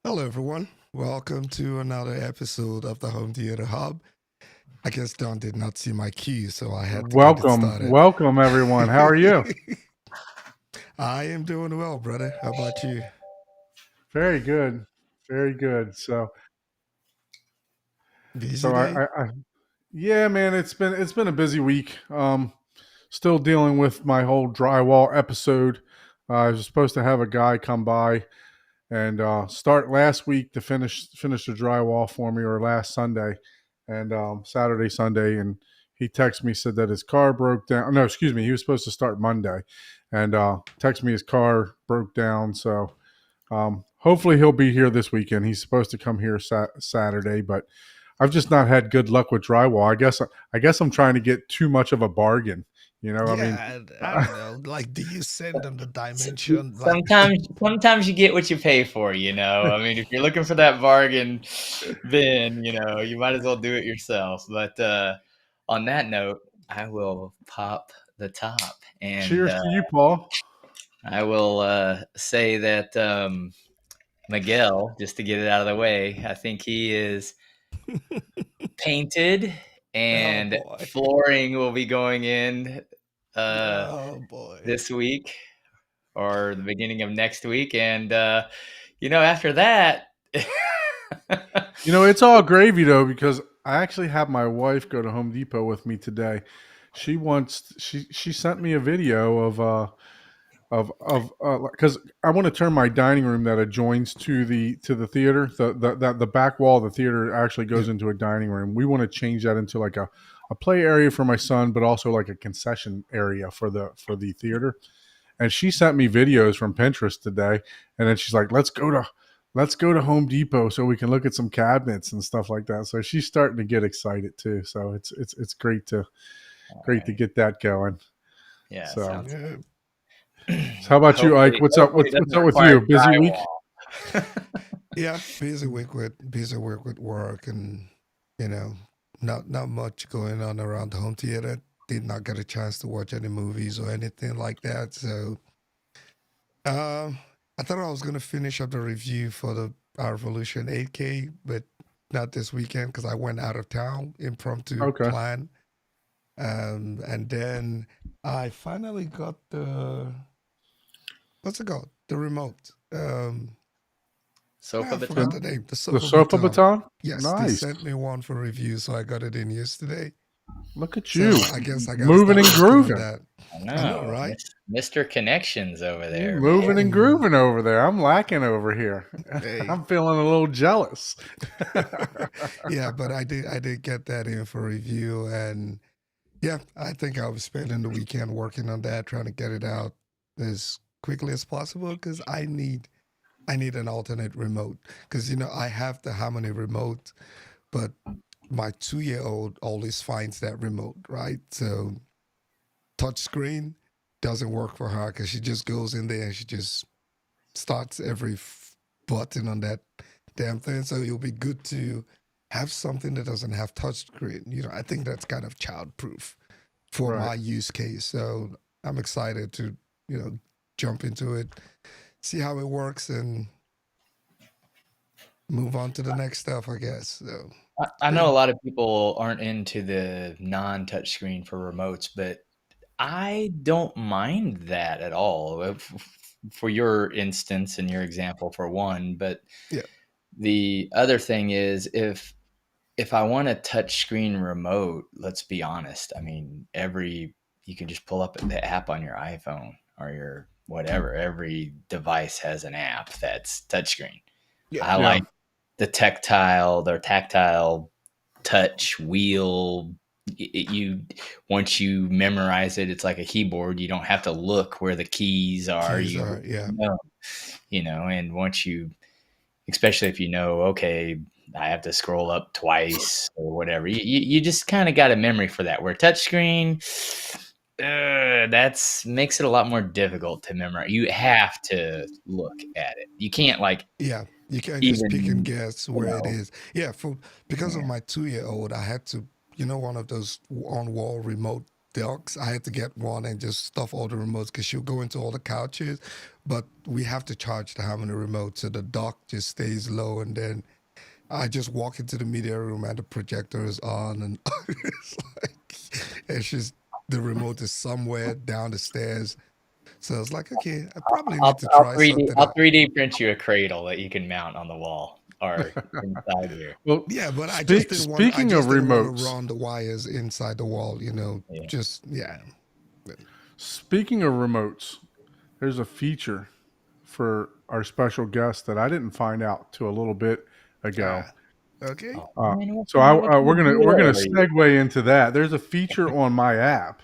Hello, everyone. Welcome to another episode of the Home Theater Hub. I guess Don did not see my cue, so I had to get it Welcome, started. welcome everyone. How are you? I am doing well, brother. How about you? Very good, very good. So, Busy so day? yeah, man, it's been a busy week. Still dealing with my whole drywall episode. I was supposed to have a guy come by and start last week to finish the drywall for me, or last Sunday, and Saturday, Sunday, and he texted me, said that his car broke down. No, excuse me, he was supposed to start Monday, and texted me his car broke down. So hopefully he'll be here this weekend. He's supposed to come here Saturday, but I've just not had good luck with drywall. I guess I'm trying to get too much of a bargain. I mean, Yeah, I don't know. Like, do you send them the dimension? Like, Sometimes you get what you pay for, you know? I mean, if you're looking for that bargain, then, you might as well do it yourself. But, on that note, I will pop the top, and, cheers to you, Paul. I will, say that, Miguel, just to get it out of the way, I think he is painted, oh and boy. flooring will be going in, uh, Oh boy. this week or the beginning of next week, and after that, It's all gravy though, because I actually have my wife go to Home Depot with me today. She sent me a video of because I want to turn my dining room that adjoins to the theater. The back wall of the theater actually Yeah. goes into a dining room. We want to change that into like a play area for my son, but also like a concession area for the theater. And she sent me videos from Pinterest today, and then she's like, let's go to Home Depot so we can look at some cabinets and stuff like that. So she's starting to get excited too. So it's great to Alright. get that going. Yeah, So, sounds Yeah. so how about you, Ike? hopefully What's up? hopefully it What's doesn't up with require you? Busy week? drywall. Yeah. Busy week with work, and you know, not much going on around the home theater. Did not get a chance to watch any movies or anything like that. So Um, I thought I was gonna finish up the review for the Revolution 8K, but not this weekend because I went out of town, impromptu Okay. plan. And then I finally got the what's it called? The remote. Sofa I forgot The, the baton? name. The the Sofa sofa Baton. baton? Yes, they Nice. sent me one for review, so I got it in yesterday. Look at you. So I guess I gotta Moving start and working on grooving. that. I I know, know, right? Mr. Connections over You're there, moving man. and Mm, grooving over there. I'm lacking over here. hey. I'm feeling a little jealous. Yeah, but I did get that in for review, and yeah, I think I'll be spending the weekend working on that, trying to get it out as quickly as possible because I need an alternate remote because I have the Harmony remote, but my 2-year old always finds that remote, right? So touchscreen doesn't work for her because she just goes in there and she just starts every button on that damn thing. So it'll be good to have something that doesn't have touchscreen. I think that's kind of childproof for Right. my use case. So I'm excited to, jump into it, see how it works, and move on to the next stuff, I guess. So I know a lot of people aren't into the non-touchscreen for remotes, but I don't mind that at all, for your instance and your example for one, but yeah, the other thing is if I want a touchscreen remote, let's be honest. I mean, you can just pull up the app on your iPhone or your whatever. Every device has an app that's touchscreen. yeah, I Yeah. like their tactile touch wheel. You once you memorize it, it's like a keyboard. You don't have to look where the keys are. keys are, yeah, And once you, especially if okay, I have to scroll up twice or whatever. You just kind of got a memory for that. Where touchscreen, that's makes it a lot more difficult to memorize. You have to look at it. You can't yeah. You can't just pick and even, guess you where it know, is. Yeah, because of yeah. my 2-year old, I had to, one of those on wall remote docks. I had to get one and just stuff all the remotes because she'll go into all the couches, but we have to charge to having a remote, so the dock just stays low, and then I just walk into the media room and the projector is on, and it's like it's just the remote is somewhere down the stairs. So it's like, okay, I probably need to try something I'll out. 3D print you a cradle that you can mount on the wall or inside here. Well, Yeah, but I just didn't want. I speaking of just didn't want to remotes, run the wires inside the wall. Yeah. Just yeah. speaking of remotes, there's a feature for our special guest that I didn't find out till a little bit ago. Okay. Oh, man, what So we're gonna are you? segue into that. There's a feature on my app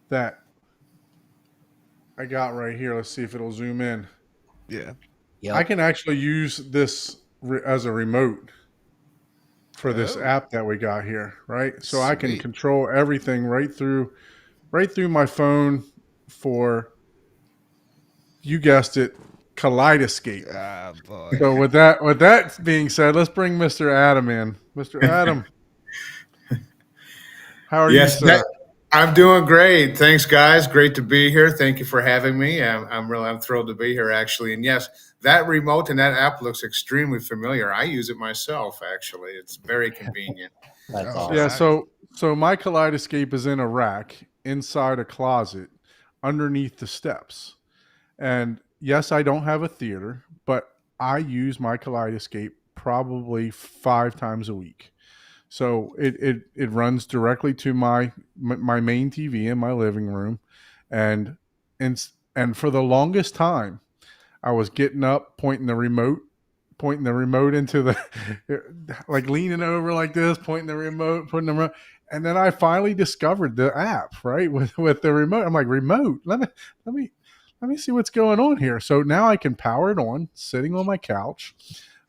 that I got right here. Let's see if it'll zoom in. Yeah. Yep. I can actually use this as a remote for this Oh, app that we got here, right? So I can sweet. control everything right through my phone for, you guessed it, Kaleidescape. Ah, boy. So with that being said, let's bring Mr. Adam in. Mr. Adam, how are you, Yes, sir? I'm doing great. Thanks, guys. Great to be here. Thank you for having me. I'm thrilled to be here, actually. And yes, that remote and that app looks extremely familiar. I use it myself, actually. It's very convenient. That's All awesome. Yeah, right. so my Kaleidescape is in a rack inside a closet underneath the steps. And yes, I don't have a theater, but I use my Kaleidescape probably 5 times a week. So it runs directly to my main TV in my living room, and and and for the longest time, I was getting up, pointing the remote into the like leaning over like this, pointing the remote, putting the remote, and then I finally discovered the app, right, with the remote. I'm like, remote, let me let me see what's going on here. So now I can power it on, sitting on my couch.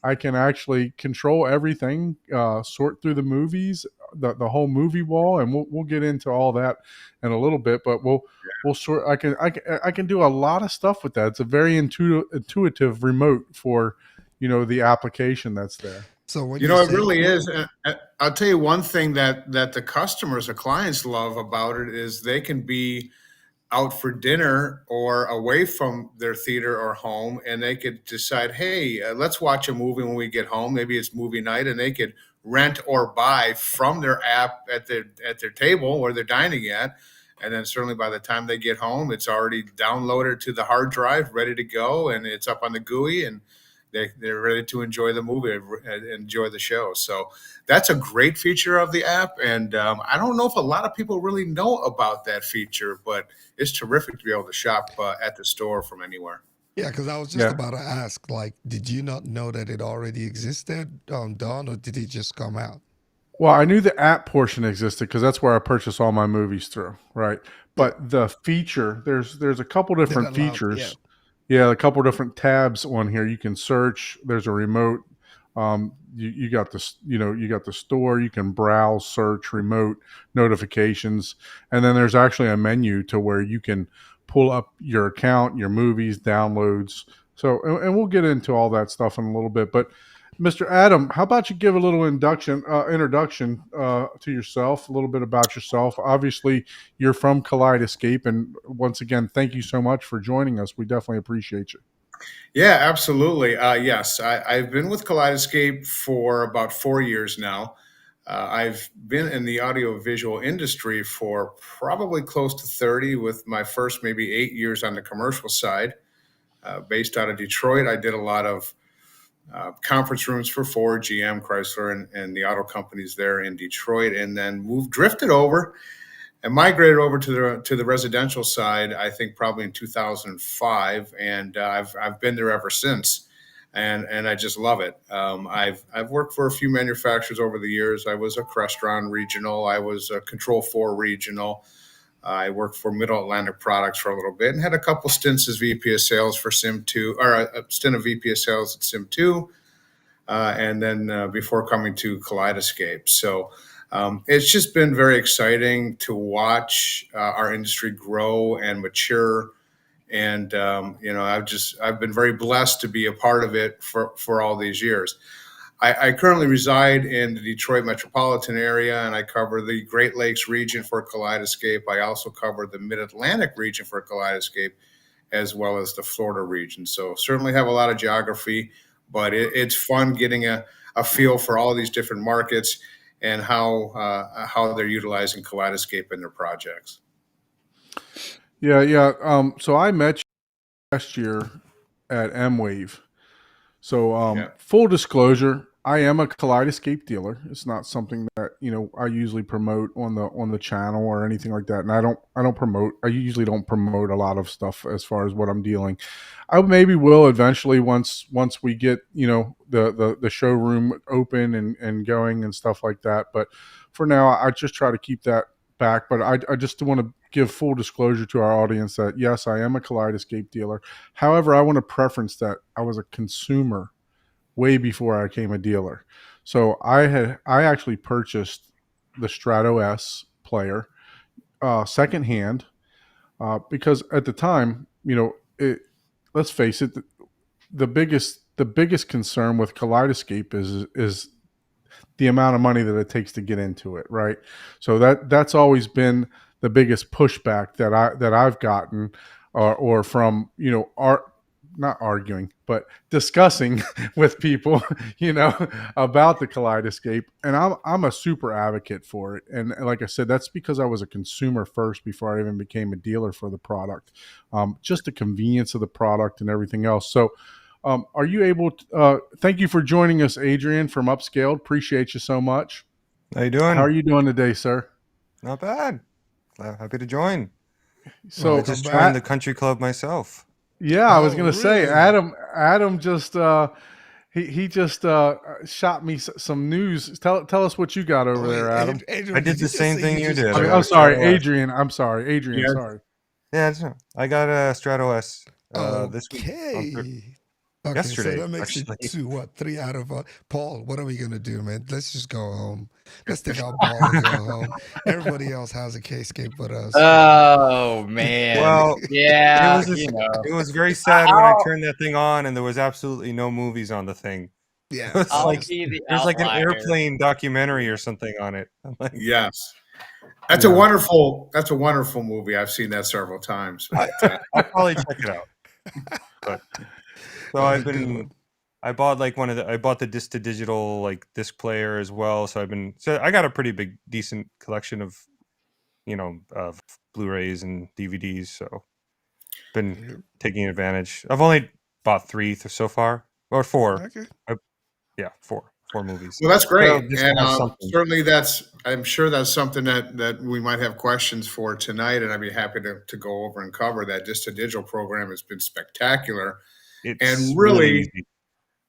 I can actually control everything, sort through the movies, the whole movie wall, and we'll get into all that in a little bit. But we'll sort. I can do a lot of stuff with that. It's a very intuitive remote for the application that's there. So when You you know, it say really is. I'll tell you one thing that the customers, the clients love about it is they can be out for dinner or away from their theater or home, and they could decide, hey, let's watch a movie when we get home. Maybe it's movie night, and they could rent or buy from their app at their table where they're dining at. And then certainly by the time they get home, it's already downloaded to the hard drive, ready to go, and it's up on the GUI, and they're ready to enjoy the movie and enjoy the show. So that's a great feature of the app. And I don't know if a lot of people really know about that feature, but it's terrific to be able to shop at the store from anywhere. yeah, because I was just Yeah. about to ask, like, did you not know that it already existed, Don, or did it just come out? Well, I knew the app portion existed because that's where I purchase all my movies through, right? Yeah. But the feature, there's a couple That different allowed, yeah. features. Yeah, a couple different tabs on here. You can search. There's a remote. You got this. You got the store. You can browse, search, remote, notifications, and then there's actually a menu to where you can pull up your account, your movies, downloads. So, and we'll get into all that stuff in a little bit. But Mr. Adam, how about you give a little introduction to yourself, a little bit about yourself. Obviously, you're from Kaleidescape, and once again, thank you so much for joining us. We definitely appreciate you. Yeah, absolutely. Yes, I've been with Kaleidescape for about 4 years now. I've been in the audiovisual industry for probably close to 30, with my first maybe 8 years on the commercial side. Based out of Detroit, I did a lot of conference rooms for Ford, GM, Chrysler, and the auto companies there in Detroit, and then drifted over and migrated over to the residential side. I think probably in 2005, and I've been there ever since, and I just love it. I've worked for a few manufacturers over the years. I was a Crestron regional. I was a Control 4 regional. I worked for Middle Atlantic Products for a little bit and had a couple stints as VP of sales for Sim2, or a stint of VP of sales at Sim2, and then before coming to Kaleidescape. So it's just been very exciting to watch our industry grow and mature. And I've been very blessed to be a part of it for all these years. I currently reside in the Detroit metropolitan area, and I cover the Great Lakes region for Kaleidescape. I also cover the Mid-Atlantic region for Kaleidescape, as well as the Florida region. So certainly have a lot of geography, but it's fun getting a feel for all these different markets and how they're utilizing Kaleidescape in their projects. Yeah. So I met you last year at M-Wave. So Yeah. full disclosure, I am a Kaleidescape dealer. It's not something that I usually promote on the channel or anything like that. And I usually don't promote a lot of stuff as far as what I'm dealing. I maybe will eventually once we get the showroom open and going and stuff like that. But for now, I just try to keep that back. But I just want to give full disclosure to our audience that yes, I am a Kaleidescape dealer. However, I want to preference that I was a consumer way before I became a dealer. So I actually purchased the Strato S player secondhand because at the time, let's face it, the biggest concern with Kaleidescape is the amount of money that it takes to get into it, right? So that's always been the biggest pushback that I've gotten, or from not arguing, but discussing with people, about the Kaleidescape. And I'm a super advocate for it. And like I said, that's because I was a consumer first before I even became a dealer for the product. Just the convenience of the product and everything else. So are you able to, thank you for joining us, Adrian from Upscaled. Appreciate you so much. How you doing? How are you doing today, sir? Not bad. Happy to join. So I just joined the country club myself. Yeah, I was Oh, going to say, really? Adam just he just shot me some news. Tell us what you got over Wait, there, Adam. Adrian, I did the you just same say thing you did. I mean, got I'm a sorry, Strato S. Adrian. I'm sorry, Adrian. Yeah. Sorry. Yeah, I got a Strato S this week. Okay. Okay, so Yesterday, that makes actually. it 3 out of Paul. What are we gonna do, man? Let's just go home. Let's take our ball and go home. Everybody else has a K-scape but us. Oh man. Well, Yeah, it was very sad when I turned that thing on and there was absolutely no movies on the thing. Yeah, It's I'll like be the there's like an outlier. airplane documentary or something on it. I'm like, Yes. That's a wonderful movie. I've seen that several times. But, I'll probably check it out. But so that's a good one. I bought I bought the disc to digital like disc player as well. So I got a pretty decent collection of of Blu-rays and DVDs. So been taking advantage. I've only bought 3 so far, or 4. Okay. Yeah, 4 movies. well, that's great, So just and have something. certainly I'm sure that's something that we might have questions for tonight, and I'd be happy to go over and cover that. Just a digital program has been spectacular, It's and really really, easy.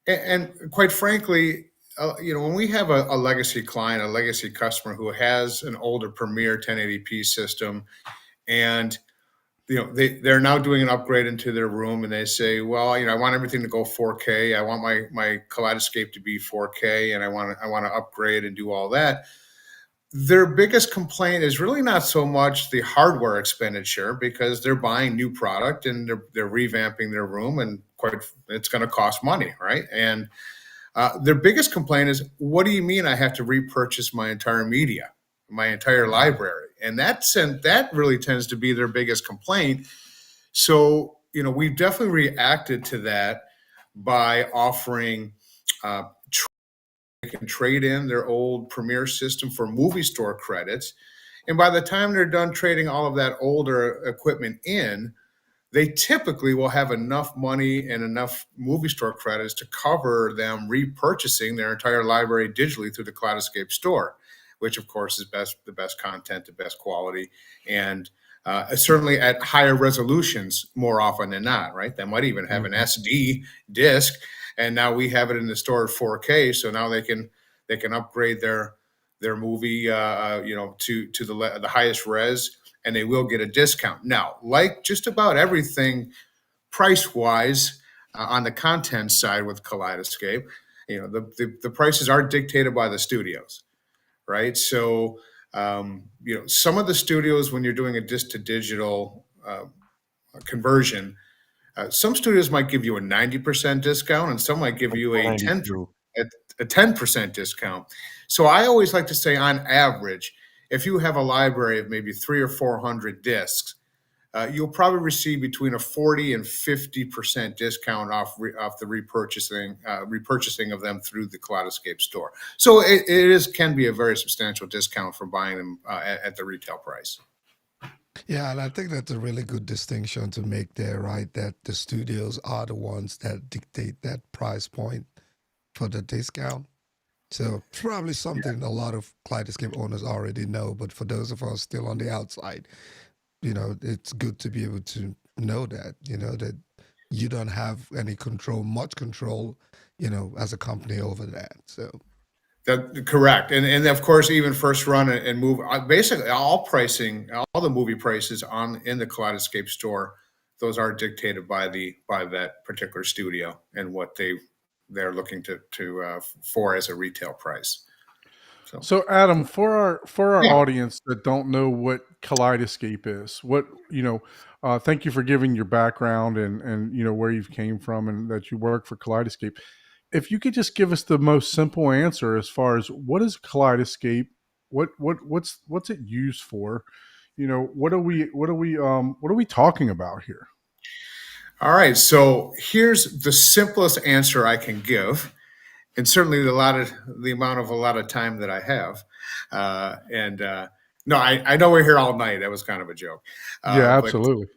and quite frankly, when we have a legacy client, a legacy customer who has an older Premier 1080p system, and they're now doing an upgrade into their room, and they say, well, I want everything to go 4K. I want my Kaleidescape to be 4K, and I want to upgrade and do all that. Their biggest complaint is really not so much the hardware expenditure, because they're buying new product and they're revamping their room, and it's going to cost money, right? And their biggest complaint is, what do you mean I have to repurchase my entire media, my entire library? And that really tends to be their biggest complaint. So, we've definitely reacted to that by offering they can trade in their old Premiere system for movie store credits. And by the time they're done trading all of that older equipment in, they typically will have enough money and enough movie store credits to cover them repurchasing their entire library digitally through the Kaleidescape store, which of course is the best content, the best quality, and certainly at higher resolutions more often than not, right? They might even have an SD disc, and now we have it in the store at 4K, so now they can upgrade their movie, to the highest res, and they will get a discount. Now, like just about everything price-wise on the content side with Kaleidescape, the prices are dictated by the studios, right? So, some of the studios, when you're doing a disc to digital conversion, some studios might give you a 90% discount, and some might give you a 10 92. the 10% discount. So I always like to say, on average, if you have a library of maybe 300 or 400 discs, you'll probably receive between a 40 and 50% discount off the repurchasing of them through the Kaleidescape store. So it can be a very substantial discount for buying them at the retail price. Yeah, and I think that's a really good distinction to make there, right? That the studios are the ones that dictate that price point for the discount. So it's probably something a lot of Kaleidescape owners already know, but for those of us still on the outside, it's good to be able to know that, that you don't have any control, much control, as a company over that. So That correct, and of course, even first run and move. Basically, all the movie prices in the Kaleidescape store, those are dictated by that particular studio and what they're looking to for as a retail price. So Adam, for our Yeah. audience that don't know what Kaleidescape is, thank you for giving your background and where you've came from and that you work for Kaleidescape. If you could just give us the most simple answer as far as what is Kaleidescape, what's it used for? What are we talking about here? All right, so here's the simplest answer I can give, and certainly a lot of time that I have. No, I know we're here all night. That was kind of a joke. Yeah, absolutely.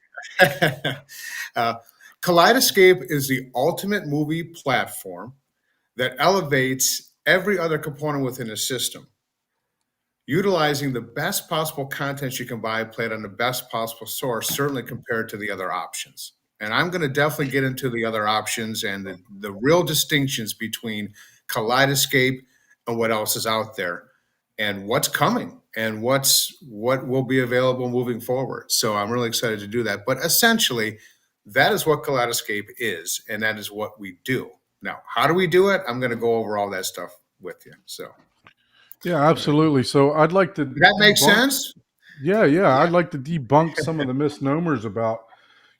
Kaleidescape is the ultimate movie platform that elevates every other component within a system, utilizing the best possible content you can buy, played on the best possible source, certainly compared to the other options. And I'm going to definitely get into the other options and the real distinctions between Kaleidescape and what else is out there and what's coming and what will be available moving forward. So I'm really excited to do that. But essentially, that is what Kaleidescape is, and that is what we do. Now, how do we do it? I'm going to go over all that stuff with you. So, yeah, absolutely. So I'd like to. Does that make sense? Yeah. I'd like to debunk some of the misnomers about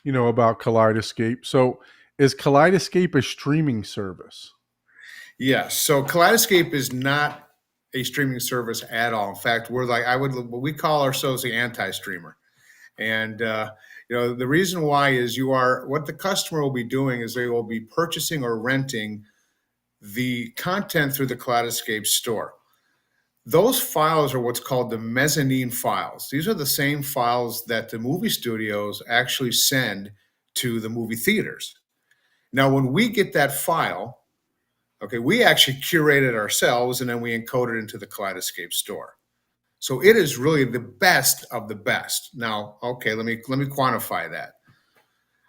Kaleidescape. So, is Kaleidescape a streaming service? Yes. So Kaleidescape is not a streaming service at all. In fact, we call ourselves the anti-streamer. And the reason why is what the customer will be doing is they will be purchasing or renting the content through the Kaleidescape store. Those files are what's called the mezzanine files. These are the same files that the movie studios actually send to the movie theaters. Now, when we get that file, okay, we actually curate it ourselves and then we encode it into the Kaleidescape store. So it is really the best of the best. Now, okay, let me quantify that.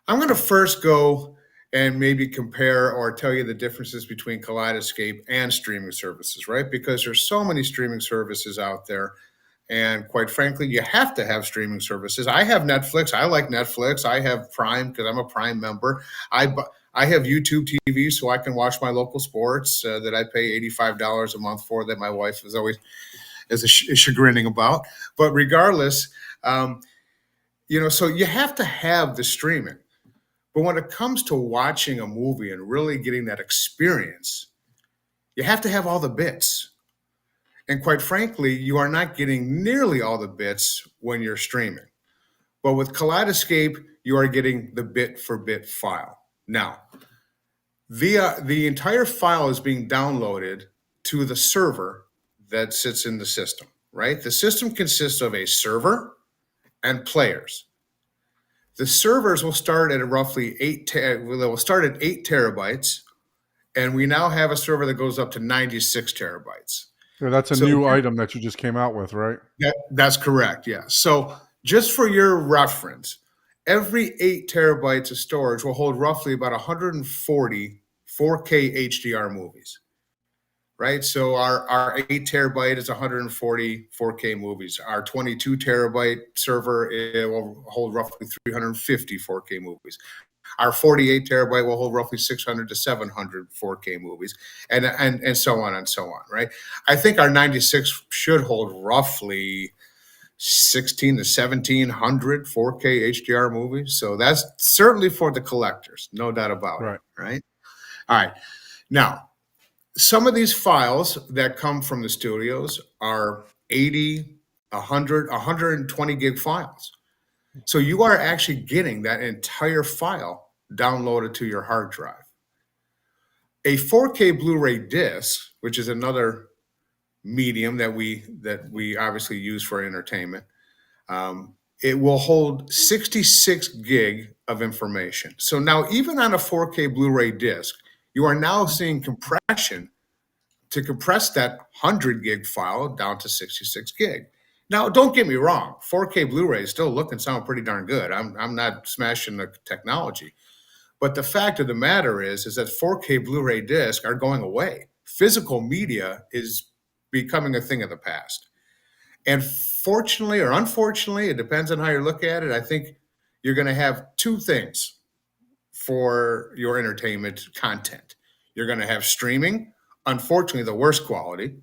I'm going to first go and maybe compare or tell you the differences between Kaleidescape and streaming services, right? Because there's so many streaming services out there. And quite frankly, you have to have streaming services. I have Netflix. I like Netflix. I have Prime because I'm a Prime member. I have YouTube TV so I can watch my local sports that I pay $85 a month for, that my wife is chagrining about. But regardless, so you have to have the streaming. But when it comes to watching a movie and really getting that experience, you have to have all the bits. And quite frankly, you are not getting nearly all the bits when you're streaming. But with Kaleidescape, you are getting the bit for bit file. Now, the entire file is being downloaded to the server that sits in the system, right? The system consists of a server and players. The servers will start at roughly 8 terabytes, and we now have a server that goes up to 96 terabytes. Yeah, that's a new item that you just came out with, right? That's correct, yeah. So just for your reference, every 8 terabytes of storage will hold roughly about 140 4K HDR movies, right? So our 8 terabyte is 140 4K movies. Our 22 terabyte server, it will hold roughly 350 4K movies. Our 48 terabyte will hold roughly 600 to 700 4K movies, and so on and so on, right? I think our 96 should hold roughly 16 to 1700 4K HDR movies. So that's certainly for the collectors, no doubt about it, right? All right. Now, some of these files that come from the studios are 80, 100, 120 gig files. So you are actually getting that entire file downloaded to your hard drive. A 4K Blu-ray disc, which is another medium that we obviously use for entertainment, it will hold 66 gig of information. So now, even on a 4K Blu-ray disc, you are now seeing compression to compress that 100 gig file down to 66 gig. Now, don't get me wrong, 4K Blu-ray still look and sound pretty darn good. I'm not smashing the technology. But the fact of the matter is that 4K Blu-ray discs are going away. Physical media is becoming a thing of the past. And fortunately or unfortunately, it depends on how you look at it. I think you're going to have two things for your entertainment content. You're going to have streaming, unfortunately, the worst quality,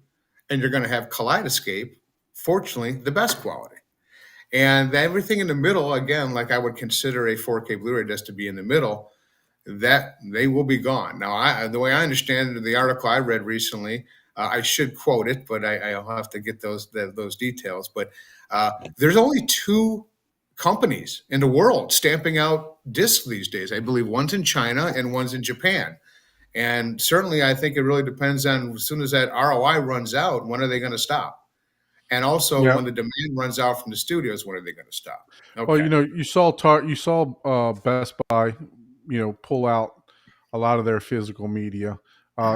and you're going to have Kaleidescape, fortunately, the best quality. And everything in the middle, again, like I would consider a 4K Blu-ray disc to be in the middle, that they will be gone. Now, the way I understand the article I read recently, I should quote it, but I'll have to get those details. But there's only two companies in the world stamping out discs these days. I believe one's in China and one's in Japan. And certainly, I think it really depends on as soon as that ROI runs out, when are they going to stop? And also, when the demand runs out from the studios, when are they going to stop? Okay. Well, you saw Best Buy, pull out a lot of their physical media.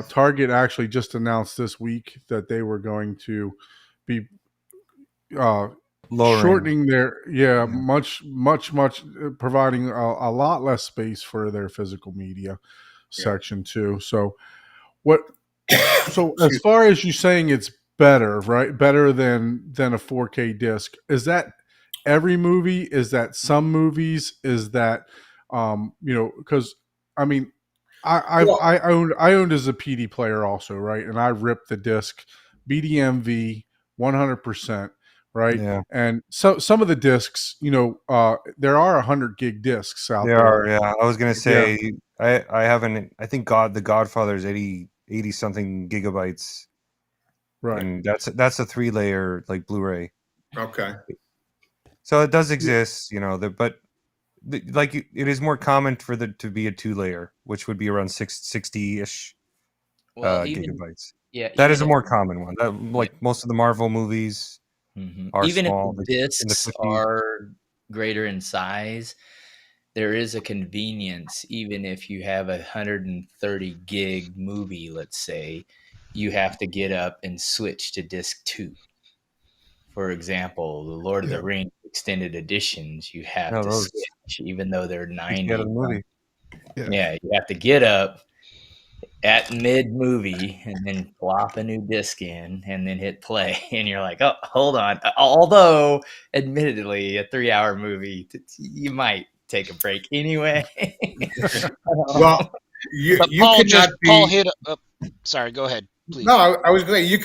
Target actually just announced this week that they were going to be shortening their much providing a lot less space for their physical media section too. So as far as you saying it's better, right? Better than a 4K disc. Is that every movie? Is that some movies? Is that because I mean I owned as a PD player also, right? And I ripped the disc BDMV 100%, right? Yeah. And so some of the discs, there are 100 gig discs out there. There are, yeah. I was gonna say I haven't. I think The Godfather's 80 something gigabytes, right? And that's a 3-layer like Blu-ray. Okay. So it does exist, but like it is more common for to be a 2-layer, which would be around 60-ish gigabytes. Yeah, that is a more common one. Like most of the Marvel movies are even small. if the discs are greater in size, there is a convenience. Even if you have 130 gig movie, let's say, you have to get up and switch to disc 2. For example, the Lord of the Rings extended editions, you have to switch, even though they're 90. The movie. Yeah, you have to get up at mid movie and then flop a new disc in and then hit play. And you're like, oh, hold on. Although, admittedly, a 3-hour movie, you might take a break anyway. Well, you cannot be. Paul hit. Sorry, go ahead, please. No, I was going to say you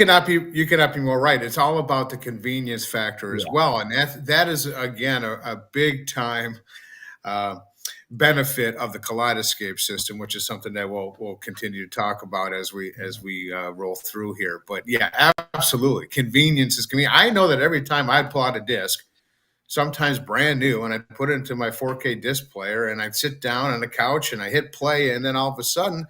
cannot be more right. It's all about the convenience factor as well, and that is again a big time benefit of the Kaleidescape system, which is something that we'll continue to talk about as we roll through here. But yeah, absolutely, convenience is convenient. I know that every time I pull out a disc, sometimes brand new, and I put it into my 4K disc player, and I'd sit down on the couch and I hit play, and then all of a sudden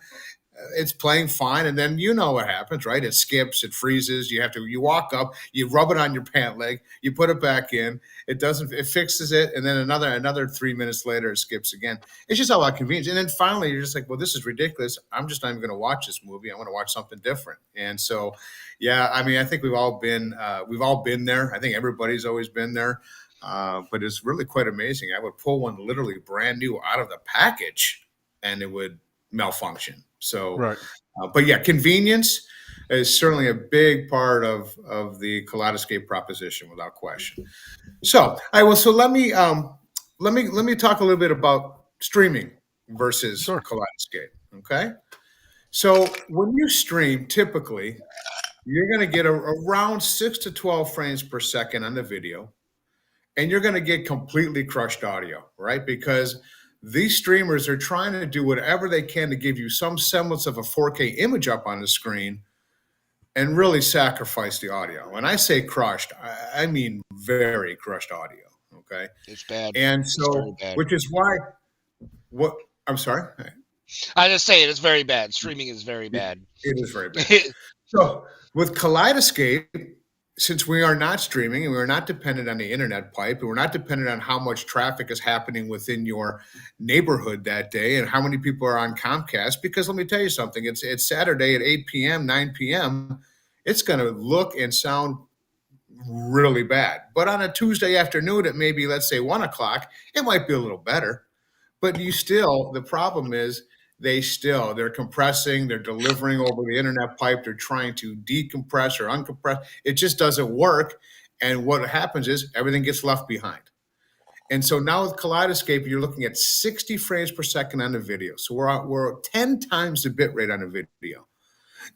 it's playing fine, and then you know what happens, right? It skips, it freezes. You walk up, you rub it on your pant leg, you put it back in. It fixes it, and then another 3 minutes later, it skips again. It's just all about convenience. And then finally, you're just like, well, this is ridiculous. I'm just not even going to watch this movie. I want to watch something different. And so, yeah, I mean, I think we've all been there. I think everybody's always been there. But it's really quite amazing. I would pull one literally brand new out of the package, and it would malfunction. So, right. But yeah, convenience is certainly a big part of the Kaleidescape proposition, without question. So, let me talk a little bit about streaming versus Kaleidescape. Okay, so when you stream, typically you're going to get around 6 to 12 frames per second on the video, and you're going to get completely crushed audio, right? Because these streamers are trying to do whatever they can to give you some semblance of a 4K image up on the screen and really sacrifice the audio. When I say crushed, I mean very crushed audio. Okay. It's bad. And It's very so, bad. which is why, what I'm sorry, I just say it's very bad. Streaming is very bad. it is very bad. So, with Kaleidescape, since we are not streaming and we're not dependent on the internet pipe and we're not dependent on how much traffic is happening within your neighborhood that day and how many people are on Comcast, because let me tell you something, it's Saturday at 8 p.m., 9 p.m., it's going to look and sound really bad. But on a Tuesday afternoon at maybe, let's say, 1 o'clock, it might be a little better. But the problem is they're compressing, they're delivering over the internet pipe, they're trying to decompress or uncompress. It just doesn't work. And what happens is everything gets left behind. And so now with Kaleidescape, you're looking at 60 frames per second on the video. So we're 10 times the bit rate on the video.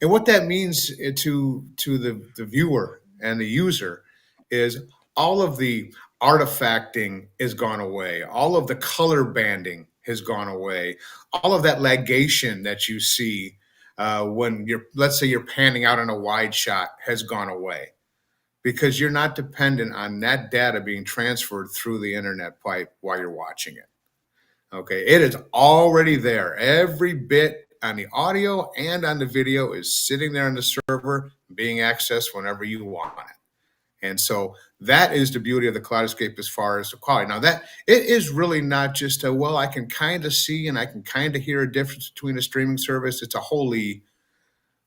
And what that means to the viewer and the user is all of the artifacting has gone away. All of the color banding has gone away. All of that ligation that you see when let's say you're panning out on a wide shot has gone away because you're not dependent on that data being transferred through the internet pipe while you're watching it. Okay, it is already there. Every bit on the audio and on the video is sitting there on the server being accessed whenever you want it. And so that is the beauty of the Kaleidescape as far as the quality. Now that it is really not just I can kind of see and I can kind of hear a difference between a streaming service. It's a holy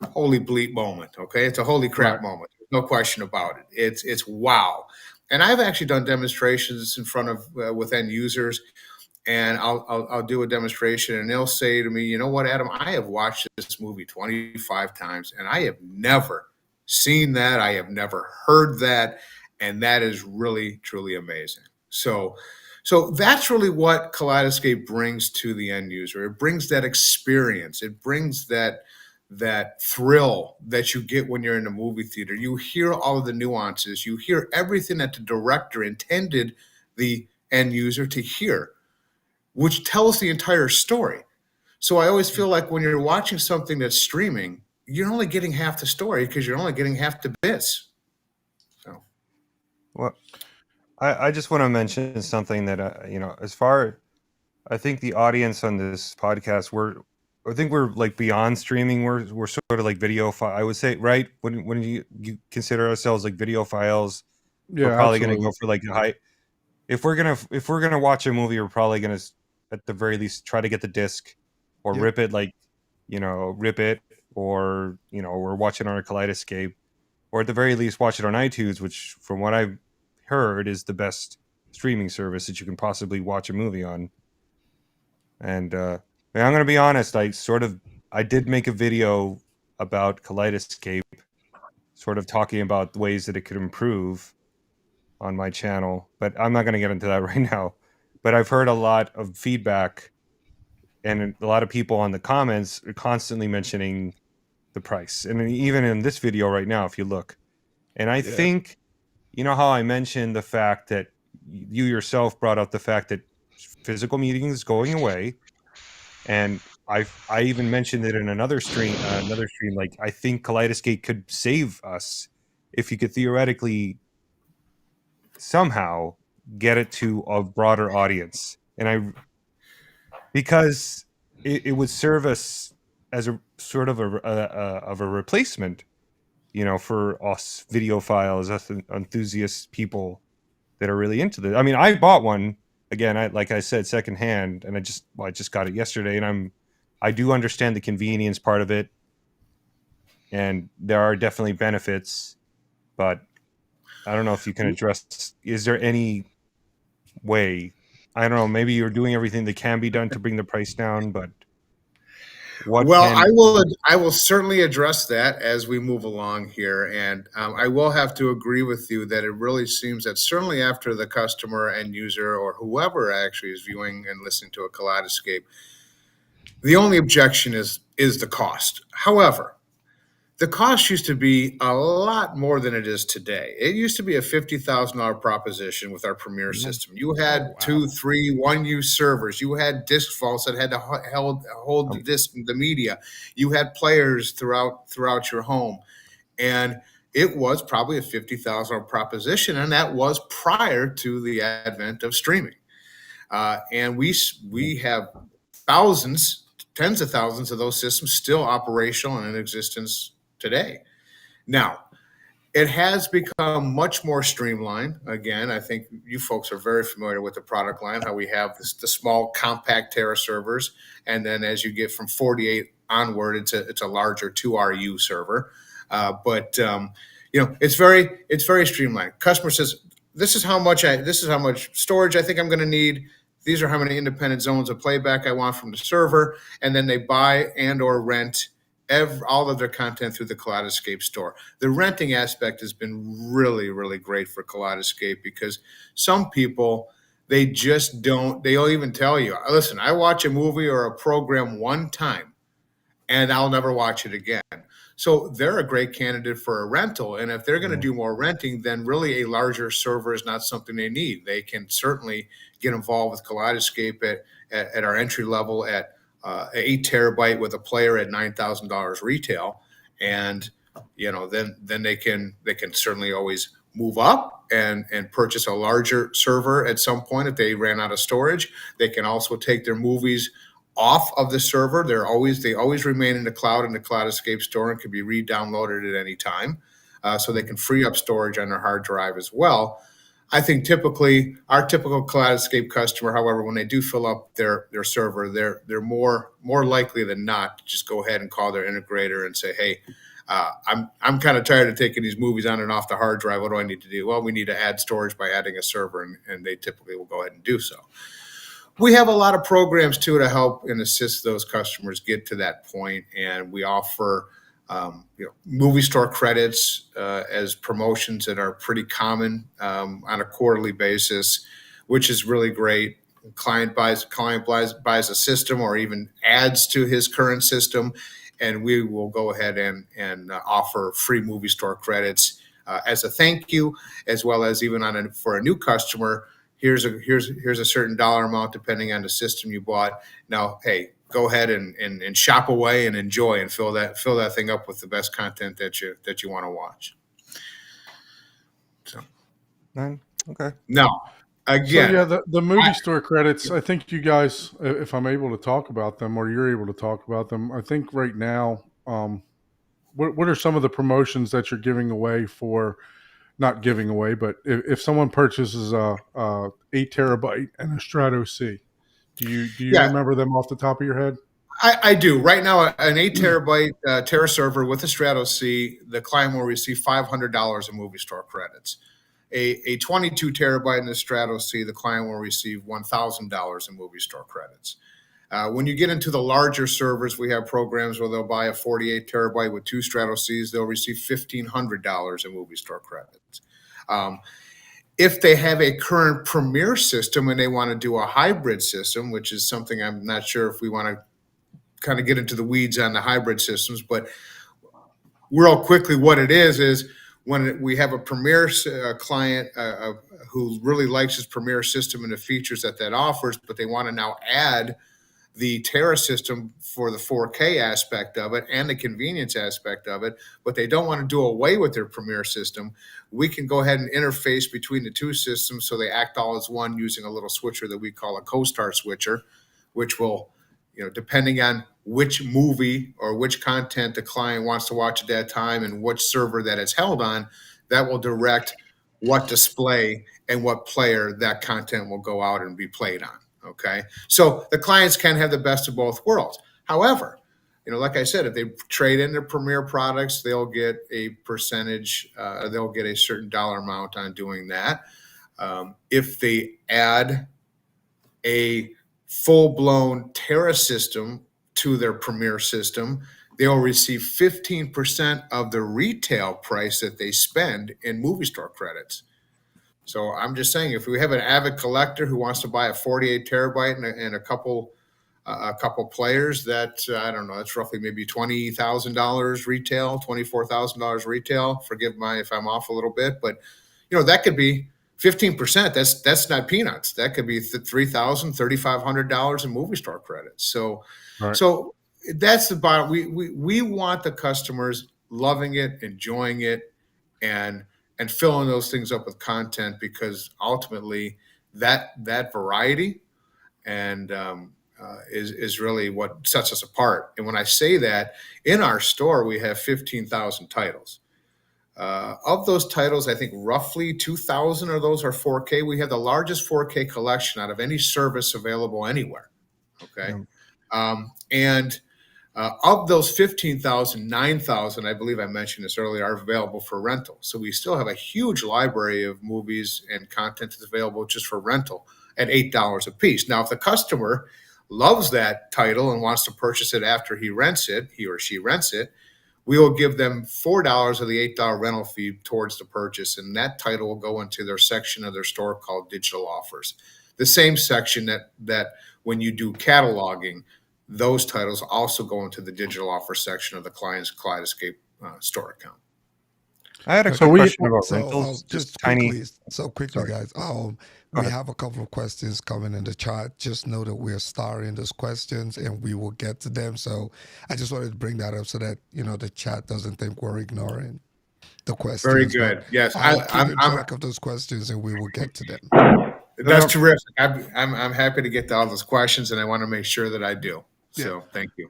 bleep moment. Okay. It's a holy crap moment. There's no question about it. It's wow. And I've actually done demonstrations in front of with end users. And I'll do a demonstration and they'll say to me, you know what, Adam, I have watched this movie 25 times and I have never seen that. I have never heard that. And that is really, truly amazing. So that's really what Kaleidescape brings to the end user. It brings that experience. It brings that thrill that you get when you're in a movie theater. You hear all of the nuances. You hear everything that the director intended the end user to hear, which tells the entire story. So I always feel like when you're watching something that's streaming, you're only getting half the story because you're only getting half the bits. So, Well, I just want to mention something that as far I think the audience on this podcast, I think we're like beyond streaming. We're sort of like video file. I would say, right? When you consider ourselves like video files, we're probably going to go for like the high. If we're gonna watch a movie, we're probably gonna at the very least try to get the disc or rip it, or we're watching on a Kaleidescape, or at the very least watch it on iTunes, which from what I've heard is the best streaming service that you can possibly watch a movie on. And I'm gonna be honest, I did make a video about Kaleidescape, sort of talking about the ways that it could improve on my channel, but I'm not going to get into that right now. But I've heard a lot of feedback, and a lot of people on the comments are constantly mentioning the price. And even in this video right now, if you look, and I think, how I mentioned the fact that you yourself brought up the fact that physical meetings is going away, and I even mentioned it in another stream. Like, I think Kaleidescape could save us if you could theoretically somehow get it to a broader audience, because it would serve us as a sort of a replacement, for us videophiles, us enthusiast people that are really into this. I mean, I bought one again, like I said, secondhand, and I just got it yesterday, and I do understand the convenience part of it, and there are definitely benefits, but I don't know if you can address, is there any way, I don't know, maybe you're doing everything that can be done to bring the price down, but I will certainly address that as we move along here. And I will have to agree with you that it really seems that certainly after the customer and user or whoever actually is viewing and listening to a Kaleidescape, the only objection is the cost. However, the cost used to be a lot more than it is today. It used to be a $50,000 proposition with our Premier system. You had Oh, wow. 2, 3, 1-use servers. You had disk vaults that had to hold the disk, the media. You had players throughout your home, and it was probably a $50,000 proposition, and that was prior to the advent of streaming. And we have thousands, tens of thousands of those systems still operational and in existence today. Now, it has become much more streamlined. Again, I think you folks are very familiar with the product line, how we have the small compact Terra servers, and then as you get from 48 onward, it's a larger 2RU server. But it's very streamlined. Customer says, this is how much storage I think I'm going to need. These are how many independent zones of playback I want from the server, and then they buy and or rent all of their content through the Kaleidescape store. The renting aspect has been really, really great for Kaleidescape because some people, they don't even tell you, listen, I watch a movie or a program one time and I'll never watch it again. So they're a great candidate for a rental. And if they're going to do more renting, then really a larger server is not something they need. They can certainly get involved with Kaleidescape at our entry level at 8 terabyte with a player at $9,000 retail. And, then they can certainly always move up and purchase a larger server at some point if they ran out of storage. They can also take their movies off of the server. They always remain in the cloud in the Kaleidescape store and can be re-downloaded at any time. So they can free up storage on their hard drive as well. I think typically our typical Kaleidescape customer, however, when they do fill up their server, they're more likely than not to just go ahead and call their integrator and say, hey, I'm kind of tired of taking these movies on and off the hard drive. What do I need to do? Well, we need to add storage by adding a server, and they typically will go ahead and do so. We have a lot of programs too to help and assist those customers get to that point, and we offer movie store credits as promotions that are pretty common on a quarterly basis, which is really great. Client buys a system or even adds to his current system, and we will go ahead and offer free movie store credits as a thank you, as well as even for a new customer. Here's a certain dollar amount depending on the system you bought. Now, hey, go ahead and shop away and enjoy and fill that thing up with the best content that you want to watch. So, okay. Now, again, so yeah, the movie store credits. I think you guys, if I'm able to talk about them, or you're able to talk about them, I think right now, what are some of the promotions that you're giving away for? Not giving away, but if someone purchases a 8 terabyte and a Strato C, do you remember them off the top of your head? I do. Right now, an 8 terabyte Terra server with a Strato C, the client will receive $500 in movie store credits. A 22 terabyte in the Strato C, the client will receive $1,000 in movie store credits. When you get into the larger servers, we have programs where they'll buy a 48 terabyte with 2 Strato Cs. They'll receive $1,500 in movie store credits. If they have a current Premier system and they want to do a hybrid system, which is something I'm not sure if we want to kind of get into the weeds on the hybrid systems, but real quickly, what it is when we have a Premier client who really likes his Premier system and the features that offers, but they want to now add the Terra system for the 4K aspect of it and the convenience aspect of it, but they don't want to do away with their Premier system, we can go ahead and interface between the two systems so they act all as one using a little switcher that we call a co-star switcher, which will, depending on which movie or which content the client wants to watch at that time and which server that it's held on, that will direct what display and what player that content will go out and be played on. Okay, so the clients can have the best of both worlds. However, like I said, if they trade in their Premier products, they'll get a percentage, they'll get a certain dollar amount on doing that. If they add a full-blown Terra system to their Premier system, they'll receive 15% of the retail price that they spend in movie store credits. So I'm just saying, if we have an avid collector who wants to buy a 48 terabyte and a couple a couple players that I don't know. It's roughly maybe $20,000 retail, $24,000 retail. Forgive me if I'm off a little bit, but that could be 15%. That's not peanuts. That could be $3,000, $3,500 in movie store credits. So, Right. so that's the bottom. We want the customers loving it, enjoying it, and filling those things up with content, because ultimately that variety and is really what sets us apart. And when I say that, in our store we have 15,000 titles. Of those titles, I think roughly 2,000 of those are 4K. We have the largest 4K collection out of any service available anywhere. Okay, and of those 15,000, 9,000, I believe I mentioned this earlier, are available for rental. So we still have a huge library of movies and content that's available just for rental at $8 a piece. Now, if the customer loves that title and wants to purchase it after he or she rents it, we will give them $4 of the $8 rental fee towards the purchase, and that title will go into their section of their store called digital offers. The same section that when you do cataloging, those titles also go into the digital offer section of the client's Kaleidescape store account. I had a So quick question about So rentals. just Tiny. quickly, Sorry. guys. Go We ahead. have a couple of questions coming in the chat. Just know that we're starring those questions, and we will get to them. So I just wanted to bring that up so that the chat doesn't think we're ignoring the questions. Very But good. Yes, I'll keep in track of those questions, and we will get to them. That's terrific. I'm happy to get to all those questions, and I want to make sure that I do. So thank you.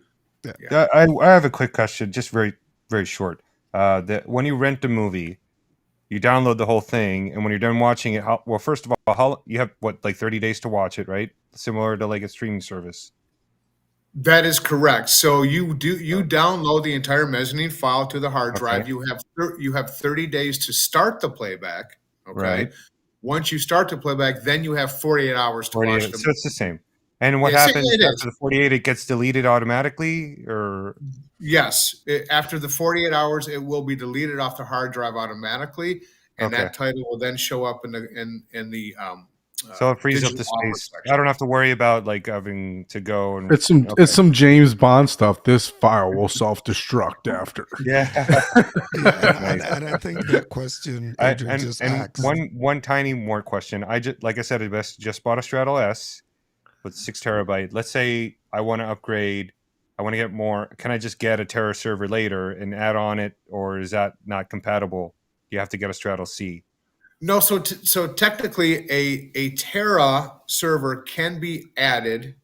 Yeah, I have a quick question, just very, very short. That when you rent a movie, you download the whole thing, and when you're done watching it, first of all, how you have like 30 days to watch it, right? Similar to like a streaming service. That is correct. So you download the entire mezzanine file to the hard drive. Okay. You have 30 days to start the playback. Okay. Right. Once you start the playback, then you have 48 hours to watch 48. the So it's the same. And what Yes, happens it after is. the 48? It gets deleted automatically, or Yes. After the 48 hours, it will be deleted off the hard drive automatically, and Okay. that title will then show up in the so it frees up digital the offer space. section. I don't have to worry about like having to go and It's some Okay. it's some James Bond stuff. This file will self-destruct after. Yeah. And I think that question I, Adrian and just and asked. one tiny more question. I just like I said, I just bought a Straddle S with 6 terabyte. Let's say I want to upgrade. I want to get more. Can I just get a Terra server later and add on it, or is that not compatible? You have to get a Straddle C. No, so technically, a Terra server can be added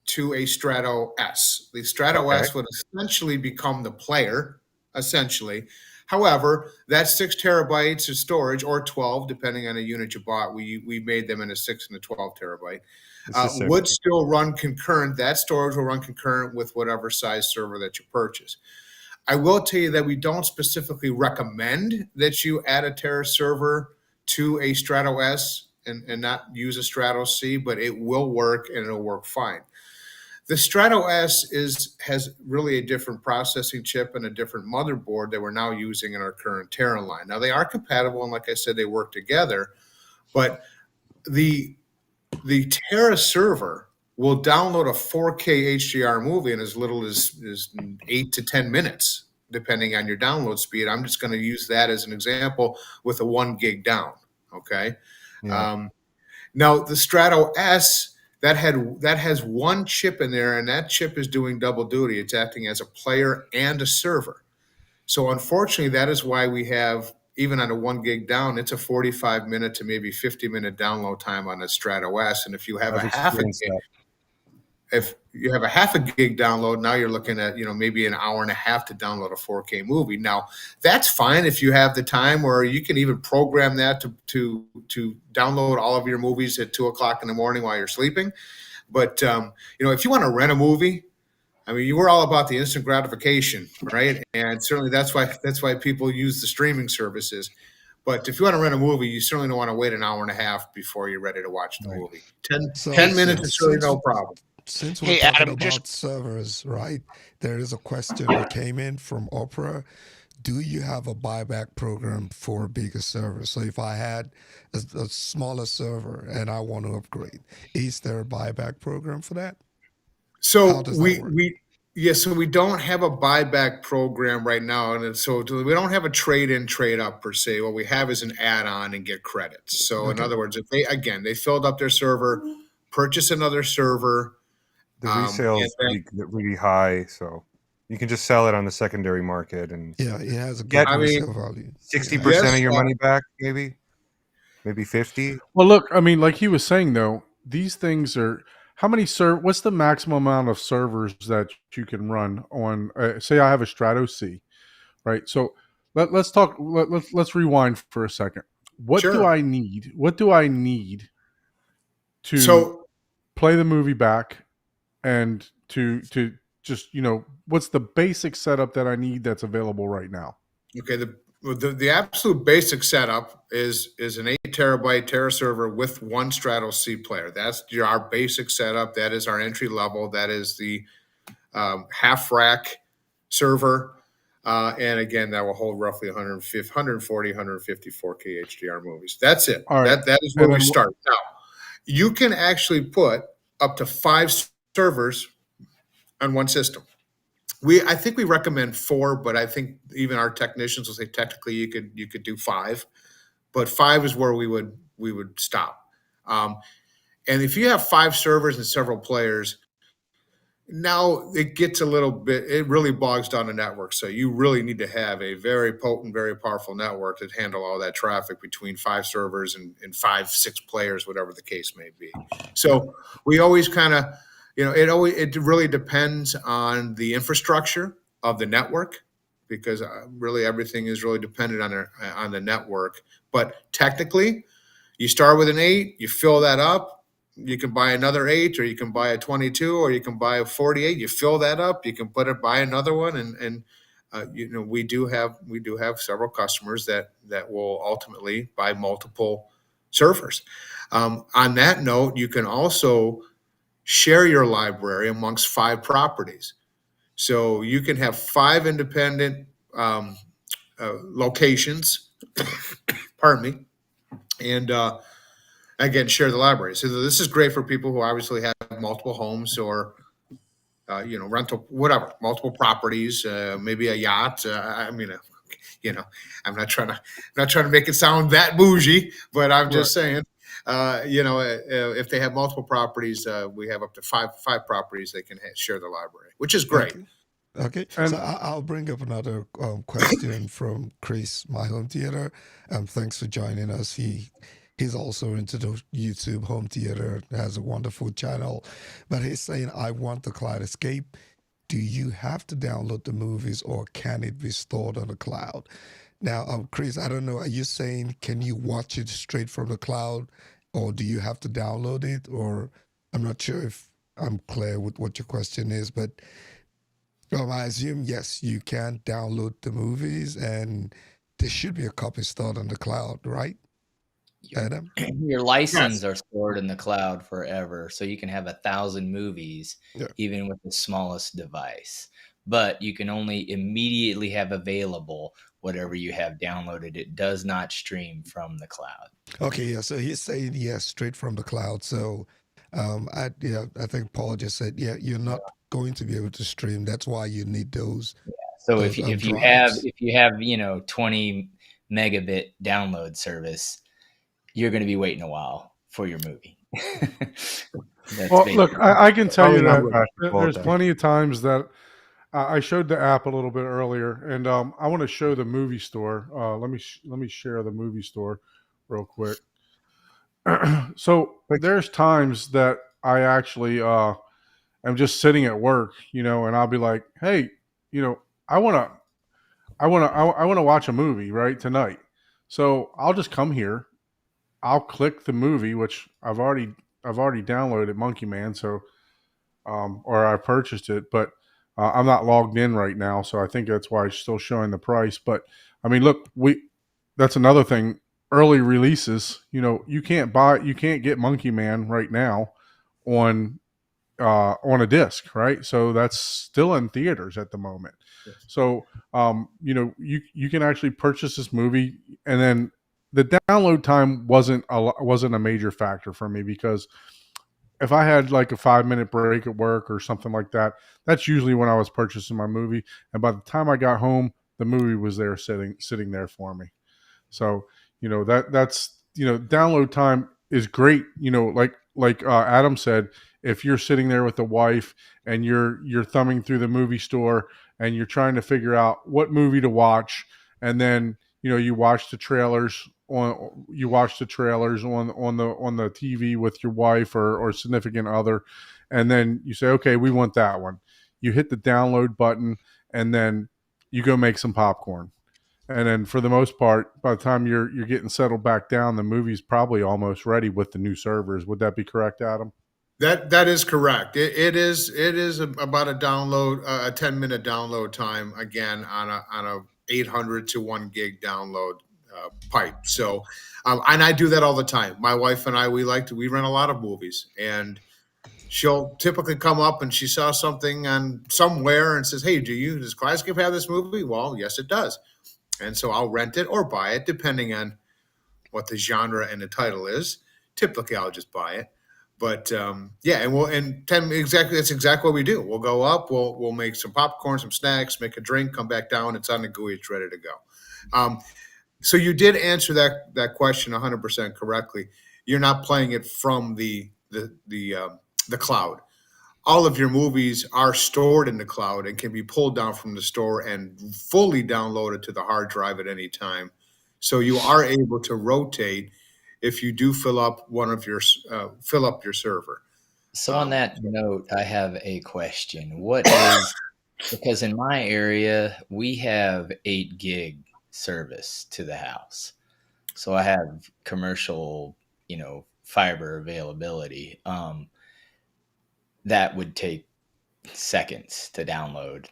to a Strato S. The Strato Okay. S would essentially become the player, essentially. However, that 6 terabytes of storage, or 12, depending on the unit you bought, we made them in a 6 and a 12 terabyte, It's the same. would still run concurrent. That storage will run concurrent with whatever size server that you purchase. I will tell you that we don't specifically recommend that you add a Terra server to a Strato S and not use a Strato C, but it will work and it'll work fine. The Strato S has really a different processing chip and a different motherboard that we're now using in our current Terra line. Now they are compatible, and like I said, they work together, but the Terra server will download a 4K HDR movie in as little as 8 to 10 minutes, depending on your download speed. I'm just going to use that as an example with a 1 gig down. Okay. Yeah. Now the Strato S that has one chip in there, and that chip is doing double duty. It's acting as a player and a server. So unfortunately, that is why we have, even on a 1 gig down, it's a 45-minute to maybe 50-minute download time on a Strato S. And if you have I've a half a experienced gig, that. if you have a half a gig download, now you're looking at maybe an hour and a half to download a 4K movie. Now that's fine if you have the time, or you can even program that to download all of your movies at 2:00 in the morning while you're sleeping. But if you want to rent a movie, I mean, you were all about the instant gratification, right? And certainly that's why people use the streaming services. But if you want to rent a movie, you certainly don't want to wait an hour and a half before you're ready to watch the movie. 10 minutes is really no problem. Since we're Hey, talking Adam, about just servers, right? There is a question that came in from Oprah. Do you have a buyback program for a bigger server? So if I had a smaller server and I want to upgrade, is there a buyback program for that? How So does that work? so we don't have a buyback program right now, and so we don't have a trade in, trade up per se. What we have is an add on and get credits. So in Okay. other words, if they filled up their server, purchase another server, The and resale's then really high, so you can just sell it on the secondary market and Yeah, it has a get good I mean, resale value. Yeah, 60% of yes, your money back, maybe 50. Well, look, I mean, like he was saying though, these things are how many what's the maximum amount of servers that you can run on say I have a Strato C, right? So let's talk let's rewind for a second. What do sure. I need? What do I need to So play the movie back and to just, what's the basic setup that I need that's available right now? okay, the absolute basic setup is an 8 terabyte Terra server with one Stratos C player. That's our basic setup. That is our entry level. That is the half rack server. And again, that will hold roughly 150, 140, 154 K HDR movies. That's it. All right. That is where And we then start. Now, you can actually put up to 5 servers on one system. I think we recommend 4, but I think even our technicians will say technically you could do 5, but 5 is where we would stop. Um, and if you have 5 servers and several players, now it gets a little bit, it really bogs down the network. So you really need to have a very potent, very powerful network to handle all that traffic between 5 servers and 5, 6 players, whatever the case may be. So we always kind of, it really depends on the infrastructure of the network, because really everything is really dependent on the network. But technically, you start with an 8, you fill that up. You can buy another 8, or you can buy a 22, or you can buy a 48. You fill that up. You can buy another one, and we do have several customers that will ultimately buy multiple servers. On that note, you can also share your library amongst 5 properties. So you can have 5 independent locations. Pardon me, and again, share the library. So this is great for people who obviously have multiple homes, or rental, whatever, multiple properties, maybe a yacht. I mean, you know, I'm not trying to make it sound that bougie, but I'm right. just saying, if they have multiple properties, we have up to five properties they can share the library, which is great. okay. Okay, so And I'll bring up another question from Chris, my home theater. Thanks for joining us. He's also into the YouTube home theater, has a wonderful channel, but he's saying, I want the Kaleidescape. Do you have to download the movies, or can it be stored on the cloud? Now, Chris, I don't know. Are you saying can you watch it straight from the cloud, or do you have to download it? Or I'm not sure if I'm clear with what your question is, but I assume yes, you can download the movies, and there should be a copy stored on the cloud, right, Your Adam? your license Yes. are stored in the cloud forever, so you can have 1,000 movies Yeah. even with the smallest device. But you can only immediately have available whatever you have downloaded. It does not stream from the cloud. Okay, yeah. So he's saying yes, straight from the cloud. So, I think Paul just said, yeah, you're not going to be able to stream. That's why you need those So those if you have drives. 20 megabit download service, you're going to be waiting a while for your movie. That's well, look, basically I can tell you Probably not that practical at there's that. plenty of times that I showed the app a little bit earlier, and I want to show the movie store. Let me share the movie store real quick. So Like, there's times that I actually am just sitting at work, and I'll be like, hey, you know, I want to I want to watch a movie right tonight. So I'll just come here. I'll click the movie, which I've already downloaded Monkey Man, so or I purchased it, but I'm not logged in right now, so I think that's why it's still showing the price. But I mean, look, that's another thing. Early releases, you can't get Monkey Man right now on on a disc, right? So that's still in theaters at the moment. So you can actually purchase this movie, and then the download time wasn't a major factor for me because if I had like a 5-minute break at work or something like that, that's usually when I was purchasing my movie. And by the time I got home, the movie was there sitting there for me. So, that's download time is great. Like Adam said, if you're sitting there with the wife and you're thumbing through the movie store and you're trying to figure out what movie to watch, and then you watch the trailers on the TV with your wife or significant other, and then you say, okay, we want that one. You hit the download button, and then you go make some popcorn. And then for the most part, by the time you're getting settled back down, the movie's probably almost ready with the new servers. Would that be correct, Adam? That is correct. It is about a download, a 10-minute download time again on a 800 to 1 gig download pipe. So, and I do that all the time. My wife and I we rent a lot of movies, and she'll typically come up and she saw something on somewhere and says, "Hey, does Kaleidescape have this movie?" Well, yes, it does. And so I'll rent it or buy it depending on what the genre and the title is. Typically, I'll just buy it. But yeah, and that's exactly what we do. We'll go up, we'll make some popcorn, some snacks, make a drink, come back down. It's on the GUI, it's ready to go. So you did answer that question 100% correctly. You're not playing it from the cloud. All of your movies are stored in the cloud and can be pulled down from the store and fully downloaded to the hard drive at any time. So you are able to rotate if you do fill up your server. So on that note, I have a question. What is, because in my area, we have 8 gig service to the house. So I have commercial, fiber availability. That would take seconds to download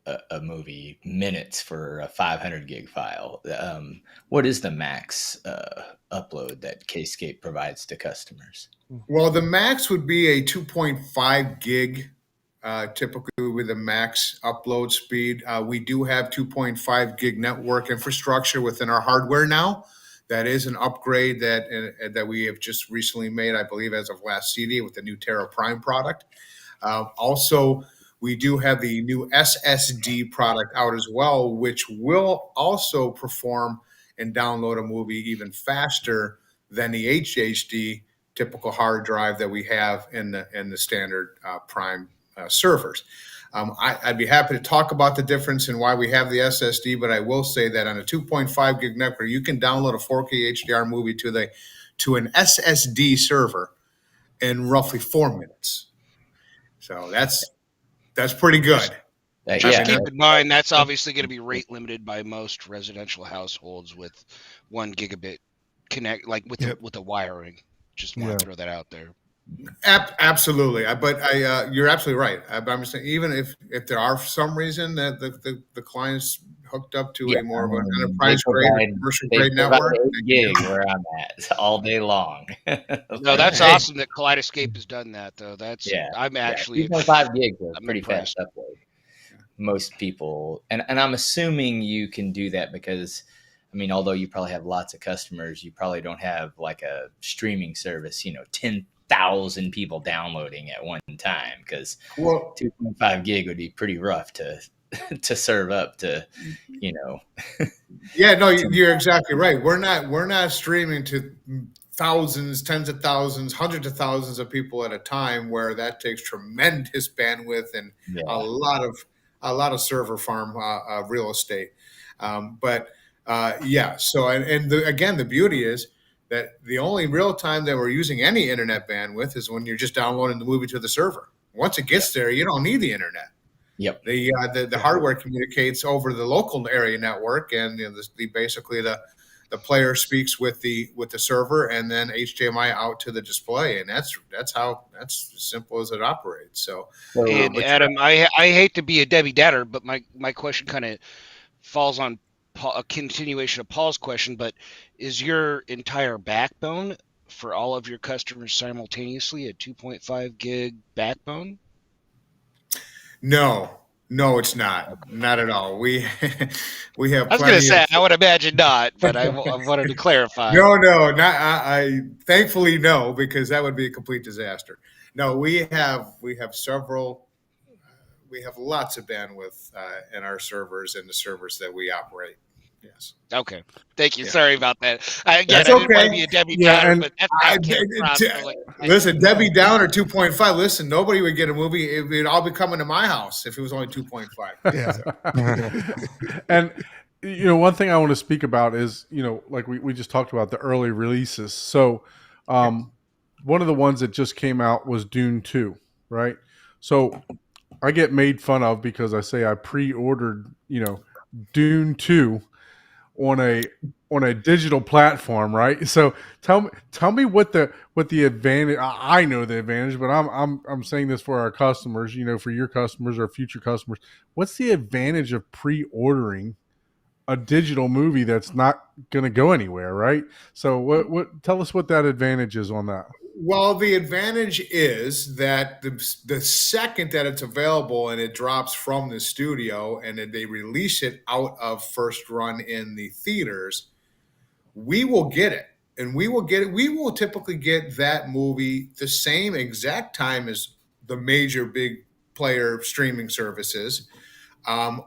a movie, minutes for a 500 gig file. What is the max upload that Kscape provides to customers? Well, the max would be a 2.5 gig, typically with a max upload speed. We do have 2.5 gig network infrastructure within our hardware now. That is an upgrade that we have just recently made, I believe, as of last CD with the new Terra Prime product. Also, we do have the new SSD product out as well, which will also perform and download a movie even faster than the HHD typical hard drive that we have in the standard Prime servers. I'd be happy to talk about the difference and why we have the SSD, but I will say that on a 2.5 gig network, you can download a 4K HDR movie to an SSD server in roughly 4 minutes. So that's pretty good. Just keep in mind that's obviously going to be rate limited by most residential households with 1 gigabit connect, like with the wiring. Just want to throw that out there. Absolutely, but you're absolutely right. I'm saying even if there are for some reason that the client's hooked up to a more of an enterprise grade or commercial grade network, 8 gig where I'm at all day long. No, that's awesome that Kaleidescape has done that, though. I'm actually 2.5 gigs is pretty fast upload. Most people, and I'm assuming you can do that because, although you probably have lots of customers, you probably don't have like a streaming service, 10,000 people downloading at one time, because 2.5 gig would be pretty rough to serve up to, Yeah, no, you're exactly right. We're not streaming to thousands, tens of thousands, hundreds of thousands of people at a time, where that takes tremendous bandwidth and a lot of server farm real estate. But so again, the beauty is that the only real time that we're using any internet bandwidth is when you're just downloading the movie to the server. Once it gets there, you don't need the internet. Yep. The hardware communicates over the local area network, and basically the player speaks with the server, and then HDMI out to the display, and that's as simple as it operates. So, and Adam, I hate to be a Debbie Downer, but my question kind of falls on a continuation of Paul's question. But is your entire backbone for all of your customers simultaneously a 2.5 gig backbone? No, it's not. Not at all. We have. I was going to say, I would imagine not, but I wanted to clarify. No, not. I thankfully no, because that would be a complete disaster. No, we have several. We have lots of bandwidth in our servers and the servers that we operate. Yes. Okay. Thank you. Yeah. Sorry about that. Again, That's I didn't want okay. to be a Debbie Yeah, Downer, and but that's how I, it came across. So like, listen, Debbie Downer 2.5. Listen, nobody would get a movie. It would all be coming to my house if it was only 2.5. Yeah. and one thing I want to speak about is like we just talked about the early releases. So one of the ones that just came out was Dune 2, right? So I get made fun of because I say I pre-ordered Dune 2 on a digital platform, right? So tell me what the advantage. I know the advantage, but I'm saying this for our customers, for your customers or future customers. What's the advantage of pre-ordering a digital movie that's not going to go anywhere, right? So what tell us what that advantage is on that. Well, the advantage is that the second that it's available and it drops from the studio and then they release it out of first run in the theaters, we will get it. And we will get it. We will typically get that movie the same exact time as the major big player streaming services,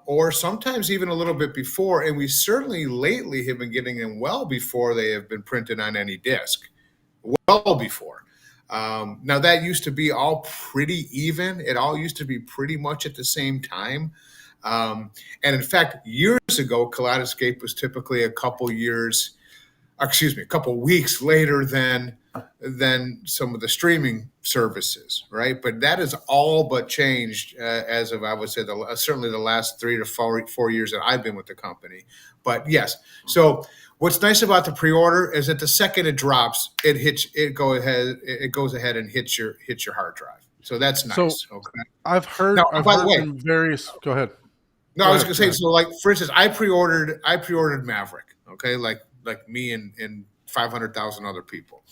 or sometimes even a little bit before. And we certainly lately have been getting them well before they have been printed on any disc, well before. Now that used to be all pretty even. It all used to be pretty much at the same time. And in fact, years ago, Kaleidescape was typically a couple weeks later than some of the streaming services, right? But that has all but changed as of, I would say, certainly the last 3 to 4 years that I've been with the company. But yes, so what's nice about the pre-order is that the second it drops, it goes ahead and hits your hard drive. So that's nice. So okay. I've heard Now, I've by the heard way, from various. Go ahead. no, Go I was ahead. gonna say, so like for instance, I pre-ordered Maverick, okay, like me and 500,000 other people,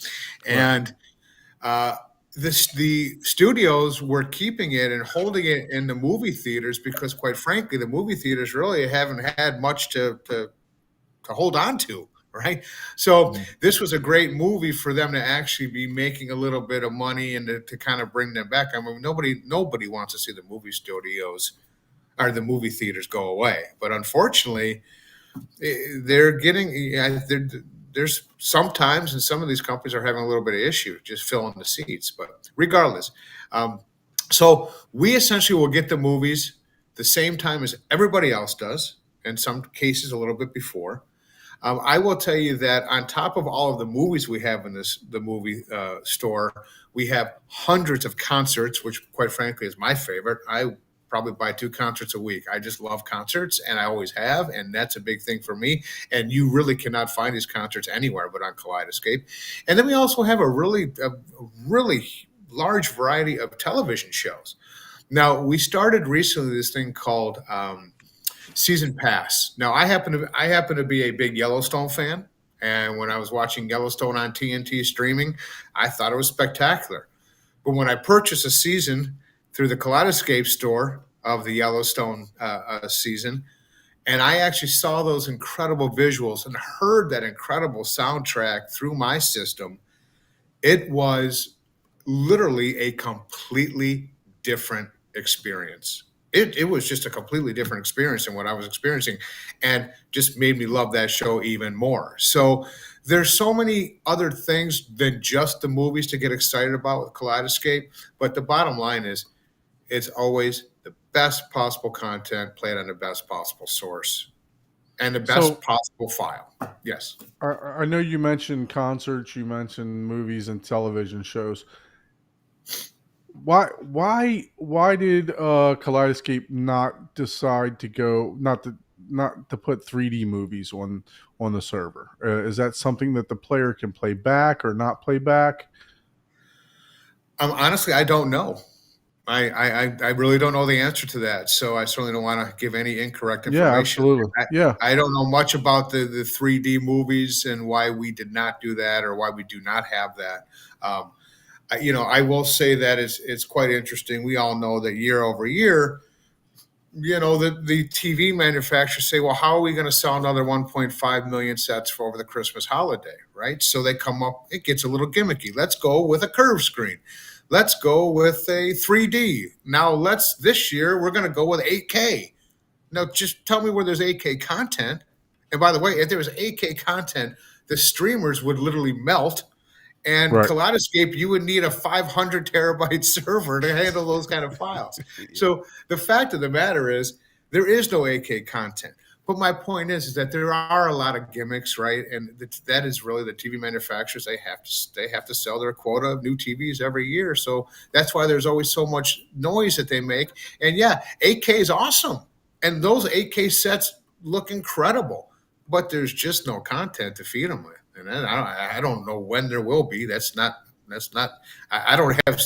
and the studios were keeping it and holding it in the movie theaters because, quite frankly, the movie theaters really haven't had much to hold on to. Right. So this was a great movie for them to actually be making a little bit of money and to kind of bring them back. I mean, nobody wants to see the movie studios or the movie theaters go away. But unfortunately, they're getting there's sometimes, and some of these companies are having a little bit of issue just filling the seats. But regardless, so we essentially will get the movies the same time as everybody else does. In some cases, a little bit before. I will tell you that on top of all of the movies we have in the movie store, we have hundreds of concerts, which quite frankly is my favorite. I probably buy 2 concerts a week. I just love concerts, and I always have, and that's a big thing for me. And you really cannot find these concerts anywhere but on Kaleidescape. And then we also have a really large variety of television shows. Now, we started recently this thing called Season Pass. Now, I happen to be a big Yellowstone fan, and when I was watching Yellowstone on TNT streaming, I thought it was spectacular. But when I purchased a season through the Kaleidescape store of the Yellowstone season, and I actually saw those incredible visuals and heard that incredible soundtrack through my system, it was literally a completely different experience. It was just a completely different experience than what I was experiencing, and just made me love that show even more. So there's so many other things than just the movies to get excited about with Kaleidescape. But the bottom line is it's always the best possible content played on the best possible source and the best So possible file. Yes. I know you mentioned concerts, you mentioned movies and television shows. Why did Kaleidescape not decide to go not to put 3D movies on the server? Is that something that the player can play back or not play back? Honestly, I don't know. I really don't know the answer to that. So I certainly don't want to give any incorrect Yeah, information. absolutely. Yeah. I don't know much about the 3D movies and why we did not do that or why we do not have that. I will say that it's quite interesting. We all know that year over year, the TV manufacturers say, well, how are we going to sell another 1.5 million sets for over the Christmas holiday, right? So they come up, it gets a little gimmicky. Let's go with a curved screen. let's go with a 3D. Now this year we're going to go with 8K. Now just tell me where there's 8K content. And by the way, if there was 8K content, the streamers would literally melt. And Right. Kaleidescape, you would need a 500 terabyte server to handle those kind of files. So the fact of the matter is, there is no 8K content. But my point is that there are a lot of gimmicks, right? And that is really the TV manufacturers. They have to sell their quota of new TVs every year. So that's why there's always so much noise that they make. And yeah, 8K is awesome, and those 8K sets look incredible. But there's just no content to feed them with, and then I don't know when there will be. That's not. I don't have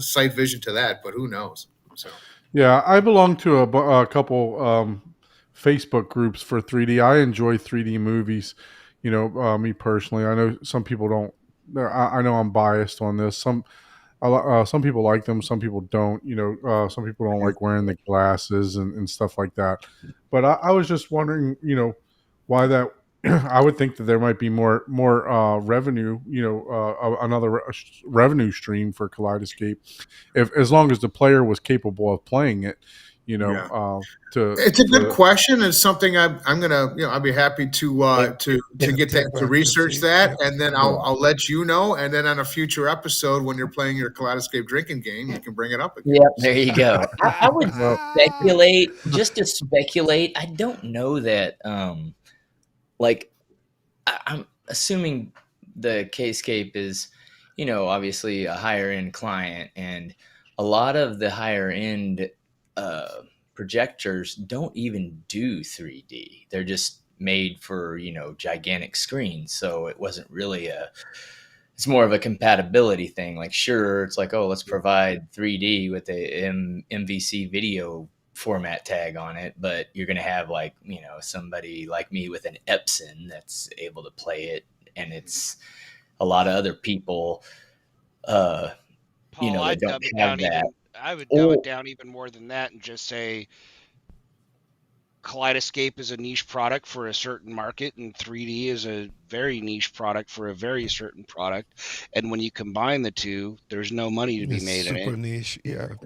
sight vision to that, but who knows? So. Yeah, I belong to a couple Facebook groups for 3D. I enjoy 3D movies. Me personally, I know some people don't. I know I'm biased on this. Some people like them, some people don't. Some people don't like wearing the glasses and stuff like that. But I was just wondering, why that. I would think that there might be more revenue, another revenue stream for Kaleidescape, if as long as the player was capable of playing it. Yeah. It's a good question. It's something I'm gonna, I'd be happy to get that, to research that, and then I'll let you know. And then on a future episode, when you're playing your Kaleidescape drinking game, you can bring it up again. Yeah, there you go. I would speculate, just to speculate. I don't know that. I'm assuming the Kscape is, obviously a higher end client, and a lot of the higher end projectors don't even do 3D. They're just made for, gigantic screens. So it wasn't really it's more of a compatibility thing. Like, sure, it's like, oh, let's provide 3D with a MVC video format tag on it, but you're going to have somebody like me with an Epson that's able to play it, and it's a lot of other people Paul, that don't have that. I would dumb it down even more than that and just say Kaleidescape is a niche product for a certain market, and 3D is a very niche product for a very certain product. And when you combine the two, there's no money to be made in it. Super niche, you're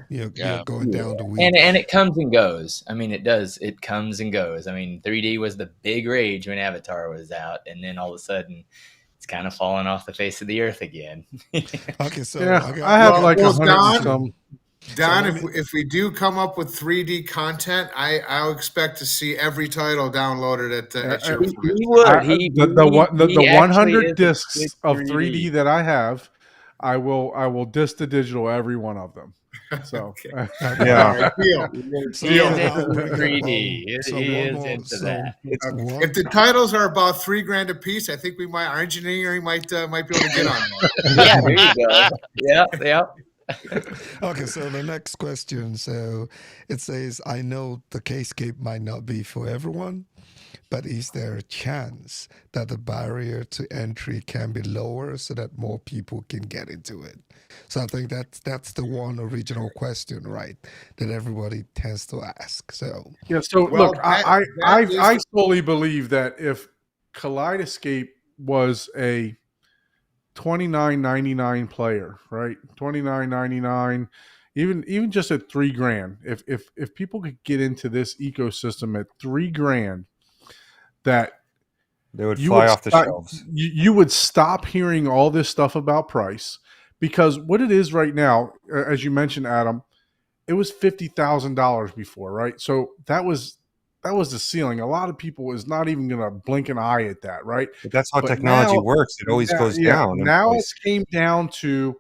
going down the weeds. And it comes and goes. I mean, it does. It comes and goes. I mean, 3D was the big rage when Avatar was out, and then all of a sudden, it's kind of fallen off the face of the earth again. Okay, so yeah, I have like 100 some. Don, if we do come up with 3D content, I'll expect to see every title downloaded at your. He would. The 100 discs of 3D that I have, I will disc to digital every one of them. So yeah, he is into 3D. He is into that. If the titles are about $3,000 a piece, I think our engineering might be able to get on that. Yeah, there you go. Yeah. Okay, so the next question. So it says, I know the Kscape might not be for everyone, but is there a chance that the barrier to entry can be lower so that more people can get into it? So I think that's the one original question, right, that everybody tends to ask. So yeah. So look, I solely believe that if Kaleidescape was a $29.99 player, right? $29.99, even just at $3,000. If people could get into this ecosystem at $3,000, that they would fly off the shelves. You would stop hearing all this stuff about price, because what it is right now, as you mentioned, Adam, it was $50,000 before, right? So that was the ceiling. A lot of people is not even going to blink an eye at that, right? But that's how technology works. It always goes down. Now it came down to,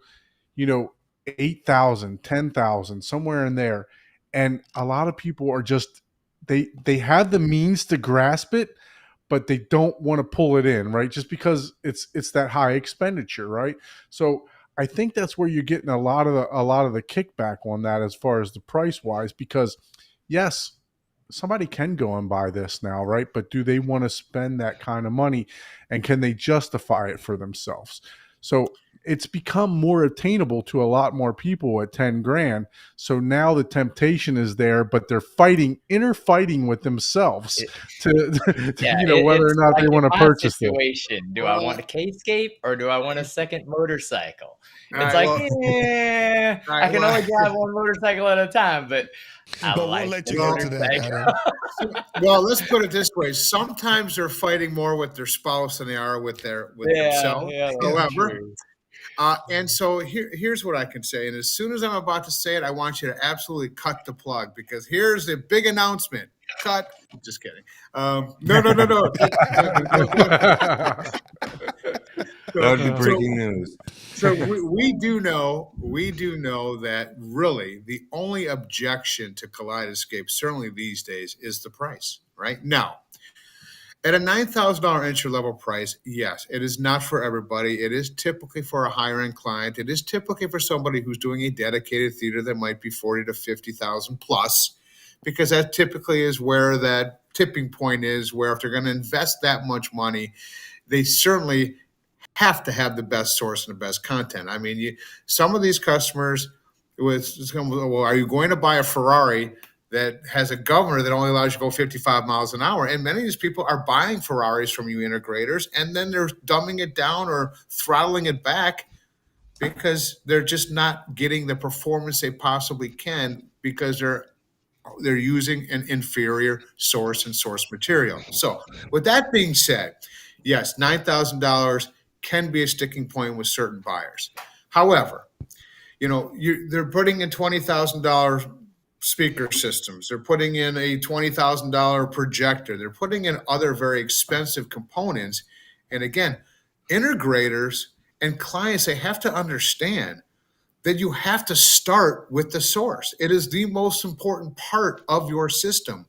8,000, 10,000, somewhere in there. And a lot of people are just, they have the means to grasp it, but they don't want to pull it in, right? Just because it's that high expenditure, right? So I think that's where you're getting a lot of the kickback on that as far as the price wise, because yes, somebody can go and buy this now, right? But do they want to spend that kind of money, and can they justify it for themselves? So it's become more attainable to a lot more people at 10 grand. So now the temptation is there, but they're inner fighting with themselves to Yeah, whether or it's not like they in want to my purchase it. situation. Do I Well, want a K-scape or do I want a second motorcycle? all It's right. like, Well, all I right. can Well, only drive one motorcycle at a time, but I But we'll like let the you get to that, motorcycle. Adam. well, let's put it this way. Sometimes they're fighting more with their spouse than they are with themselves. Yeah, that's Yeah. However, true. and so here's what I can say. And as soon as I'm about to say it, I want you to absolutely cut the plug, because here's the big announcement. Cut. Just kidding. No. That would be So, breaking news. so we do know that really the only objection to Kaleidescape, certainly these days, is the price. Right now, at a $9,000 entry level price, yes, it is not for everybody. It is typically for a higher end client. It is typically for somebody who's doing a dedicated theater that might be 40 to 50,000 plus, because that typically is where that tipping point is, where if they're going to invest that much money, they certainly have to have the best source and the best content. I mean, some of these customers well, are you going to buy a Ferrari that has a governor that only allows you to go 55 miles an hour? And many of these people are buying Ferraris from you integrators, and then they're dumbing it down or throttling it back because they're just not getting the performance they possibly can, because they're using an inferior source and source material. So with that being said, yes, $9,000 can be a sticking point with certain buyers. However, they're putting in $20,000 speaker systems. They're putting in a $20,000 projector. They're putting in other very expensive components. And again, integrators and clients, they have to understand that you have to start with the source. It is the most important part of your system,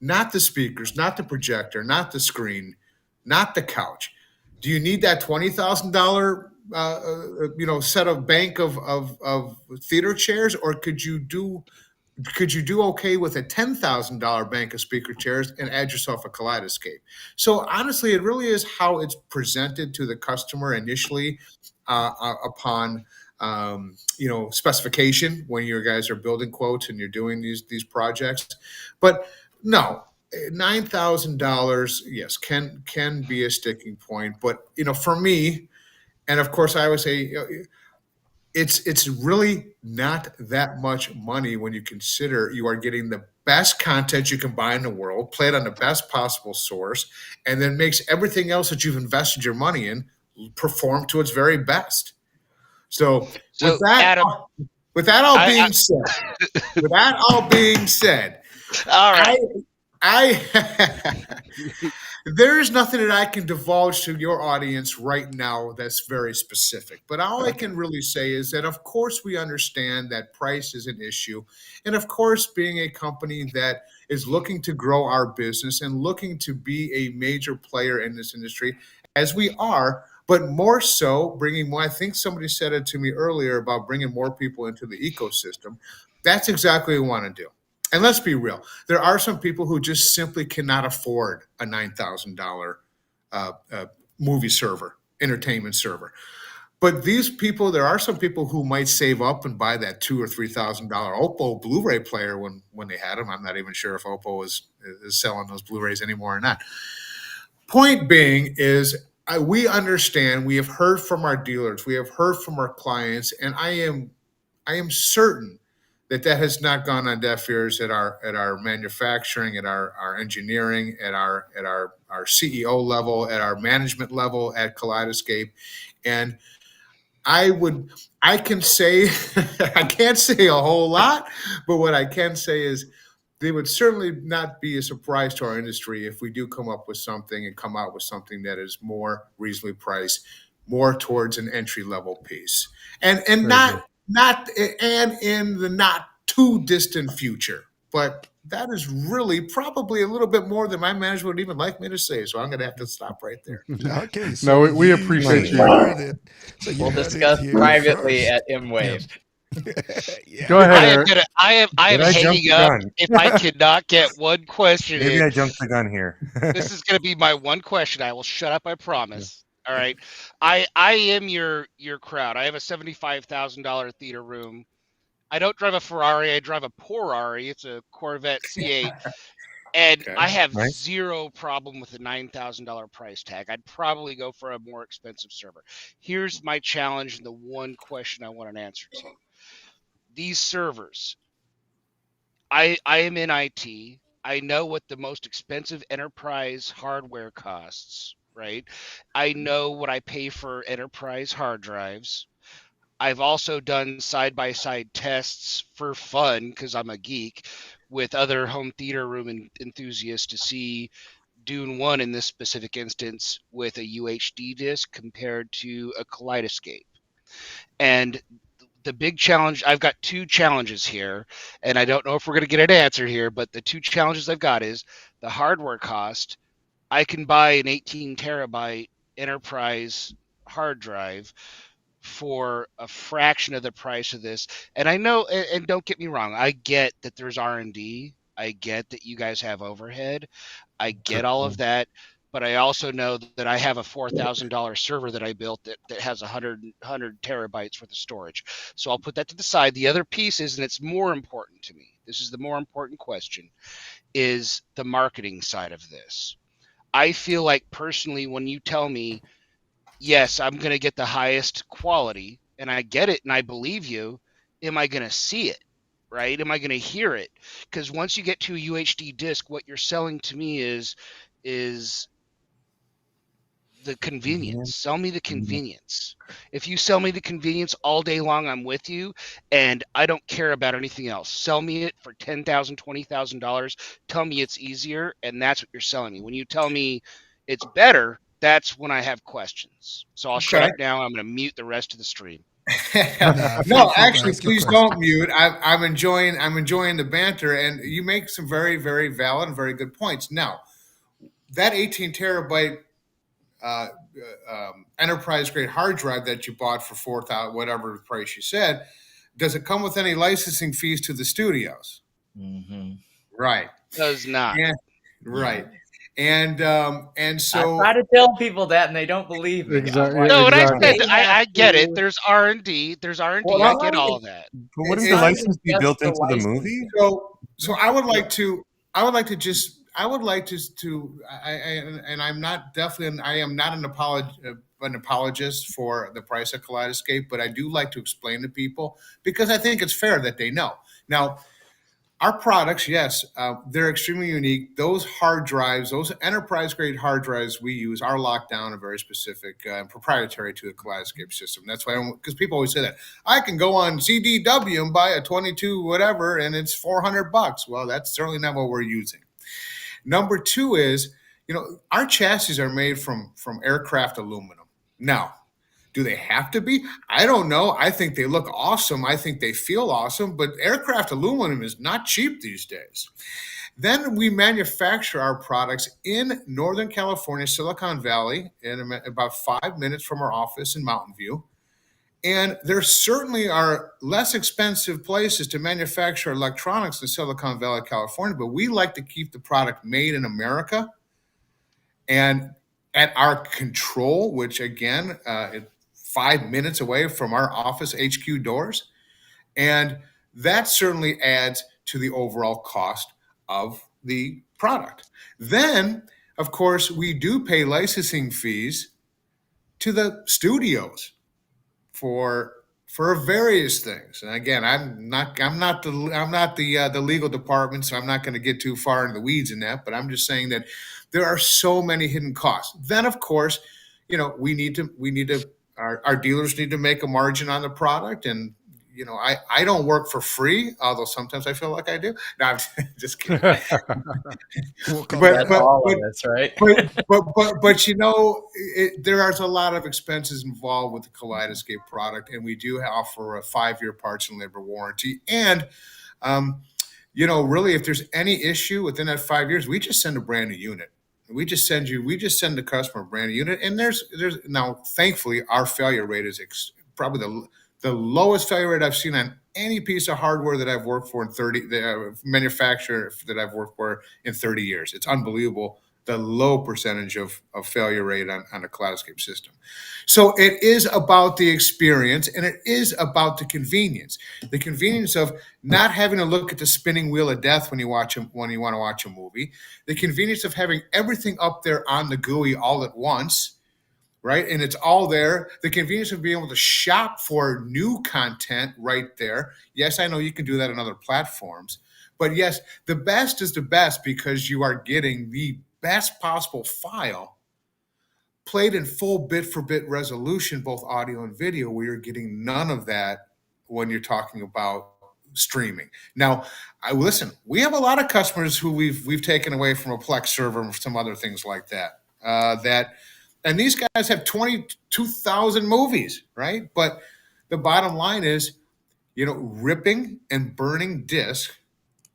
not the speakers, not the projector, not the screen, not the couch. Do you need that $20,000 set of bank of theater chairs, or could you do okay with a $10,000 bank of speaker chairs and add yourself a Kaleidescape? So honestly, it really is how it's presented to the customer initially, upon specification, when you guys are building quotes and you're doing these projects. But no, $9,000, yes, can be a sticking point. But for me, and of course, I would say, it's really not that much money when you consider you are getting the best content you can buy in the world, played on the best possible source, and then makes everything else that you've invested your money in perform to its very best. So So, Adam, with that all I- being said, all right. there is nothing that I can divulge to your audience right now that's very specific. But all I can really say is that, of course, we understand that price is an issue. And of course, being a company that is looking to grow our business and looking to be a major player in this industry, as we are, but more so bringing more, I think somebody said it to me earlier about bringing more people into the ecosystem. That's exactly what we want to do. And let's be real, there are some people who just simply cannot afford a $9,000 movie server, entertainment server. But these people, there are some people who might save up and buy that $2,000 or $3,000 Oppo Blu-ray player when they had them. I'm not even sure if Oppo is selling those Blu-rays anymore or not. Point being is, we understand, we have heard from our dealers, we have heard from our clients, and I am certain that has not gone on deaf ears at our manufacturing, at our engineering, at our CEO level, at our management level at Kaleidescape. And I can say I can't say a whole lot, but what I can say is they would certainly not be a surprise to our industry if we do come out with something that is more reasonably priced, more towards an entry level piece, and not in the not too distant future. But that is really probably a little bit more than my management would even like me to say. So I'm going to have to stop right there. Okay, so we appreciate you you. heard it. So you We'll heard discuss it here privately first. at M-Wave. Yeah. Go ahead, I am Eric. gonna. I am Did I jump hanging the up gun? if I cannot get one question Maybe in. I jumped the gun here. This is gonna be my one question. I will shut up. I promise. All right. I am your crowd. I have a $75,000 theater room. I don't drive a Ferrari. I drive a Porari. It's a Corvette C8. And Okay. I have Right. zero problem with a $9,000 price tag. I'd probably go for a more expensive server. Here's my challenge and the one question I want an answer to. These servers, I am in IT. I know what the most expensive enterprise hardware costs, right? I know what I pay for enterprise hard drives. I've also done side by side tests for fun because I'm a geek with other home theater room enthusiasts to see Dune 1 in this specific instance with a UHD disc compared to a Kaleidescape. And the big challenge, I've got two challenges here, and I don't know if we're going to get an answer here, but the two challenges I've got is the hardware cost. I can buy an 18 terabyte enterprise hard drive for a fraction of the price of this. And I know, and don't get me wrong, I get that there's R&D. I get that you guys have overhead. I get all of that. But I also know that I have a $4,000 server that I built that has 100 terabytes worth of storage. So I'll put that to the side. The other piece is, and it's more important to me, this is the more important question, is the marketing side of this. I feel like personally, when you tell me, yes, I'm going to get the highest quality, and I get it and I believe you, am I going to see it? Right? Am I going to hear it? Because once you get to a UHD disc, what you're selling to me is the convenience. Sell me the convenience. If you sell me the convenience all day long, I'm with you, and I don't care about anything else. Sell me it for $10,000, $20,000. Tell me it's easier, and that's what you're selling me. When you tell me it's better, that's when I have questions. So I'll shut Okay. up now. I'm going to mute the rest of the stream. Feel No, free to actually, ask your please question. don't mute. I'm enjoying the banter, and you make some very, very valid and very good points. Now, that 18 terabyte enterprise grade hard drive that you bought for 4,000, whatever price you said, does it come with any licensing fees to the studios? Mm-hmm. Right. Does not. Yeah. Right. And I so try to tell people that, and they don't believe me. I'm Exactly. like, No, and I Exactly. said they have I get it. to. There's R&D. There's R&D. Well, I not get even. all of that. But wouldn't It's the not even license be just built the into the license. movie? so I would like to and I'm not definitely I am not an apologist for the price of Kaleidescape, but I do like to explain to people because I think it's fair that they know. Now, our products, yes, they're extremely unique. Those hard drives, those enterprise grade hard drives we use are locked down and very specific and proprietary to the Kaleidescape system. That's why, because people always say that I can go on CDW and buy a 22 whatever and it's $400. Well, that's certainly not what we're using. Number two is, our chassis are made from aircraft aluminum. Now, do they have to be? I don't know. I think they look awesome. I think they feel awesome, but aircraft aluminum is not cheap these days. Then we manufacture our products in Northern California, Silicon Valley, in about 5 minutes from our office in Mountain View. And there certainly are less expensive places to manufacture electronics in Silicon Valley, California, but we like to keep the product made in America and at our control, which again, 5 minutes away from our office HQ doors. And that certainly adds to the overall cost of the product. Then, of course, we do pay licensing fees to the studios for various things. And again, I'm not the legal department, so I'm not going to get too far into the weeds in that. But I'm just saying that there are so many hidden costs. Then, of course, our dealers need to make a margin on the product, and I don't work for free, although sometimes I feel like I do. No, I'm just kidding. We'll come But back. That's but all but of us, right? but there are a lot of expenses involved with the Kaleidescape product, and we do offer a 5-year parts and labor warranty. And really, if there's any issue within that 5 years, we just send a brand new unit. We just send the customer a brand new unit. And there's now, thankfully, our failure rate is probably the lowest failure rate I've seen on any piece of hardware that I've worked for in 30, the manufacturer that I've worked for in 30 years. It's unbelievable the low percentage of failure rate on a Kaleidescape system. So it is about the experience, and it is about the convenience of not having to look at the spinning wheel of death when you want to watch a movie, the convenience of having everything up there on the GUI all at once, right? And it's all there. The convenience of being able to shop for new content right there. Yes, I know you can do that on other platforms, but yes, the best is the best because you are getting the best possible file played in full bit for bit resolution, both audio and video, where you're getting none of that when you're talking about streaming. Now, listen, we have a lot of customers who we've taken away from a Plex server and some other things like that. And these guys have 22,000 movies, right? But the bottom line is, ripping and burning disc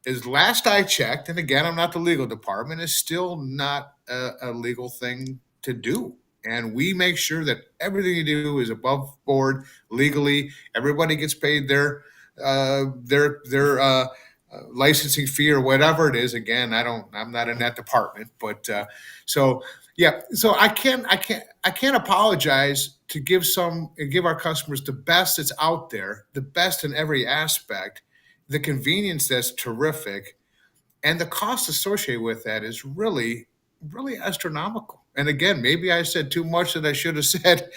is, last I checked, and again, I'm not the legal department, is still not a legal thing to do. And we make sure that everything you do is above board legally. Everybody gets paid their licensing fee or whatever it is. Again, I'm not in that department, but so yeah. So I can't apologize to give our customers the best that's out there, the best in every aspect, the convenience that's terrific, and the cost associated with that is really, really astronomical. And again, maybe I said too much that I should have said.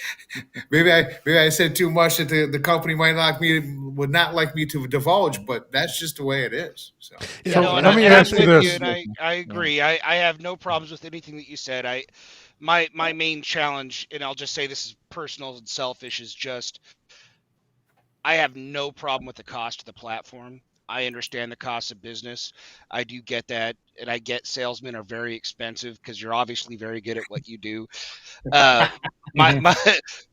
maybe I said too much that the company would not like me to divulge, but that's just the way it is. So Yeah, So No, let me and I'm ask you with this. you, and I agree. I have no problems with anything that you said. My main challenge, and I'll just say this is personal and selfish, is just I have no problem with the cost of the platform. I understand the cost of business. I do get that, and I get salesmen are very expensive because you're obviously very good at what you do. Uh, my my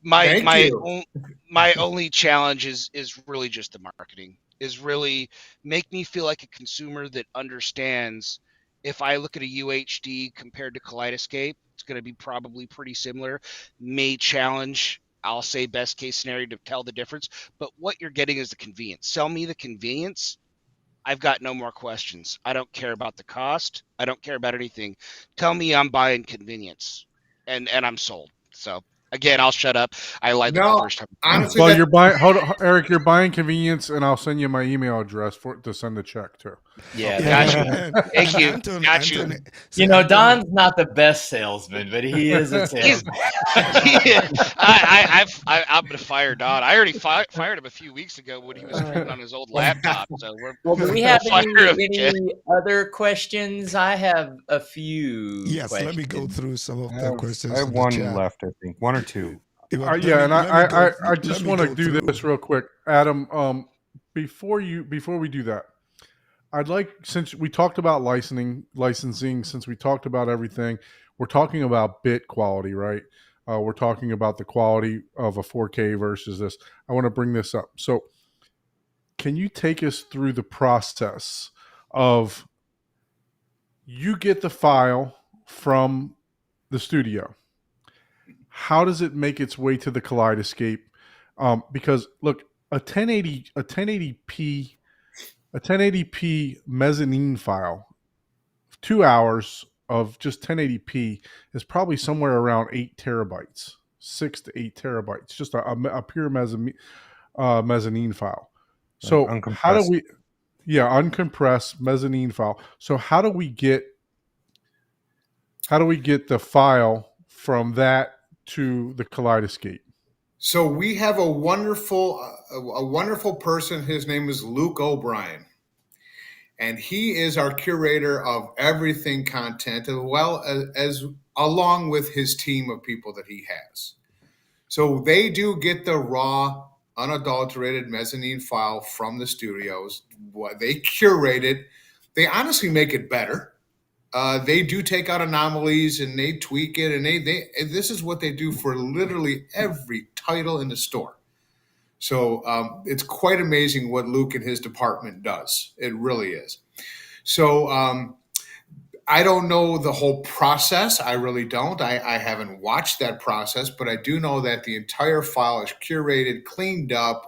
my thank my you. on- my only challenge is really just the marketing. Is really make me feel like a consumer that understands. If I look at a UHD compared to Kaleidescape, it's going to be probably pretty similar. May challenge. I'll say best case scenario to tell the difference, but what you're getting is the convenience. Sell me the convenience. I've got no more questions. I don't care about the cost. I don't care about anything. Tell me I'm buying convenience, and I'm sold. So again, I'll shut up. I lied the No, first time. honestly, Well, that you're buying. Hold on, Eric. You're buying convenience, and I'll send you my email address to send the check to. Yeah, yeah, Got you. and Thank you. Anton, Got you. so Anton, Don's not the best salesman, but he is a He's, salesman. yeah, I'm gonna fire Don. I already fired him a few weeks ago when he was screwing on his old laptop. So Well, do we we'll have fire him again. any other questions? I have a few yes, let me go questions. through some of I the have, questions in the one chat. left, I think, one or two. Let Yeah, me and let me go. I Let just me want to go do through. this real quick, Adam. Before we do that, I'd like, since we talked about licensing, since we talked about everything, we're talking about bit quality, right? We're talking about the quality of a 4K versus this. I want to bring this up. So, can you take us through the process of, you get the file from the studio? How does it make its way to the Kaleidescape? Because look, a 1080p mezzanine file, 2 hours of just 1080p is probably somewhere around 8 terabytes, 6 to 8 terabytes, just a pure mezzanine file. So how do Uncompressed. we, uncompressed mezzanine file. So how do we get the file from that to the Kaleidescape? So we have a wonderful person. His name is Luke O'Brien, and he is our curator of everything content, as well as along with his team of people that he has. So they do get the raw, unadulterated mezzanine file from the studios. They curate it. They honestly make it better. They do take out anomalies and they tweak it, and and this is what they do for literally every title in the store. So it's quite amazing what Luke and his department does. It really is. So I don't know the whole process. I really don't. I haven't watched that process, but I do know that the entire file is curated, cleaned up,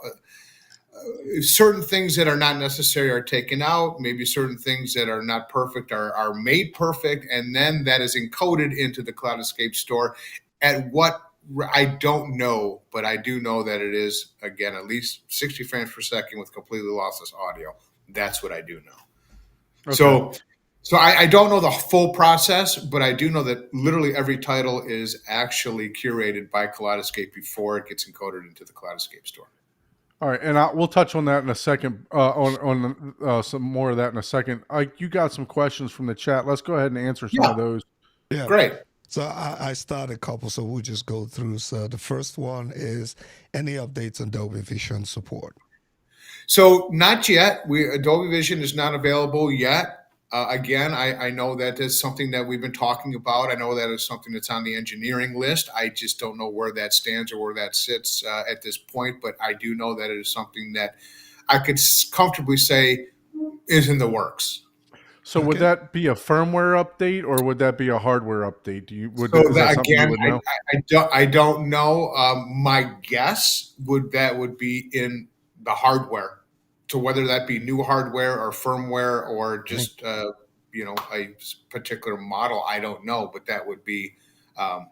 certain things that are not necessary are taken out. Maybe certain things that are not perfect are made perfect. And then that is encoded into the Kaleidescape store. At what, I don't know, but I do know that it is, again, at least 60 frames per second with completely lossless audio. That's what I do know. Okay. So I don't know the full process, but I do know that literally every title is actually curated by Kaleidescape before it gets encoded into the Kaleidescape store. All right, and we'll touch on that in a second. On some more of that in a second. You got some questions from the chat. Let's go ahead and answer some of those. Yeah. Great. So I started a couple, so we'll just go through. So the first one is any updates on Dolby Vision support? So not yet. Adobe Vision is not available yet. Again, I know that is something that we've been talking about. I know that is something that's on the engineering list. I just don't know where that stands or where that sits at this point. But I do know that it is something that I could comfortably say is in the works. So would that be a firmware update or would that be a hardware update? So I don't know. My guess would be in the hardware. So whether that be new hardware or firmware or just a particular model, I don't know. But that would be up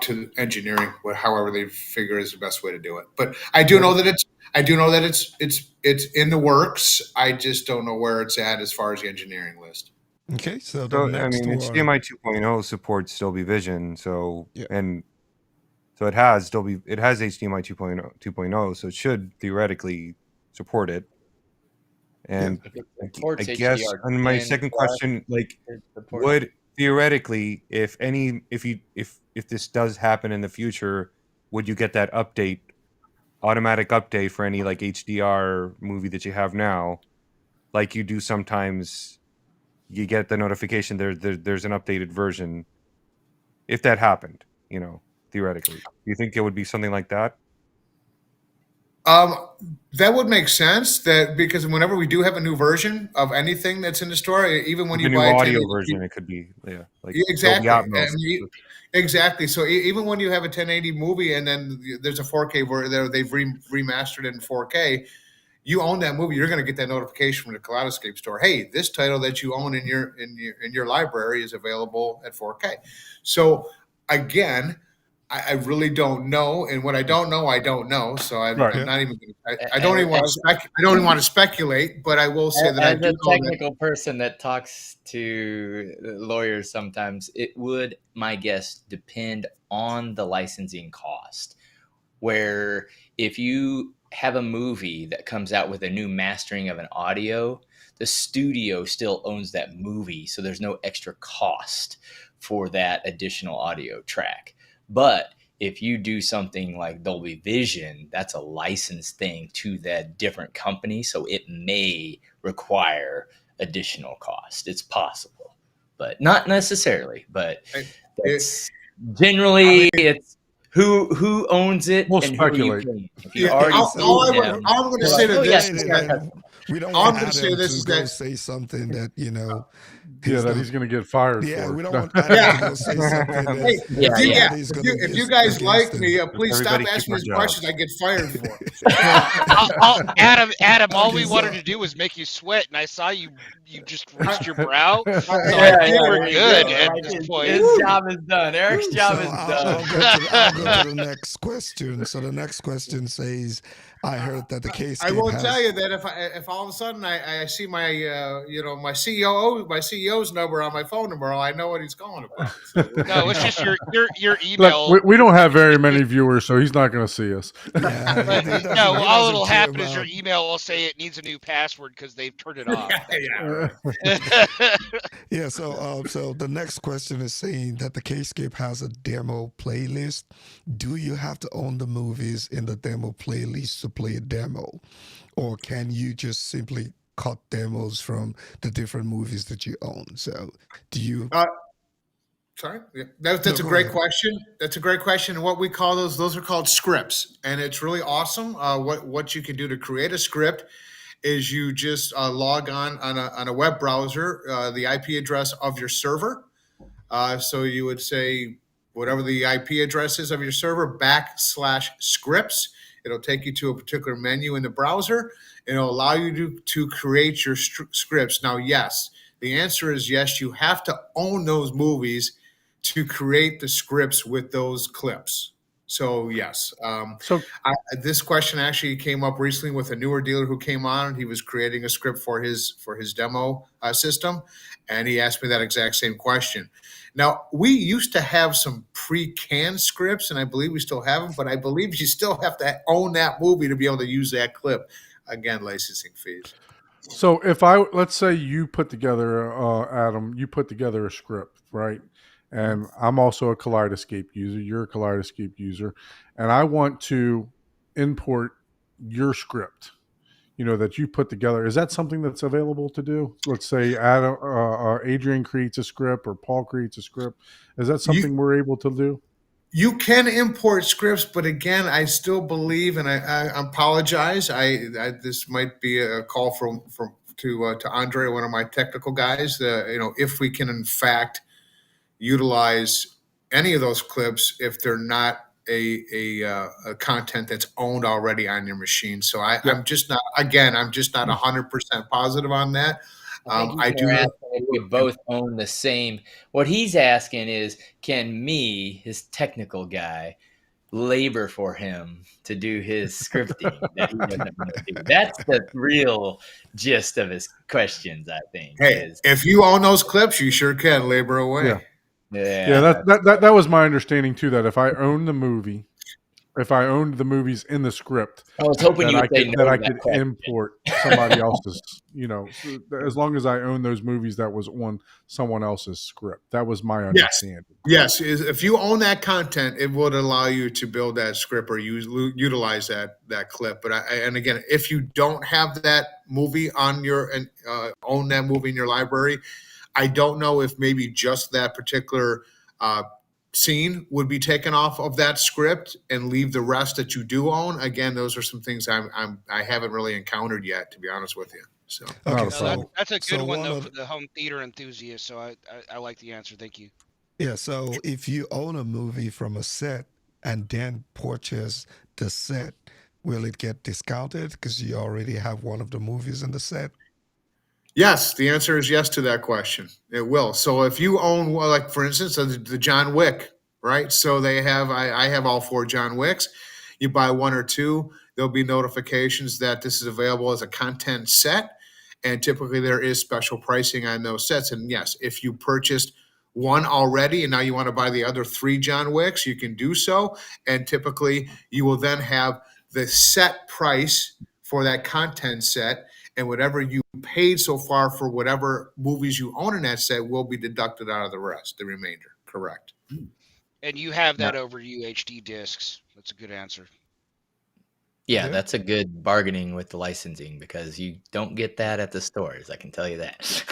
to engineering, however they figure is the best way to do it. But I do know that it's in the works. I just don't know where it's at as far as the engineering list. Okay, so So I mean, HDMI 2.0 supports Dolby Vision, so and so it has HDMI 2.0, so it should theoretically support it. And I guess on my second question, like, would theoretically, if this does happen in the future, would you get that automatic update for any like HDR movie that you have now, like you do sometimes? You get the notification there's an updated version. If that happened, theoretically, do you think it would be something like that? That would make sense. Because whenever we do have a new version of anything that's in the store, even when you buy a audio version, it could be like exactly. Exactly. So even when you have a 1080 movie and then there's a 4K where they've remastered it in 4K, you own that movie, you're going to get that notification from the Kaleidescape store. Hey, this title that you own in your library is available at 4K. So again, I really don't know, and what I don't know, I don't know. So I'm not even. I don't even want to speculate, but I will say that as a technical person that talks to lawyers sometimes, it would, my guess, depend on the licensing cost. Where if you have a movie that comes out with a new mastering of an audio, the studio still owns that movie, so there's no extra cost for that additional audio track. But if you do something like Dolby Vision, that's a licensed thing to that different company, so it may require additional cost. It's possible, but not necessily. But it's generally it's who owns it. We'll and speculate. Who you if you already all I'm going to say to this, we don't want Adam to go say something that that he's going to get fired for. Yeah, we don't want Adam to go say something that if you guys like me, please stop asking these questions I get fired for. Adam, all we wanted to do was make you sweat, and I saw you just raised your brow. So I think we're good at this point. His job is done. Eric's job is done. I'll go to the next question. So the next question says, I heard that the case. I will tell you that if all of a sudden I see my my CEO's number on my phone number, I know what he's calling about. So no, it's just your email. Look, we don't have very many viewers, so he's not going to see us. No, all it'll happen is your email will say it needs a new password because they've turned it off. Yeah. So the next question is saying that the Kaleidescape has a demo playlist. Do you have to own the movies in the demo playlist to play a demo, or can you just simply cut demos from the different movies that you own? So do you sorry, that's a great question. That's a great question. And what we call those are called scripts, and it's really awesome. What you can do to create a script is you just log on a web browser, the IP address of your server. So you would say whatever the IP address is of your server /scripts. It'll take you to a particular menu in the browser, and it'll allow you to create your scripts. Now, yes, the answer is yes. You have to own those movies to create the scripts with those clips. So yes, So this question actually came up recently with a newer dealer who came on, and he was creating a script for his demo system, and he asked me that exact same question. Now, we used to have some pre-canned scripts, and I believe we still have them, but I believe you still have to own that movie to be able to use that clip. Again, licensing fees. So let's say you put together, Adam, you put together a script, right? And I'm also a Kaleidescape user. You're a Kaleidescape user, and I want to import your script, that you put together. Is that something that's available to do? Let's say Adam, Adrian creates a script or Paul creates a script. Is that something we're able to do? You can import scripts, but again, I still believe, and I apologize. This might be a call to Andre, one of my technical guys. If we can in fact utilize any of those clips, if they're not a content that's owned already on your machine. So I'm just not 100% positive on that. I think I he's do. more asking if we both own the same. What he's asking is, can me, his technical guy, labor for him to do his scripting that he doesn't want to do? That's the real gist of his questions, I think. Hey, if you own those clips, you sure can labor away. Yeah. Yeah. That was my understanding too. That if I own the movie, if I owned the movies in the script, I was hoping you would say no that I to that could question. import somebody else's, as long as I own those movies that was on someone else's script. That was my understanding. Yes, if you own that content, it would allow you to build that script or utilize that clip. But and again, if you don't have that movie on own that movie in your library, I don't know if maybe just that particular scene would be taken off of that script and leave the rest that you do own. Again, those are some things I haven't really encountered yet, to be honest with you. So Okay, that's a good one though of for the home theater enthusiast. So I like the answer. Thank you. yeah, so if you own a movie from a set and then purchase the set, will it get discounted because you already have one of the movies in the set? yes, the answer is yes to that question. It will. So if you own, well, like for instance, the John Wick, right? So they have, I have all 4 John Wicks. You buy 1 or 2, there'll be notifications that this is available as a content set. And typically there is special pricing on those sets. And yes, if you purchased 1 already and now you want to buy the other 3 John Wicks, you can do so. And typically you will then have the set price for that content set, and whatever you paid so far for whatever movies you own in that set will be deducted out of the remainder. Correct. And you have that over UHD discs. That's a good answer. Yeah, Yeah. that's a good bargaining with the licensing because you don't get that at the stores. I can tell you that.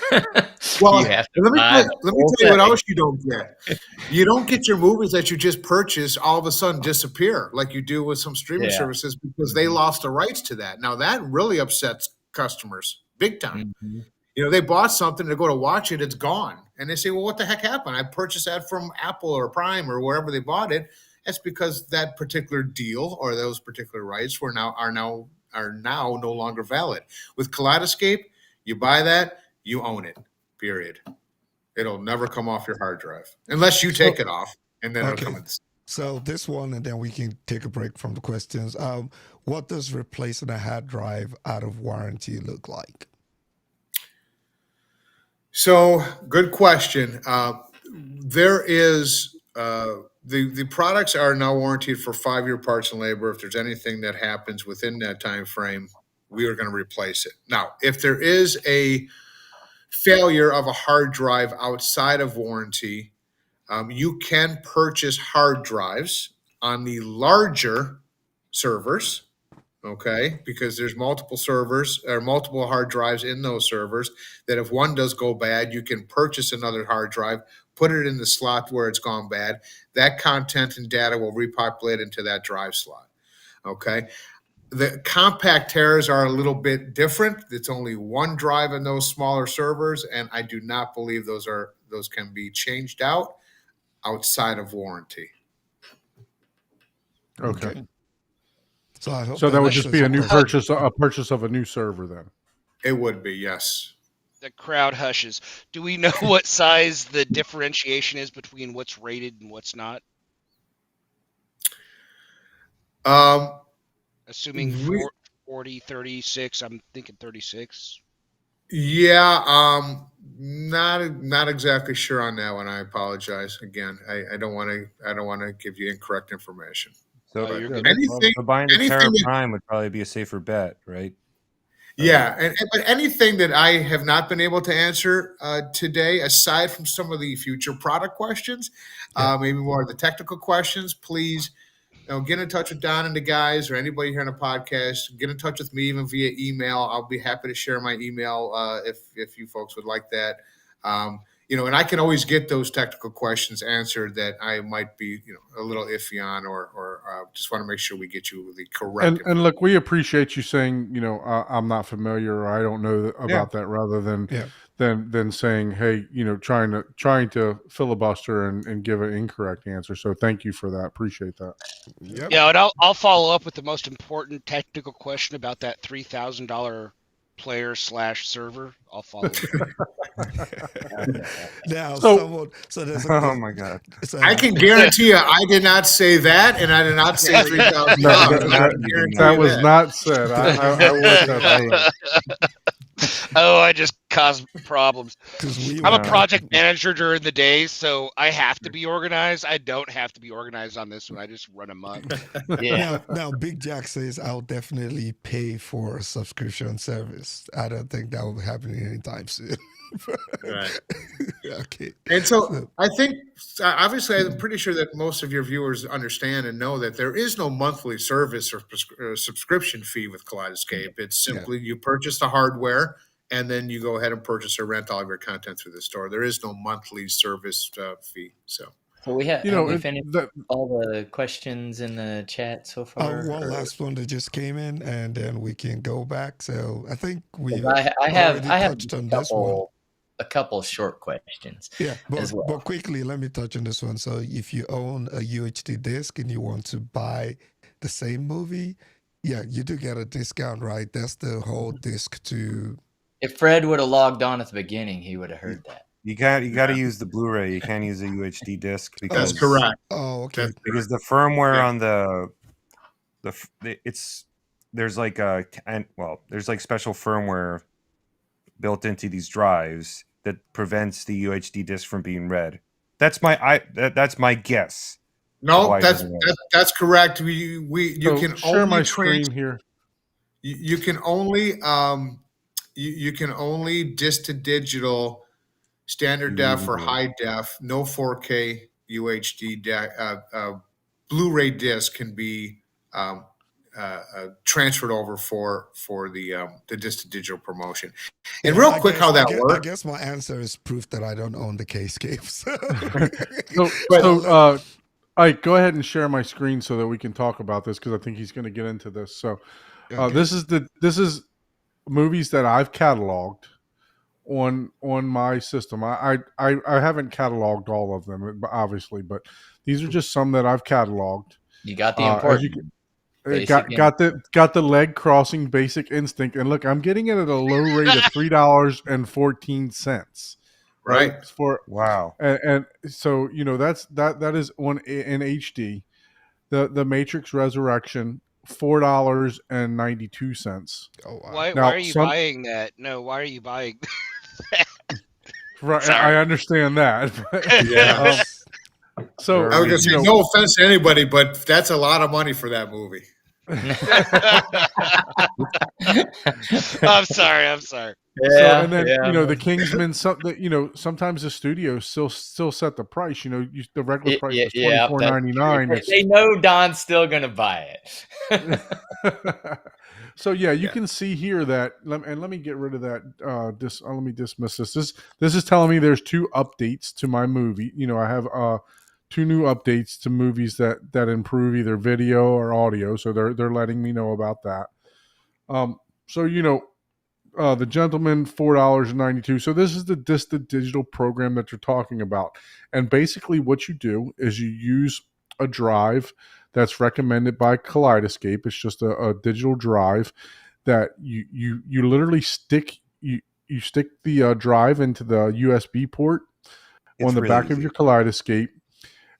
Well, you have to let me buy tell the you whole what thing. else you don't get. You don't get your movies that you just purchased all of a sudden disappear like you do with some streaming Yeah. services because they lost the rights to that. Now that really upsets customers big time. Mhm. They bought something, to go to watch it, it's gone. And they say, well, what the heck happened? I purchased that from Apple or Prime or wherever they bought it. That's because that particular deal or those particular rights are now no longer valid. With Kaleidescape, you buy that, you own it. Period. It'll never come off your hard drive unless you take it off, and then it'll Okay. come in. So this one, and then we can take a break from the questions. What does replacing a hard drive out of warranty look like? So, good question. There is the products are now warranted for 5-year parts and labor. If there's anything that happens within that time frame, we are going to replace it. Now, if there is a failure of a hard drive outside of warranty, you can purchase hard drives on the larger servers. Okay, because there's multiple servers or multiple hard drives in those servers that if one does go bad, you can purchase another hard drive, put it in the slot where it's gone bad. That content and data will repopulate into that drive slot. Okay. The compact tears are a little bit different. It's only one drive in those smaller servers, and I do not believe those can be changed out outside of warranty. Okay. So I hope So that would just answers be your a new question. purchase of a new server then. It would be, yes. The crowd hushes. Do we know what size the differentiation is between what's rated and what's not? Um, Assuming we, 40, 36, I'm thinking 36. yeah, not exactly sure on that one. I apologize again. I don't want to give you incorrect information. So, Oh, you're But good. no anything, so buying the anything Terra that, Prime would probably be a safer bet, right? yeah, but anything that I have not been able to answer today, aside from some of the future product questions, Yeah. maybe more of the technical questions, please, get in touch with Don and the guys or anybody here on the podcast. Get in touch with me even via email. I'll be happy to share my email if you folks would like that. And I can always get those technical questions answered that I might be, a little iffy on, or just want to make sure we get you the correct. And look, we appreciate you saying, I'm not familiar or I don't know Yeah. about that, rather than Yeah. than saying, hey, trying to filibuster and give an incorrect answer. So thank you for that. Appreciate that. Yep. Yeah, and I'll follow up with the most important technical question about that $3,000 player / server. I'll follow up. Now, So- so there's Oh my God. so I can guarantee you, I did not say that, and I did not say $3,000. No, I that- can that- guarantee That you was that. not said. I want that said. Oh, I just caused problems. because we I'm a were project manager during the day, so I have to be organized. I don't have to be organized on this one. I just run amok. Yeah. now Big Jack says I'll definitely pay for a subscription service. I don't think that will be happening anytime soon. Right. Okay. And so I think, obviously, I'm pretty sure that most of your viewers understand and know that there is no monthly service or subscription fee with Kaleidescape. It's simply you purchase the hardware and then you go ahead and purchase or rent all of your content through the store. There is no monthly service fee. So we have we finished that, all the questions in the chat so far? One or- last one that just came in, and then we can go back. So I think we 'Cause I have already a touched on this one. couple short questions. Yeah, as well. but quickly, let me touch on this one. So if you own a UHD disc and you want to buy the same movie, yeah, you do get a discount, right? That's the whole disc to. If Fred would have logged on at the beginning, he would have heard that. You got to use the Blu-ray. You can't use a UHD disc because that's correct. Oh, okay. That's because the firmware Yeah. on there's like there's like special firmware built into these drives that prevents the UHD disc from being read. That's my guess. No, Why that's doesn't it? that's correct. You so can share only my screen here. You can only you can only disc to digital, standard def or high def, no 4K UHD Blu-ray disc can be transferred over for the disc to digital promotion. And Yeah, real I quick, guess- how that I works. guess my answer is proof that I don't own the Kscape. So Ike, go ahead and share my screen so that we can talk about this, because I think he's going to get into this. So Okay. this is movies that I've cataloged on my system. I haven't cataloged all of them, obviously, but these are just some that I've cataloged. You got the As important. you can- Basic got the leg crossing basic instinct, and look, I'm getting it at a low rate of $3.14. Right. For Wow. and so that is on in HD. The Matrix Resurrection, $4.92. Oh, wow. Why Now, are you buying that? No, why are you buying Right, Sorry. I understand that. Yeah. So I was gonna say, no offense to anybody, but that's a lot of money for that movie. I'm sorry. So, and then the Kingsman. Sometimes the studios still set the price. The regular price is $24.99. They know Don's still gonna buy it. So you can see here that, and let me get rid of that. Let me dismiss this. This is telling me there's 2 updates to my movie. I have 2 new updates to movies that improve either video or audio. So they're letting me know about that. The Gentleman, $4.92. So this is the disc to digital program that you're talking about. And basically what you do is you use a drive that's recommended by Kaleidescape. It's just a digital drive that you literally stick you stick the drive into the USB port on It's the really back of easy. your Kaleidescape,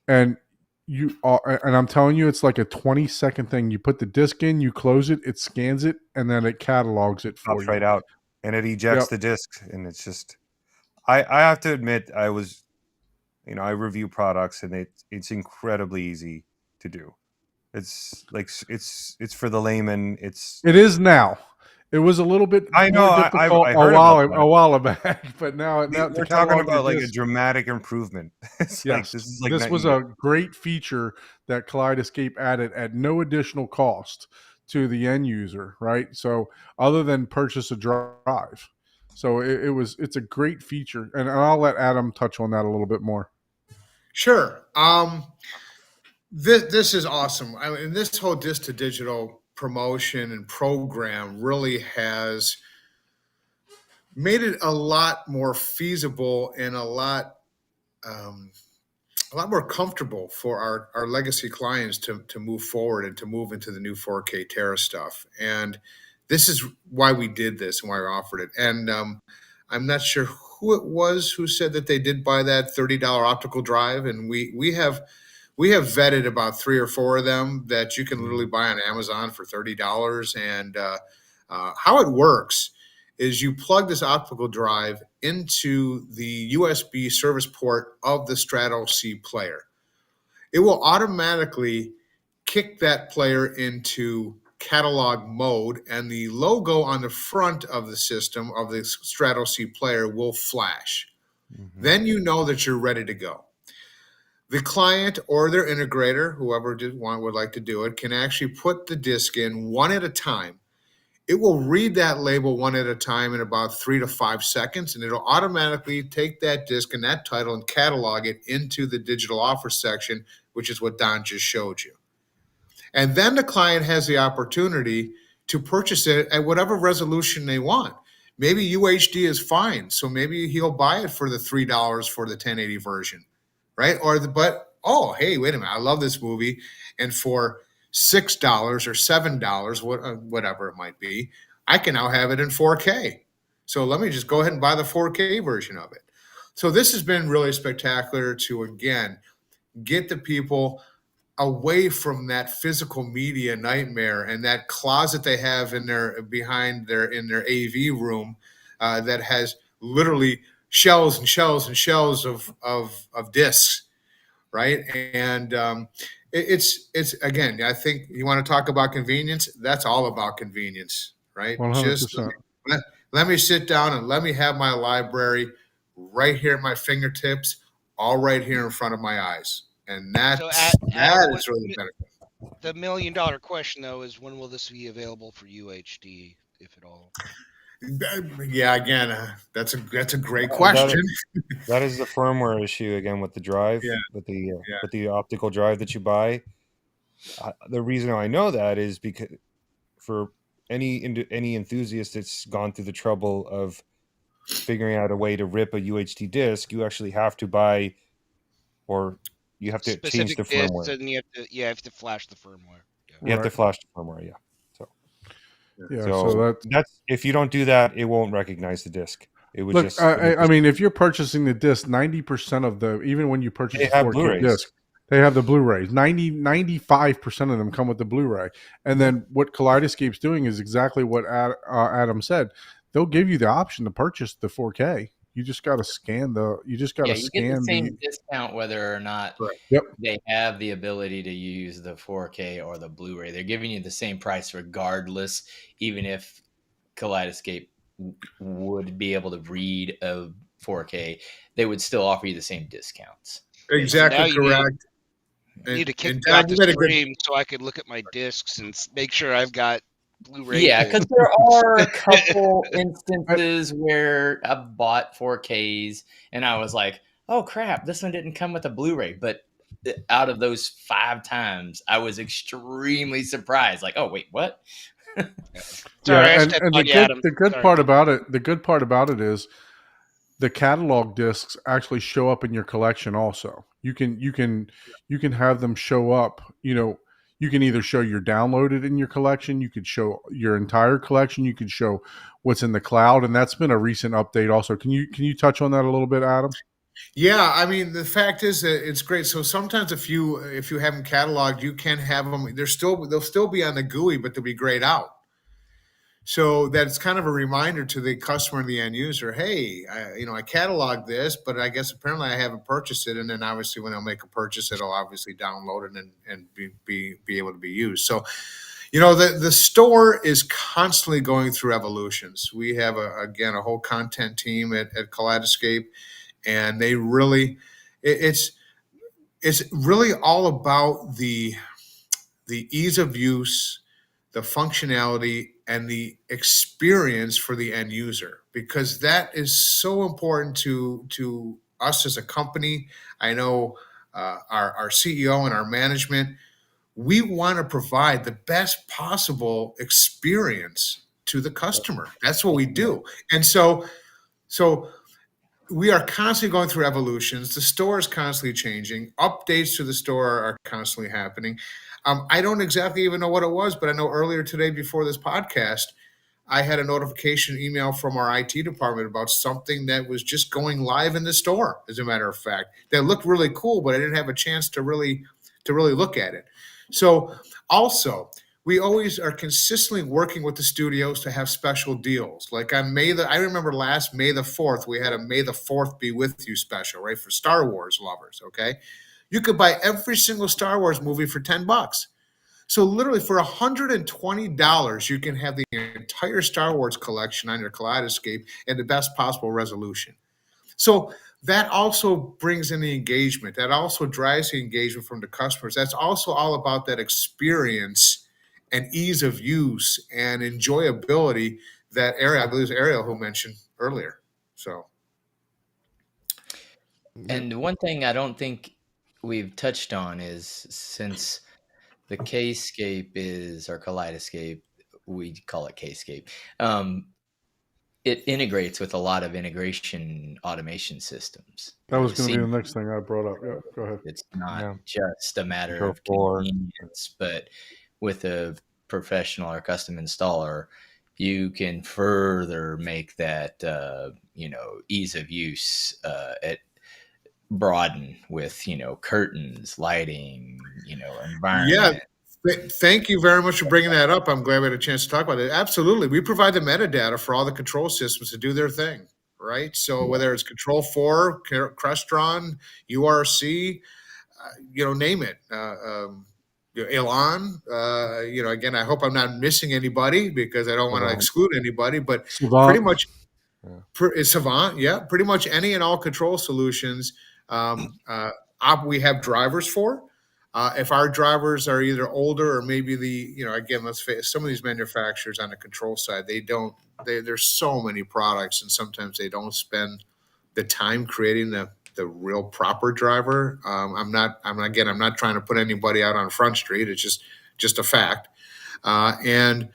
and you are, and I'm telling you, it's like a 20-second thing. You put the disc in, you close it, it scans it, and then it catalogs it for Pops you. right out, and it ejects Yep. the disc, and it's just. I have to admit, I review products, and it's incredibly easy to do. It's like it's for the layman. It is now. It was a little bit I know. more difficult I heard about that. a while back, but now to We're talking catalog your about like a disc. dramatic improvement. It's like Yes, this is like this night and was day. a great feature that Kaleidescape added at no additional cost to the end user, right? So other than purchase a drive, so it's a great feature, and I'll let Adam touch on that a little bit more. Sure. This is awesome. And this whole disc to digital promotion and program really has made it a lot more feasible and um, a lot more comfortable for our legacy clients to move forward and to move into the new 4K Terra stuff. And this is why we did this and why we offered it. And I'm not sure who it was who said that they did buy that $30 optical drive, and we have vetted about 3 or 4 of them that you can literally buy on Amazon for $30. And how it works is you plug this optical drive into the USB service port of the Strato C player. It will automatically kick that player into catalog mode, and the logo on the front of the system of the Strato C player will flash. Mhm. Then you know that you're ready to go. The client or their integrator, whoever would like to do it, can actually put the disc in one at a time. It will read that label one at a time in about 3 to 5 seconds, and it'll automatically take that disc and that title and catalog it into the digital offer section, which is what Don just showed you. And then the client has the opportunity to purchase it at whatever resolution they want. Maybe UHD is fine, so maybe he'll buy it for the $3 for the 1080 version, right? Oh, hey, wait a minute, I love this movie, and for $6 or $7, whatever it might be, I can now have it in 4K. So let me just go ahead and buy the 4K version of it. So this has been really spectacular to again get the people away from that physical media nightmare and that closet they have in their AV room that has literally shelves and shelves and shelves of discs, right? And it's again, I think you want to talk about convenience. That's all about convenience, right? Just 100%. let me sit down and let me have my library right here at my fingertips, all right here in front of my eyes. And So, Adam, that is really the benefit. the $1 million question though is when will this be available for UHD, if at all? Yeah, again, that's a great That question. that is the firmware issue again with the drive, Yeah, with yeah. the optical drive that you buy. The reason I know that is because for any enthusiast that's gone through the trouble of figuring out a way to rip a UHD disk, you actually have to buy, or you have to change Specific the discs, firmware. and you have to flash the firmware. Yeah. You have to Right. flash the firmware, yeah. Yeah. So So that's if you don't do that, it won't recognize the disk. It would look. just I mean, if you're purchasing the disc, 90% of the even when you purchase they a have 4K Blu-rays. disc, they have the Blu-rays. 95% of them come with the Blu-ray. And then what Kaleidescape's doing is exactly what Adam said. They'll give you the option to purchase the 4K. You just got to scan the. You just got Yeah, to you get the scan same the. discount whether or not Right. Yep. they have the ability to use the 4K or the Blu-ray. They're giving you the same price regardless, even if Kaleidescape would be able to read a 4K, they would still offer you the same discounts. So now Exactly you need correct. need to kick And back Don, you the made a good. stream so I could look at my discs and make sure I've got Blu-ray. Yeah, pulled. because there are a couple instances where I've bought 4Ks and I was like, oh crap, this one didn't come with a Blu-ray. But out of those 5 times, I was extremely surprised. Like, oh, wait, what? Sorry, I Yeah, stepped and on you, Adam. the good Sorry. part about it, the good part about it is the catalog discs actually show up in your collection also. You can have them show up, you can either show your downloaded in your collection, you could show your entire collection, you could show what's in the cloud, and that's been a recent update also. Can you touch on that a little bit, Adam? Yeah, I mean, the fact is that it's great. So sometimes if you have them cataloged, you can have them. They'll still be on the GUI, but they'll be grayed out. So that's kind of a reminder to the customer and the end user. Hey, I cataloged this, but I guess apparently I haven't purchased it. And then obviously when they'll make a purchase, it'll obviously download it and be able to be used. So the store is constantly going through evolutions. We have a whole content team at Kaleidescape, and they really it's really all about the ease of use, the functionality, and the experience for the end user, because that is so important to us as a company. I know our CEO and our management, we want to provide the best possible experience to the customer. That's what we do. And so we are constantly going through evolutions. The store is constantly changing. Updates to the store are constantly happening. I don't exactly even know what it was, but I know earlier today, before this podcast, I had a notification email from our IT department about something that was just going live in the store. As a matter of fact, that looked really cool, but I didn't have a chance to really look at it. So also, we always are consistently working with the studios to have special deals. Like on I remember last May the 4th, we had a May the 4th be with you special, right? For Star Wars lovers. Okay. You could buy every single Star Wars movie for $10. So literally for $120, you can have the entire Star Wars collection on your Kaleidescape in the best possible resolution. So that also brings in the engagement. That also drives the engagement from the customers. That's also all about that experience and ease of use and enjoyability that I believe it was Ariel who mentioned earlier. So, And one thing I don't think we've touched on is, since the Kscape is our Kaleidescape, we call it Kscape. It integrates with a lot of integration automation systems. That was going to be the next thing I brought up. Yeah, go ahead. It's not just a matter of Control 4. convenience, but with a professional or custom installer, you can further make that ease of use broaden with curtains, lighting, environment. Thank you very much for bringing that up. I'm glad we had a chance to talk about it. Absolutely. We provide the metadata for all the control systems to do their thing, right? So whether it's Control 4, Crestron, URC, name it. Elan, again, I hope I'm not missing anybody because I don't want to exclude anybody, but Savant. Pretty much Savant, yeah, pretty much any and all control solutions we have drivers for. If our drivers are either older or maybe again, let's face some of these manufacturers on the control side, there's so many products, and sometimes they don't spend the time creating the real proper driver. I'm not trying to put anybody out on Front Street. It's just a fact. And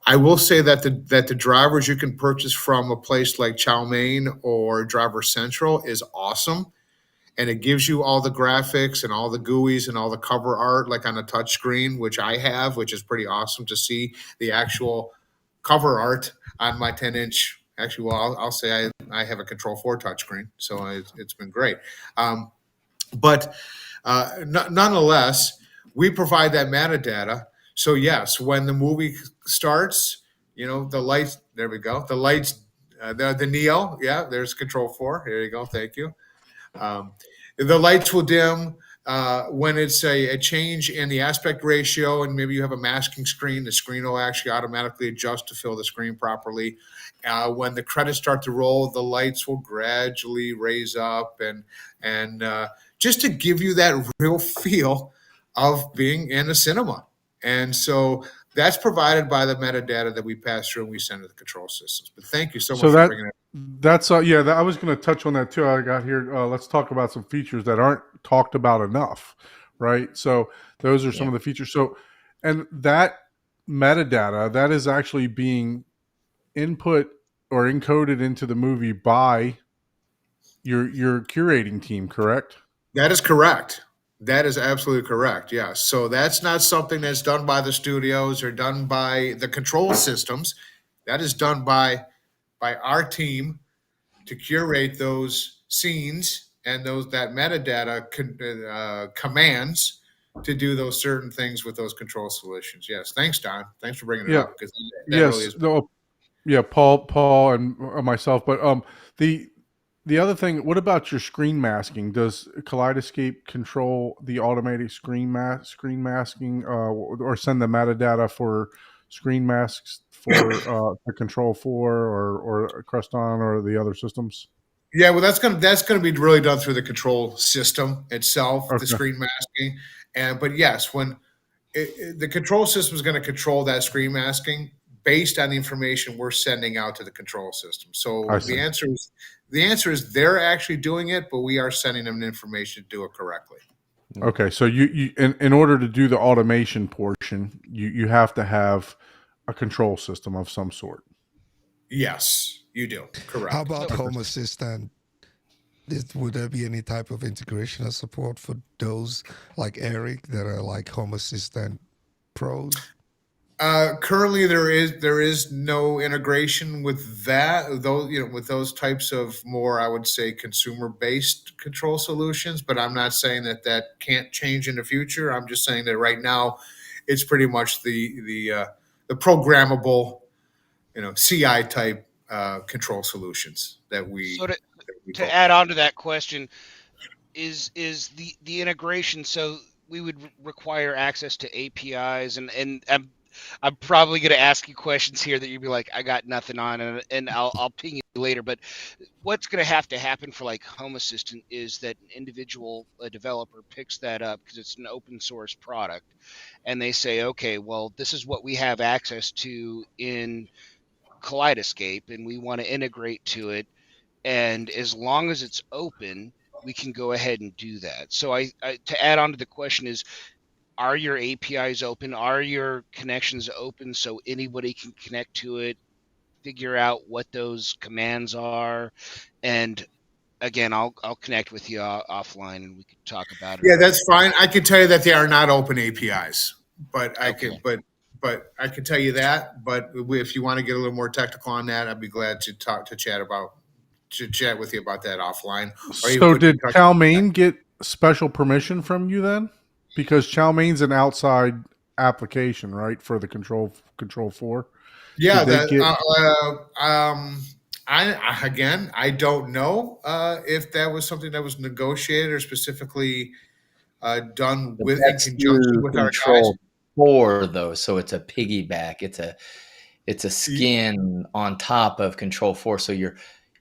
I will say that the drivers you can purchase from a place like Chow Mein or Driver Central is awesome. And it gives you all the graphics and all the GUIs and all the cover art, like on a touch screen, which I have, which is pretty awesome to see the actual cover art on my 10-inch. Actually, well, I'll say I have a Control 4 touchscreen, so it's been great. But nonetheless, we provide that metadata. So yes, when the movie starts, the lights. There we go. The lights. The Neo. Yeah, there's Control 4. Here you go. Thank you. The lights will dim when it's a change in the aspect ratio, and maybe you have a masking screen. The screen will actually automatically adjust to fill the screen properly. When the credits start to roll, the lights will gradually raise up, and just to give you that real feel of being in a cinema. And so that's provided by the metadata that we pass through and we send to the control systems. But thank you so much for bringing it. That's I was going to touch on that too. I got here. Let's talk about some features that aren't talked about enough, right? So those are some of the features. So, and that metadata that is actually being input or encoded into the movie by your curating team, correct? That is correct. That is absolutely correct. Yes. So that's not something that's done by the studios or done by the control systems. That is done by our team to curate those scenes and those that metadata commands to do those certain things with those control solutions. Yes. Thanks, Don. Thanks for bringing it Yeah. up because that really Yes. is. No. Yeah. Paul, and myself. But the the other thing. What about your screen masking? Does Kaleidescape control the automatic screen masking, or send the metadata for screen masks for the Control 4 or Creston or the other systems? Yeah, well, that's gonna be really done through the control system itself, the Okay. screen masking, and but yes, when the control system is going to control that screen masking based on the information we're sending out to the control system. I So see. the answer is they're actually doing it, but we are sending them the information to do it correctly. Okay, so you in order to do the automation portion, you have to have a control system of some sort. Yes, you do. How Correct. about So, Home Assistant? Would there be any type of integration or support for those like Eric that are like Home Assistant pros? Currently, there is no integration with that. Those with those types of more, I would say, consumer based control solutions. But I'm not saying that that can't change in the future. I'm just saying that right now, it's pretty much the programmable, CI type control solutions so that we to focus add on. on to that question, is the integration, so we would require access to APIs, and I'm probably going to ask you questions here that you'd be like, I got nothing on, and I'll ping you later. But what's going to happen for like Home Assistant is that an individual, a developer, picks that up because it's an open source product, and they say, okay, well, this is what we have access to in Kaleidescape, and we want to integrate to it. And as long as it's open, we can go ahead and do that. So to add on to the question is, are your APIs open? Are your connections open so anybody can connect to it, figure out what those commands are? And again, I'll connect with you offline and we could talk about it Yeah, or that's fine. I can tell you that they are not open APIs, but I okay. could, but I can tell you that. But if you want to get a little more technical on that, I'd be glad to chat with you about that offline, or even So put you in did touch. Chow Mein get special permission from you then? Because Chow Mein's an outside application, right, for the Control 4. Yeah, Did they that. get I don't know if that was something that was negotiated or specifically done But with in that's conjunction through with our guys. Control 4 though, so it's a piggyback. It's a skin on top of Control 4. So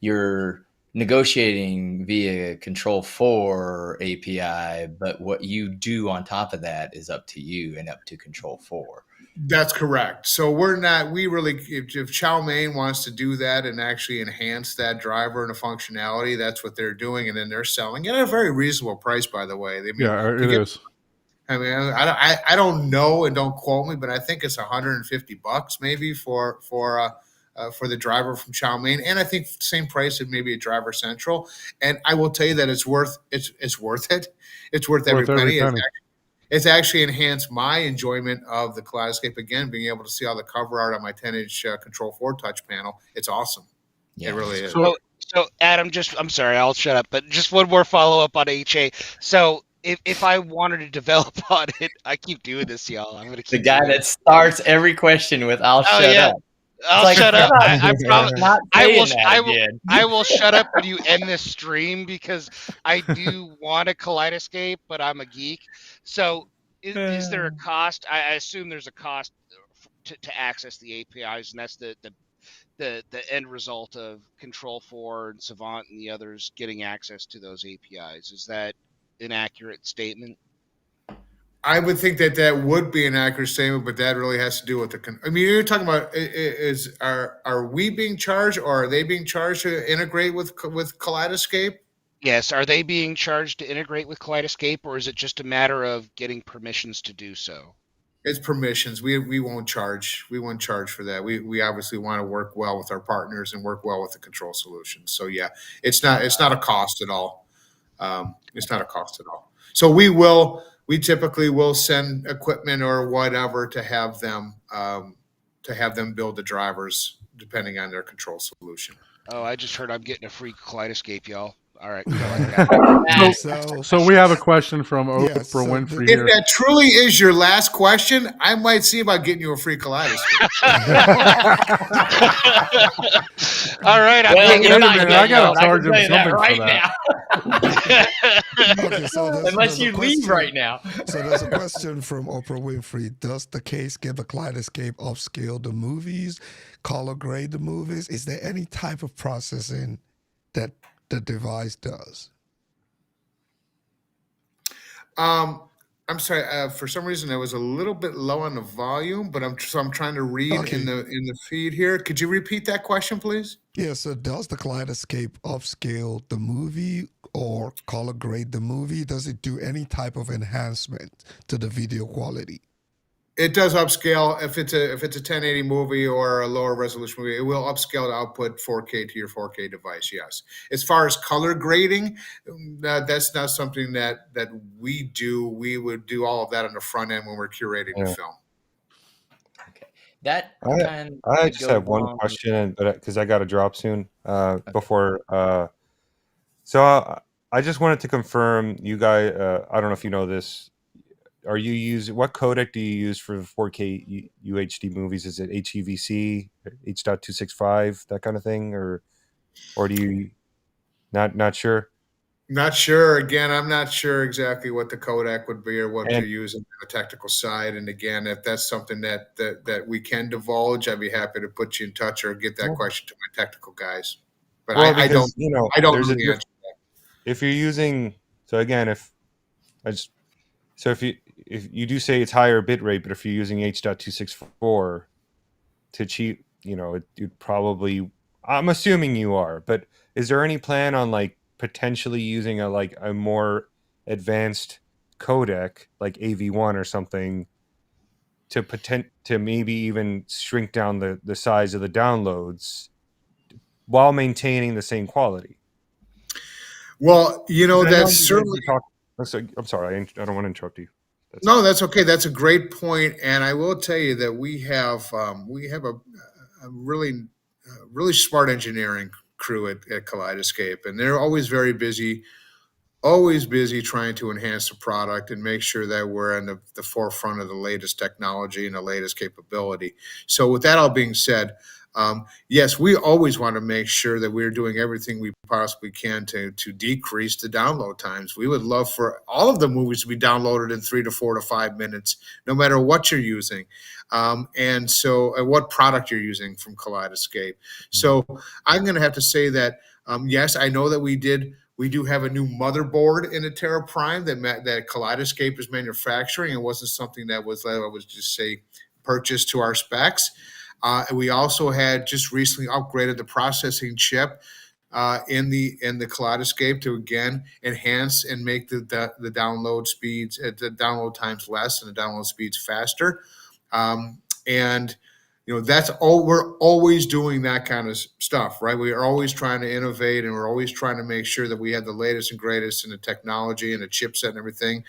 you're negotiating via Control 4 API, but what you do on top of that is up to you and up to Control 4. That's correct. So we're not. We really, if Chow Mein wants to do that and actually enhance that driver and the functionality, that's what they're doing, and then they're selling it at a very reasonable price. By the way, I mean Yeah, to it get. is. I mean, I don't know, and don't quote me, but I think it's $150 maybe for the driver from Chow Mein, and I think same price as maybe a Driver Central. And I will tell you that it's worth it. It's worth every Worth every penny. penny. It's actually enhanced my enjoyment of the Kaleidescape again, being able to see all the cover art on my 10-inch Control 4 touch panel. It's awesome. Yeah. It really is. So So Adam, I'm sorry, I'll shut up, but just one more follow up on HA. So if I wanted to develop on it, I keep doing this, y'all. I'm gonna The keep guy doing it. that starts every question with "I'll Oh shut yeah, up." I'll Like, shut you're up. not, I promise. not I will. saying that I will. again. I will shut up when you end this stream because I do want a Kaleidescape, but I'm a geek. So, is there a cost? I assume there's a cost to access the APIs, and that's the end result of Control 4 and Savant and the others getting access to those APIs. Is that an accurate statement? I would think that that would be an accurate statement, but that really has to do with I mean, you're talking about are we being charged, or are they being charged to integrate with Kaleidescape? Yes. Are they being charged to integrate with Kaleidescape, or is it just a matter of getting permissions to do so? It's permissions. We won't charge. We won't charge for that. We obviously want to work well with our partners and work well with the control solutions. So yeah, it's not a cost at all. It's not a cost at all. So we typically will send equipment or whatever to have them build the drivers depending on their control solution. Oh, I just heard I'm getting a free Kaleidescape, y'all. All right, I like that. Yeah, So we have a question from yeah, Oprah so Winfrey If here. that truly is your last question, I might see about getting you a free Kaleidescape. All right, I'm Well, taking wait a it minute, back, I gotta y'all. charge him something for that. okay, so Unless there's a you leave question. right now. So there's a question from Oprah Winfrey. Does the case give a Kaleidescape upscale the movies, color grade the movies? Is there any type of processing that the device does? I'm sorry. For some reason, I was a little bit low on the volume, but I'm trying to read Okay. in the feed here. Could you repeat that question, please? Yeah, so does the Kaleidescape upscale the movie or color grade the movie? Does it do any type of enhancement to the video quality? It does upscale if it's a 1080 movie or a lower resolution movie. It will upscale to output 4K to your 4K device. Yes. As far as color grading, that's not something that we do. We would do all of that on the front end when we're curating the Yeah. film. Okay. That I kind I of just goes have one along. question, but because I got to drop soon. Before. So I just wanted to confirm, you guys. I don't know if you know this. Are you using what codec do you use for 4K UHD movies? Is it HEVC, H.265, that kind of thing, or do you not sure? Not sure. Again, I'm not sure exactly what the codec would be or what And they're using on the technical side. And again, if that's something that we can divulge, I'd be happy to put you in touch or get that Well- question to my technical guys. But well, I don't because I don't there's know a the answer. if you're using so again if I just so if you do say it's higher bit rate, but if you're using H.264 to cheat, you'd probably, I'm assuming you are, but is there any plan on like potentially using a more advanced codec like AV1 or something to maybe even shrink down the size of the downloads while maintaining the same quality? Well, I know that's you guys certainly were talking. I'm sorry, I don't want to interrupt you. no, that's okay. That's a great point, and I will tell you that we have a really smart engineering crew at Kaleidescape, and they're always busy trying to enhance the product and make sure that we're in the forefront of the latest technology and the latest capability. So, with that all being said, yes, we always want to make sure that we're doing everything we possibly can to decrease the download times. We would love for all of the movies to be downloaded in 3 to 4 to 5 minutes, no matter what you're using, and what product you're using from Kaleidescape. So, I'm going to have to say that yes, I know that we do have a new motherboard in the Terra Prime that Kaleidescape is manufacturing. It wasn't something that was, I would just say, purchased to our specs. And we also had just recently upgraded the processing chip in the Kaleidescape to again enhance and make the download speeds, the download times less and the download speeds faster. And that's all. We're always doing that kind of stuff, right? We are always trying to innovate, and we're always trying to make sure that we have the latest and greatest in the technology and the chipset and everything.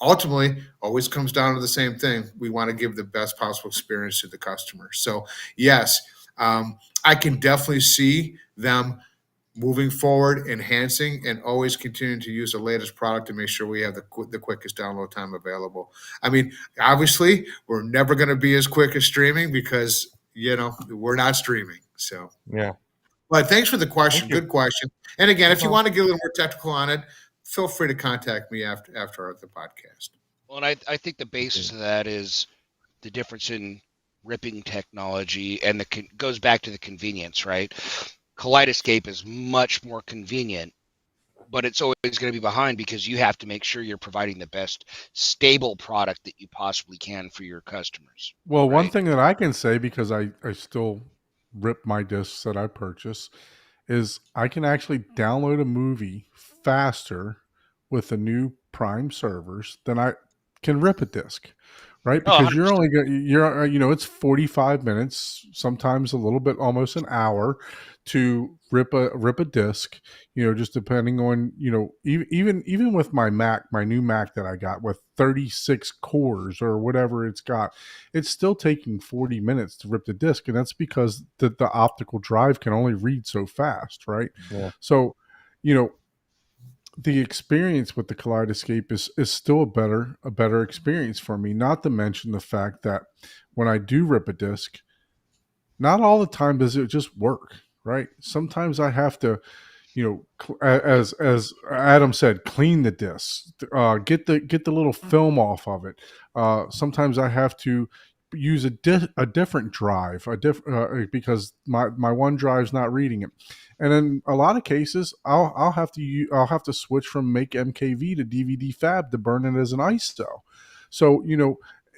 Ultimately, always comes down to the same thing. We want to give the best possible experience to the customer. So, yes, I can definitely see them moving forward, enhancing, and always continuing to use the latest product to make sure we have the quickest download time available. I mean, obviously, we're never going to be as quick as streaming because we're not streaming. So, Yeah. but thanks for the question. Thank you. Good question. And again, No if you problem. want to get a little more technical on it, feel free to contact me after the podcast. Well, and I think the basis of that is the difference in ripping technology, and goes back to the convenience, right? Kaleidescape is much more convenient, but it's always going to be behind because you have to make sure you're providing the best stable product that you possibly can for your customers. Well, one Right. thing that I can say, because I still rip my discs that I purchase, is I can actually download a movie faster with the new Prime servers than I can rip a disc. right? Oh, Because 100%. it's 45 minutes, sometimes a little bit, almost an hour, to rip a disc. Just depending on even with my new Mac that I got with 36 cores or whatever it's got, it's still taking 40 minutes to rip the disc, and that's because the optical drive can only read so fast, right? Yeah. So, you know, the experience with the Kaleidescape is still a better experience for me. Not to mention the fact that when I do rip a disc, not all the time does it just work, right? Sometimes I have to, as Adam said, clean the disc, get the little film off of it. Sometimes I have to use a different drive, because my one drive's not reading it, and in a lot of cases, I'll have to switch from Make MKV to DVD Fab to burn it as an ISO. So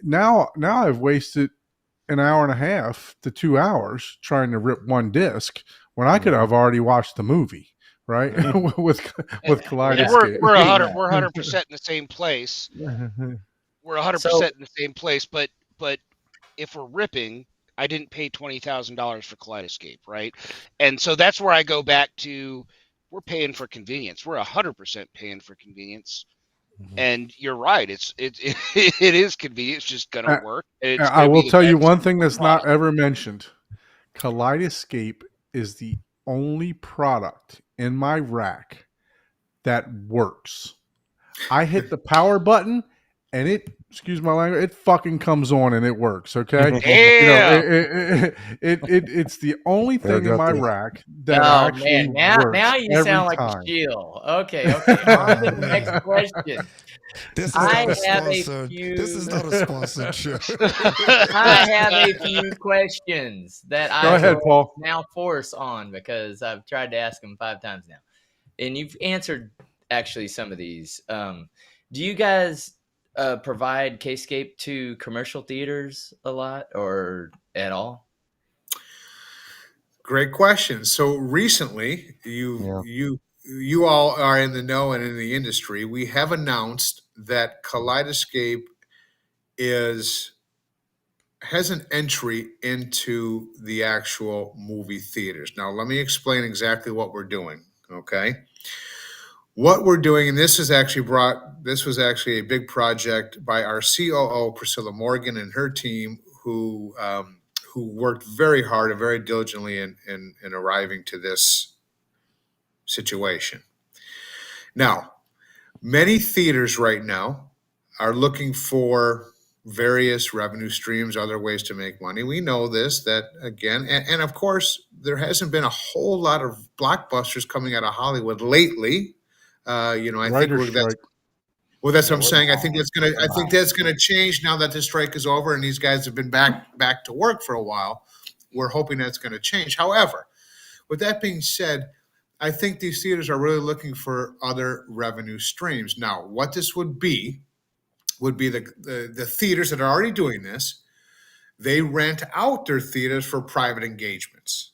now I've wasted an hour and a half to 2 hours trying to rip one disc when I could have already watched the movie, right? with Yeah. Kaleidescape. We're Yeah. 100% in the same place. We're 100% So in the same place. But if we're ripping, I didn't pay $20,000 for Kaleidescape, right? And so that's where I go back to, we're paying for convenience. We're 100% paying for convenience. And you're right. It it is convenient. It's just gonna Uh, work. And it's I gonna will be the tell you best one thing that's not product. ever mentioned. Kaleidescape is the only product in my rack that works. I hit the power button and excuse my language, it fucking comes on and it works. Okay. Damn. It's the only There thing in got my the rack that oh actually man, now works you every sound like a time. shield. Okay, on to the next question. This is I not a have a sponsored. This is few. not a sponsored show. I have a few questions that Go I ahead, will Paul. now force on because I've tried to ask them 5 times now, and you've answered actually some of these. Do you guys provide Kscape to commercial theaters a lot or at all? Great question. So recently, Yeah. you all are in the know and in the industry. We have announced that Kaleidescape is has an entry into the actual movie theaters. Now, let me explain exactly what we're doing. Okay. What we're doing, and this was actually a big project by our COO, Priscilla Morgan, and her team, who worked very hard and very diligently in arriving to this situation. Now, many theaters right now are looking for various revenue streams, other ways to make money. We know this, that again, and of course, there hasn't been a whole lot of blockbusters coming out of Hollywood lately. I think Writer strike. that's Yeah, what I'm we're saying. behind. I think that's gonna change now that the strike is over and these guys have been back to work for a while. We're hoping that's going to change. However, with that being said, I think these theaters are really looking for other revenue streams. Now, what this would be the theaters that are already doing this. They rent out their theaters for private engagements,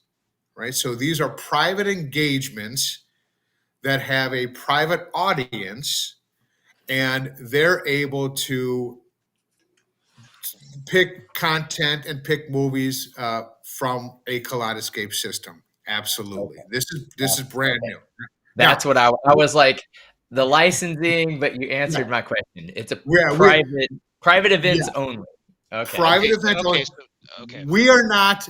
right? So these are private engagements that have a private audience, and they're able to pick content and pick movies from a Kaleidescape system. Absolutely, Okay. this is brand Okay. new. That's Now, what I was like, the licensing, but you answered my question. It's a yeah, private yeah, events only. Okay. private Okay. event. Okay. So, okay. We are not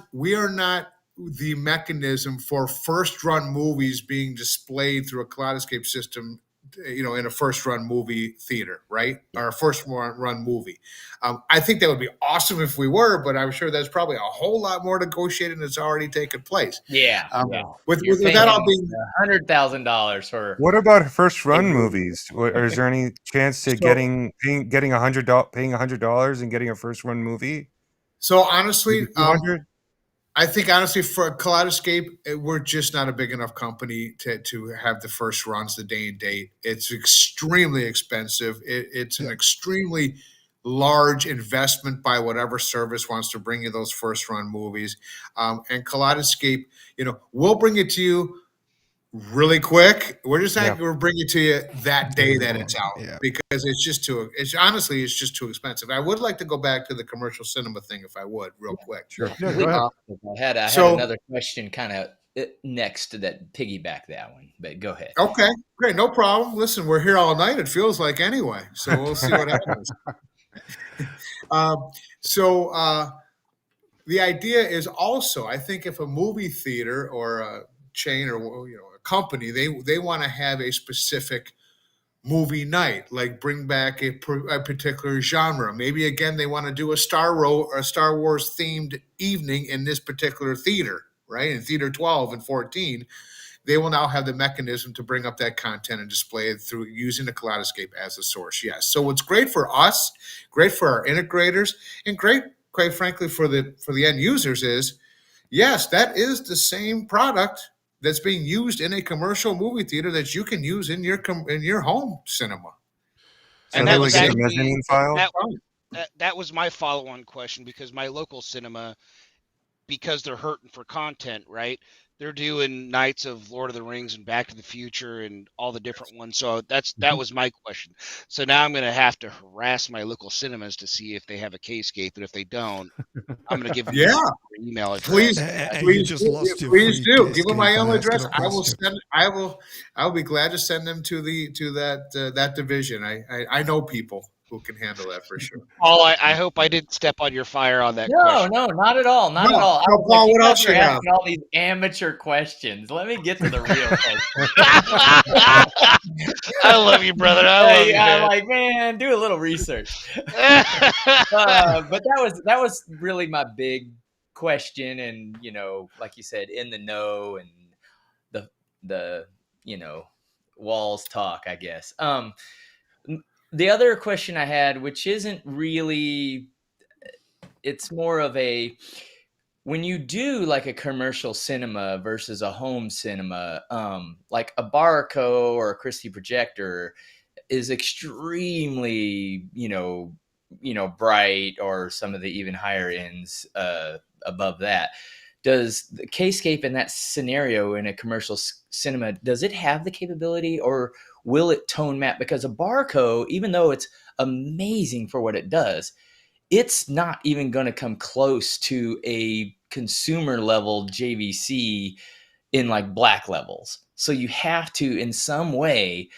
the mechanism for first run movies being displayed through a Kaleidescape system, in a first run movie theater, right? Or a first run movie. I think that would be awesome if we were, but I'm sure there's probably a whole lot more negotiating that's already taken place. Yeah. Yeah. With, You're with that all paying being $100,000 for What about first a run movie. movies? Or is there any chance to so, getting paying $100 and getting a first run movie? so honestly, Maybe 200? I think honestly for Kaleidescape, we're just not a big enough company to have the first runs the day and date. It's extremely expensive. It's an Yeah. extremely large investment by whatever service wants to bring you those first run movies. And Kaleidescape, we'll bring it to you really quick. We're just not Yeah. going to bring it to you that day that it's out Yeah. because it's just honestly, it's just too expensive. I would like to go back to the commercial cinema thing if I would, real quick. Sure. Yeah, go ahead. I had So- another question kind of next to that piggyback that one, but go ahead. Okay, great, no problem. Listen, we're here all night. It feels like anyway, so we'll see what happens. The idea is also, I think, if a movie theater or a chain or a company, they want to have a specific movie night, like bring back a particular genre. Maybe again they want to do a Star Wars themed evening in this particular theater, right? In theater 12 and 14. They will now have the mechanism to bring up that content and display it through using the Kaleidescape as a source. Yes. So what's great for us, great for our integrators, and great, quite frankly, for the end users is, yes, that is the same product that's being used in a commercial movie theater that you can use in your home cinema. So And they that would was get the actually- mezzanine file. That was my follow-on question, because my local cinema, because they're hurting for content, right? They're doing nights of Lord of the Rings and Back to the Future and all the different ones. So that was my question. So now I'm going to have to harass my local cinemas to see if they have a Kscape, and if they don't, I'm going to give them Yeah. their email address. Please, And you please just do. lost your Please free do. Give them my Kscape email by address. asking a question. I will be glad to send them to that division. I know people who can handle that for sure. Paul, I hope I didn't step on your fire on that No, question. no, not at all. Not No, at all. I so was Paul, like, what you else guys you are have? asking all these amateur questions. Let me get to the real questions. I love you, brother. I love you, I'm man. like, man, do a little research. But that was really my big question, and like you said, in the know, and the walls talk, I guess. The other question I had, which isn't really, it's more of a, when you do like a commercial cinema versus a home cinema, like a Barco or a Christie projector is extremely, bright, or some of the even higher ends above that. Does the Kscape in that scenario in a commercial cinema, does it have the capability, or will it tone map? Because a Barco, even though it's amazing for what it does, it's not even going to come close to a consumer level JVC in like black levels. So you have to, in some way,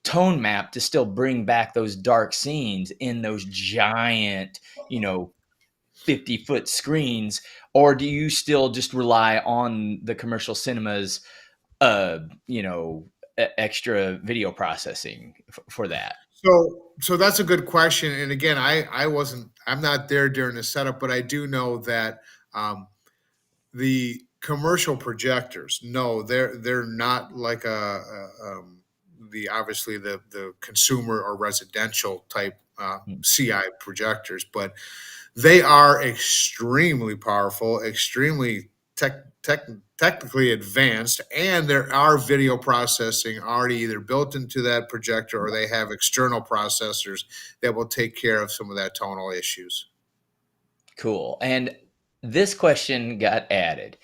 tone map to still bring back those dark scenes in those giant, 50-foot screens. Or do you still just rely on the commercial cinemas, extra video processing for that? So that's a good question. And again, I'm not there during the setup, but I do know that the commercial projectors, no, they're not like obviously the consumer or residential type CI projectors, but they are extremely powerful, extremely technically advanced, and there are video processing already either built into that projector, or they have external processors that will take care of some of that tonal issues. Cool. And this question got added.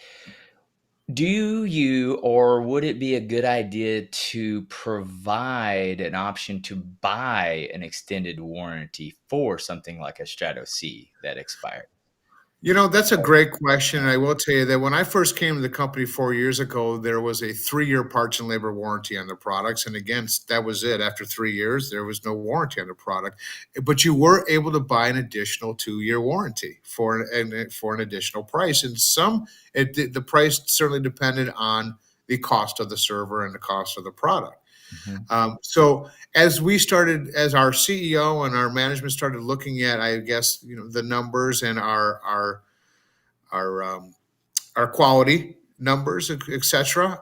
Do you, or would it be a good idea to provide an option to buy an extended warranty for something like a Strato C that expired? That's a great question. And I will tell you that when I first came to the company 4 years ago, there was a 3-year parts and labor warranty on the products. And again, that was it. After 3 years, there was no warranty on the product. But you were able to buy an additional 2-year warranty for an additional price. And the price certainly depended on the cost of the server and the cost of the product. So as our CEO and our management started looking at, I guess, the numbers and our quality numbers, etc.,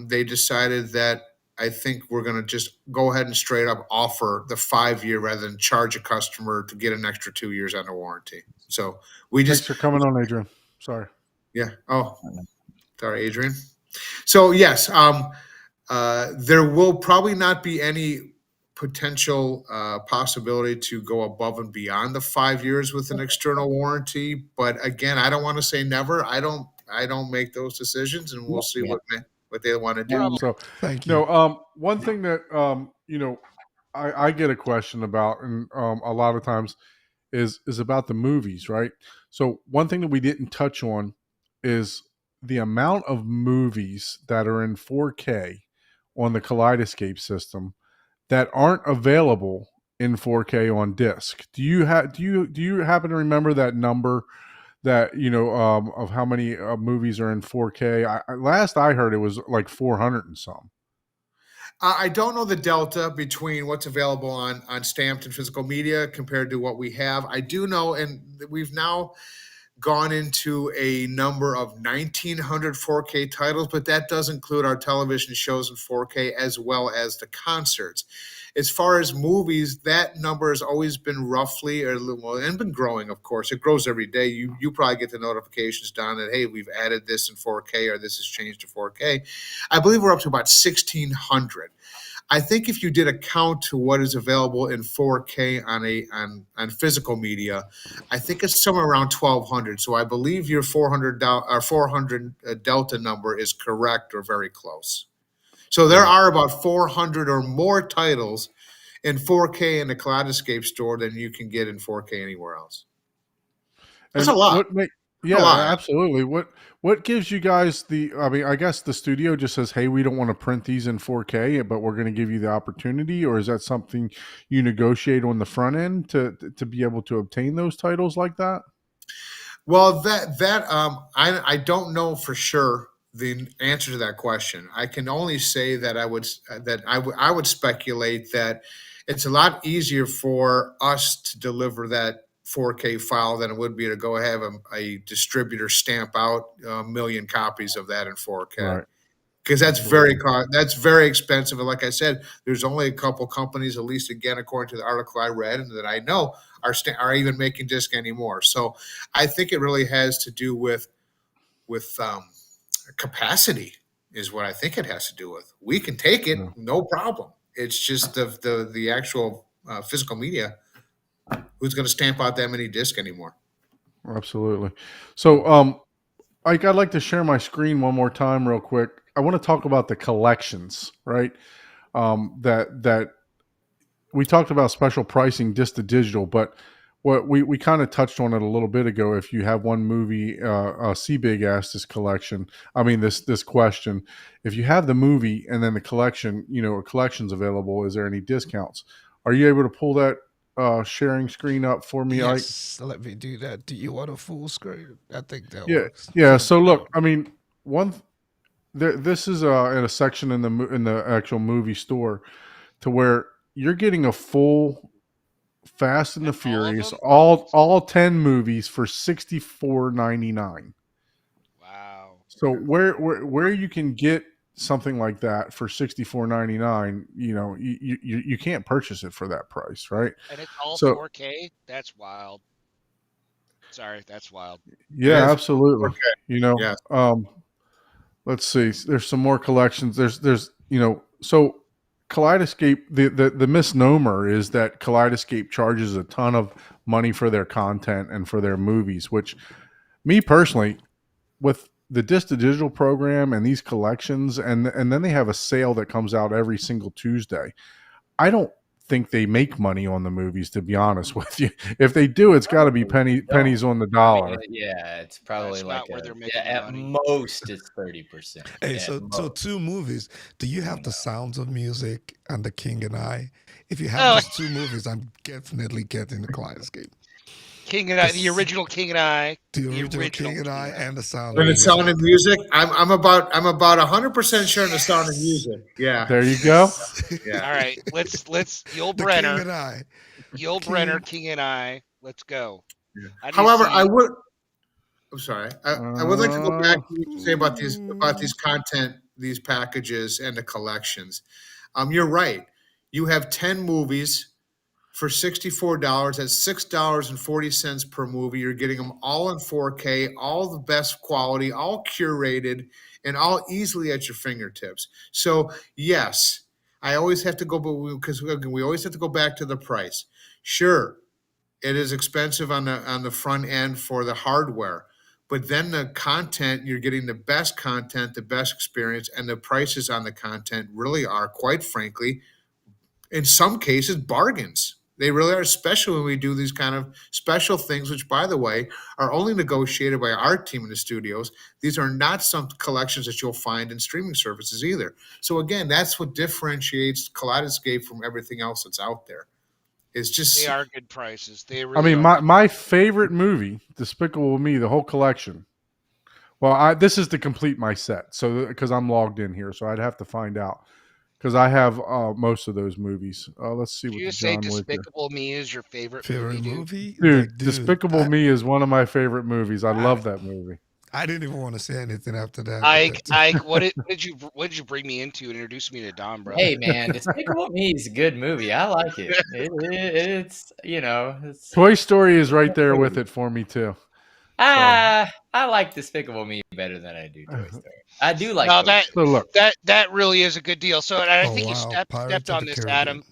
they decided that I think we're going to just go ahead and straight up offer the 5-year rather than charge a customer to get an extra 2 years on the warranty. So Thanks for coming on, Adrian. Sorry. Yeah. Oh, sorry, Adrian. So yes, there will probably not be any potential possibility to go above and beyond the 5 years with an external warranty. But again, I don't want to say never. I don't make those decisions, and we'll see what what they want to do. Problem. So, Thank you. one thing that I get a question about, and a lot of times is about the movies, right? So, one thing that we didn't touch on is the amount of movies that are in 4K on the Kaleidescape system that aren't available in 4K on disc. Do you happen to remember that number? That of how many movies are in 4K? Last I heard, it was like 400 and some. I don't know the delta between what's available on stamped and physical media compared to what we have. I do know, and we've now gone into a number of 1900 4K titles, but that does include our television shows in 4K as well as the concerts. As far as movies, that number has always been roughly, and been growing, of course. It grows every day. You probably get the notifications, Don, that, hey, we've added this in 4K or this has changed to 4K. I believe we're up to about 1,600. I think if you did a count to what is available in 4K on physical media, I think it's somewhere around 1,200. So I believe your 400 delta number is correct or very close. So there are about 400 or more titles in 4K in the Kaleidescape store than you can get in 4K anywhere else. That's And a lot. what make A yeah, lot. absolutely. What gives you guys the? I mean, I guess the studio just says, "Hey, we don't want to print these in 4K, but we're going to give you the opportunity," or is that something you negotiate on the front end to be able to obtain those titles like that? Well, I don't know for sure the answer to that question. I can only say that I would speculate that it's a lot easier for us to deliver that 4K file than it would be to go have a distributor stamp out a million copies of that in 4K. Right. Because Absolutely. that's very expensive, and like I said, there's only a couple companies, at least again according to the article I read and that I know, are even making disc anymore. So I think it really has to do with capacity, is what I think it has to do with. We can take it, Yeah. no problem. It's just the actual physical media. Who's going to stamp out that many discs anymore? Absolutely. So, Ike, I'd like to share my screen one more time, real quick. I want to talk about the collections, right? That we talked about special pricing disc to digital, but what we kind of touched on it a little bit ago. If you have one movie, Big asked this collection. I mean, this question: if you have the movie and then the collection, a collection's available, is there any discounts? Are you able to pull that sharing screen up for me, Ike? Yes, let me do that. Do you want a full screen? I think that Yeah, works. yeah. So look, I mean, one. This is in a section in the actual movie store to where you're getting a full Fast and the And all of Furious, them? all 10 movies for $64.99. Wow. So where you can get something like that for $64.99, you can't purchase it for that price, right? And it's all So 4K? That's wild. Sorry, that's wild. It yeah, is. absolutely. Okay. You know, Yes. let's see. There's some more collections. So Kaleidescape. The misnomer is that Kaleidescape charges a ton of money for their content and for their movies. Which, me personally, with the disc to digital program and these collections, and then they have a sale that comes out every single Tuesday. I don't think they make money on the movies, to be honest with you. If they do, it's got to be pennies on the I dollar. mean, yeah, it's probably That's like not where they're making yeah, their at money. most it's 30%. Hey, At so most. two movies. Do you have the Sounds of Music and The King and I? If you have Oh, those two movies, I'm definitely getting the Kaleidescape. King and I, the original King and I. The original King and I King and I. and the Sound And of the Sound Music. of Music, I'm about 100% sure in the Sound of Music. Yeah, There you go. yeah. All right, let's Yul The King Brenner, and I. Yul Brenner, King and I. Let's go. I need to However, see. I'm sorry. I would like to go back to what you say about these content, these packages, and the collections. You're right. You have 10 movies for $64. That's $6.40 per movie. You're getting them all in 4K, all the best quality, all curated, and all easily at your fingertips. So yes, I always have to go, because we always have to go back to the price. Sure, it is expensive on the front end for the hardware, but then the content, you're getting the best content, the best experience, and the prices on the content really are, quite frankly, in some cases, bargains. They really are, especially when we do these kind of special things, which, by the way, are only negotiated by our team in the studios. These are not some collections that you'll find in streaming services either. So again, that's what differentiates Kaleidescape from everything else that's out there. It's They just, are good prices. They I really mean, are. my favorite movie, Despicable Me, the whole collection. Well, this is to complete my set, so because I'm logged in here, so I'd have to find out because I have most of those movies. Let's see Did what you the say John Wick is. Despicable Me is your favorite Favorite movie, dude? movie? Dude, Like, Despicable Me is one of my favorite movies. I love that movie. I didn't even want to say anything after that. Ike, what did you bring me into and introduce me to Don, bro? Hey man, Despicable Me is a good movie. I like it. It's it's Toy Story is right there with it for me too. I like Despicable Me better than I do Toy Story. I do like No, Toy So look, that really is a good deal. So, and I Oh, think you wow. stepped Pirates of on the this, Caribbean. Adam.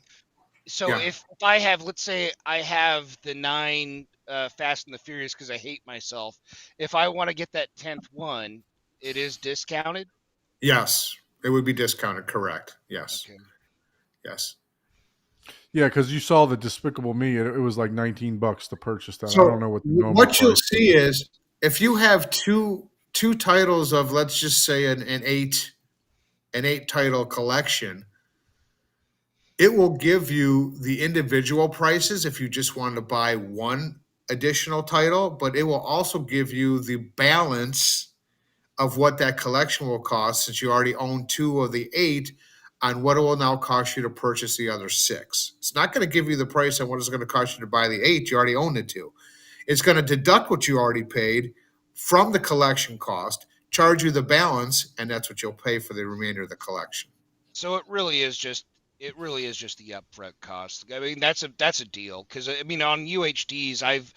So Yeah. if I have, let's say I have the 9 Fast and the Furious because I hate myself. If I want to get that 10th one, it is discounted. yes, it would be discounted. Correct. Yes. Okay. Yes. yeah, because you saw the Despicable Me, it was like $19 to purchase that. I So don't know what the normal what you'll price see is if you have two titles of, let's just say, an eight title collection, it will give you the individual prices if you just want to buy one additional title, but it will also give you the balance of what that collection will cost, since you already own 2 of the 8, on what it will now cost you to purchase the other 6. It's not going to give you the price on what it's going to cost you to buy the 8. You already own the 2. It's going to deduct what you already paid from the collection cost, charge you the balance, and that's what you'll pay for the remainder of the collection. So it really is just the upfront cost. I mean, that's a deal because I mean on UHDs I've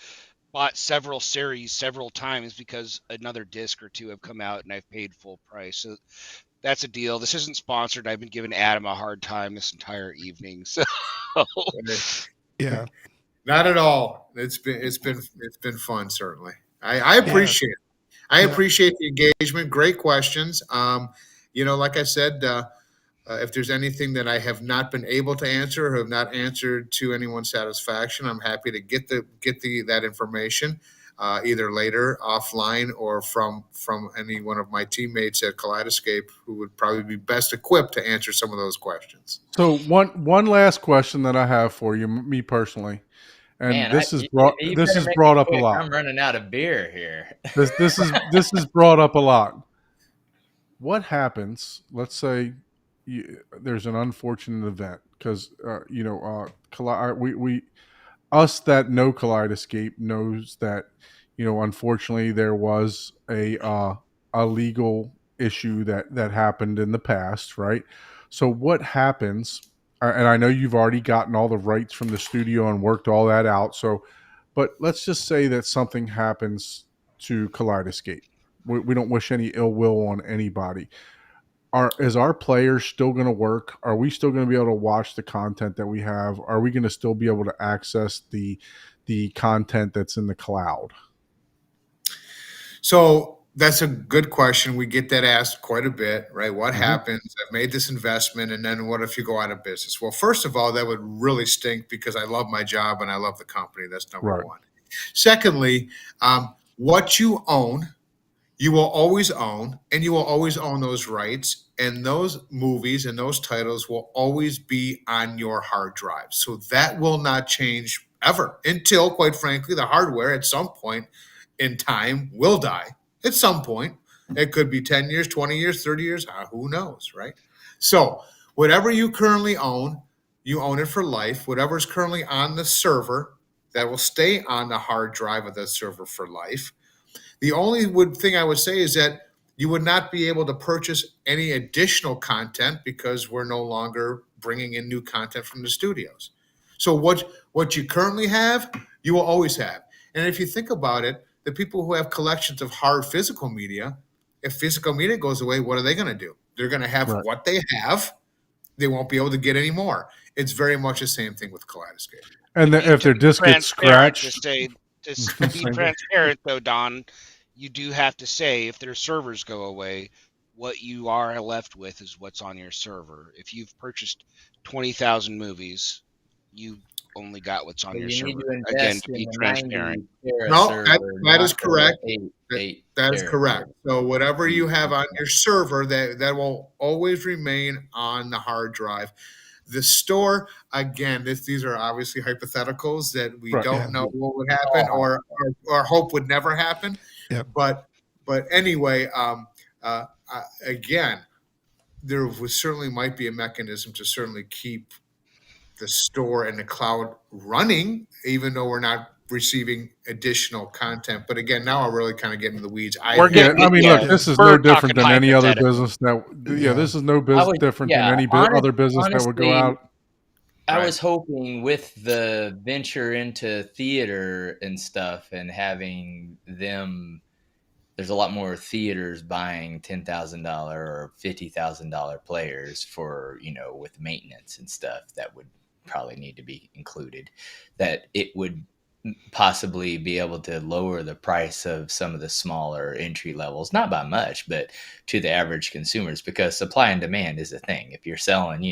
bought several series several times because another disc or two have come out and I've paid full price. So that's a deal. This isn't sponsored. I've been giving Adam a hard time this entire evening. So Yeah. Not at all. It's been fun, certainly. I appreciate it. I Yeah. appreciate the engagement. Great questions. Like I said, if there's anything that I have not been able to answer or have not answered to anyone's satisfaction, I'm happy to get that information either later offline or from any one of my teammates at Kaleidescape who would probably be best equipped to answer some of those questions. So one last question that I have for you, me personally, and man. this is You this better is make brought it up a quick. lot. I'm running out of beer here. This is brought up a lot. What happens? Let's say there's an unfortunate event because we us that know Kaleidescape knows that unfortunately there was a legal issue that happened in the past, right? So what happens? And I know you've already gotten all the rights from the studio and worked all that out. So, but let's just say that something happens to Kaleidescape. We don't wish any ill will on anybody. Is our players still going to work? Are we still going to be able to watch the content that we have? Are we going to still be able to access the content that's in the cloud? So that's a good question. We get that asked quite a bit, right? What happens? I've made this investment, and then what if you go out of business? Well, first of all, that would really stink because I love my job and I love the company. That's number Right. one. Secondly, what you own, you will always own, and you will always own those rights. And those movies and those titles will always be on your hard drive. So that will not change ever until, quite frankly, the hardware at some point in time will die. At some point, it could be 10 years, 20 years, 30 years, who knows, right? So whatever you currently own, you own it for life. Whatever's currently on the server, that will stay on the hard drive of that server for life. The only thing I would say is that you would not be able to purchase any additional content because we're no longer bringing in new content from the studios. So what you currently have, you will always have. And if you think about it, the people who have collections of hard physical media, if physical media goes away, what are they going to do? They're going to have Right. what they have. They won't be able to get any more. It's very much the same thing with Kaleidescape. And if their disc gets transparent scratched, to be Same thing. transparent though, Don, you do have to say if their servers go away, what you are left with is what's on your server. If you've purchased 20,000 movies, you only got what's on But your you need server. to Again, invest to in be the transparent. 90 tera No, server, that is not the correct. 8 That is tera correct. server. So whatever you have on your server, that will always remain on the hard drive. The store, again, these are obviously hypotheticals that we Right. don't Yeah. know what would happen or hope would never happen. Yep. But anyway, again, there was certainly might be a mechanism to certainly keep the store and the cloud running, even though we're not receiving additional content. But again, now I'm really kind of getting in the weeds. We're I getting. I mean, Yeah, look, this is we're no different talking than any other hypothetical. business that. Yeah, Yeah. this is no I would, different than yeah, any other business that would go honestly, out. I Right. was hoping with the venture into theater and stuff and having them, there's a lot more theaters buying $10,000 or $50,000 players for, with maintenance and stuff that would probably need to be included, that it would possibly be able to lower the price of some of the smaller entry levels, not by much, but to the average consumers, because supply and demand is a thing. If you're selling,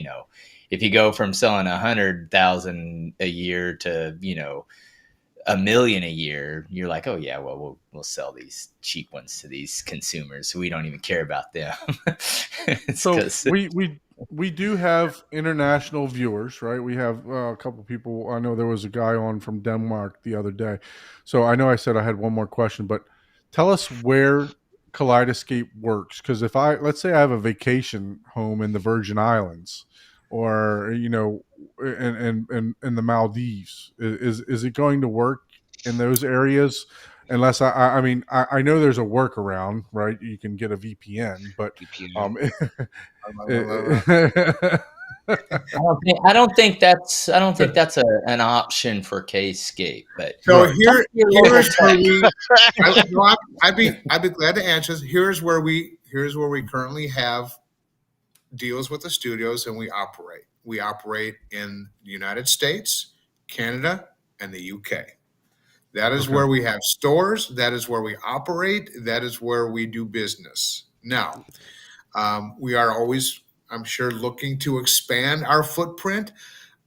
if you go from selling 100,000 a year to, $1 million a year, you're like, oh yeah, well, we'll sell these cheap ones to these consumers. So we don't even care about them. So we do have international viewers, right? We have a couple people. I know there was a guy on from Denmark the other day. So I know I said I had one more question, but tell us where Kaleidescape works. Because let's say I have a vacation home in the Virgin Islands, or in the Maldives, is it going to work in those areas? Unless I mean, I know there's a workaround, right? You can get a VPN, but VPN. I don't think that's an option for Kscape. But So Right. talk to your local here's where tech. I'd be glad to answer this. Here's where we currently have deals with the studios, and we operate. We operate in the United States, Canada, and the UK. That is Okay. where we have stores. That is where we operate. That is where we do business. Now, we are always, I'm sure, looking to expand our footprint.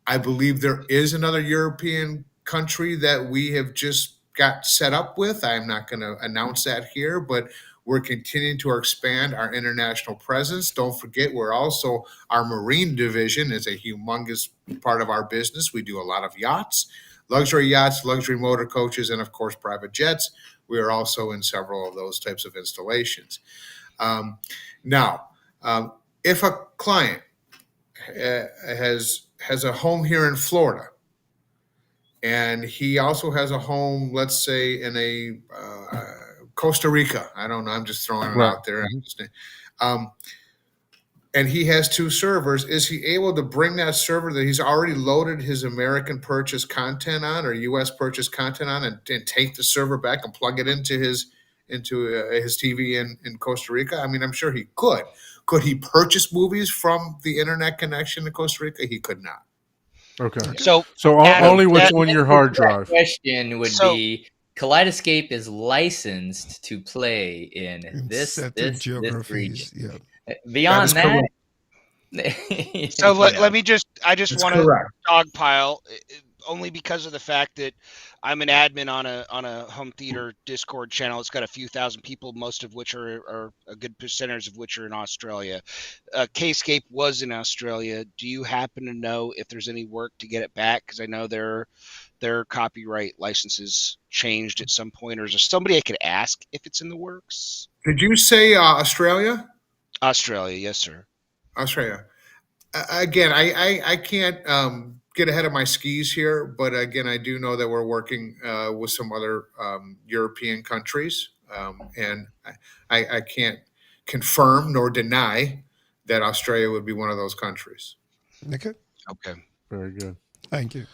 I believe there is another European country that we have just got set up with. I'm not going to announce that here, but we're continuing to expand our international presence. Don't forget, our marine division is a humongous part of our business. We do a lot of yachts, luxury motor coaches, and of course, private jets. We are also in several of those types of installations. Now, if a client has a home here in Florida, and he also has a home, let's say, in a Costa Rica. I don't know. I'm just throwing it Right. out there. And he has two servers. Is he able to bring that server that he's already loaded his American purchase content on or U.S. purchase content on, and take the server back and plug it into his TV in Costa Rica? I mean, I'm sure he could. Could he purchase movies from the internet connection to Costa Rica? He could not. Okay. So So Adam, only what's that- on your The hard correct drive. question would So- be: Kaleidescape is licensed to play in In this certain region. geographies. Yeah. Beyond That is that, So you let know. me just, I just That's want to correct. dogpile only because of the fact that I'm an admin on a home theater Discord channel. It's got a few thousand people, most of which are a good percentage of which are in Australia. Kscape was in Australia. Do you happen to know if there's any work to get it back? Because I know their copyright licenses changed at some point, or is there somebody I could ask if it's in the works? Did you say Australia? Australia, yes, sir. Australia. Again, I can't get ahead of my skis here, but again, I do know that we're working with some other European countries, and I can't confirm nor deny that Australia would be one of those countries. Okay. Okay. Very good. Thank you.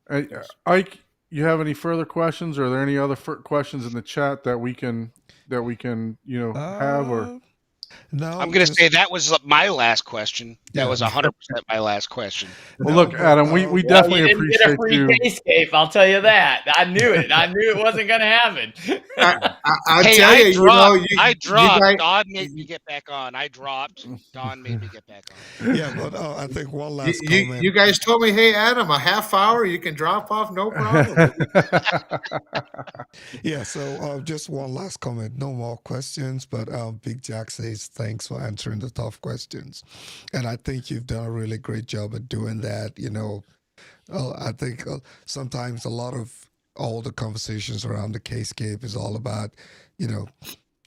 Yes. Ike, you have any further questions? Or are there any other questions in the chat that we can have? Or No, I'm going to just say that was my last question. That yeah. was 100% my last question. Well, No, look, but Adam, we Well, definitely you didn't get a appreciate free you. Kaleidescape, I'll tell you that. I knew it. I knew it wasn't going to happen. I Hey, tell I you, dropped. I you dropped. guys. Don made me get back on. I dropped. Don made me get back on. Yeah, but I think one You, last you, comment. you guys told me, hey, Adam, a half hour, you can drop off, no problem. Yeah, so just one last comment. No more questions, but Big Jack says thanks for answering the tough questions, and I think you've done a really great job at doing that. I think sometimes a lot of all the conversations around the Kscape is all about, you know,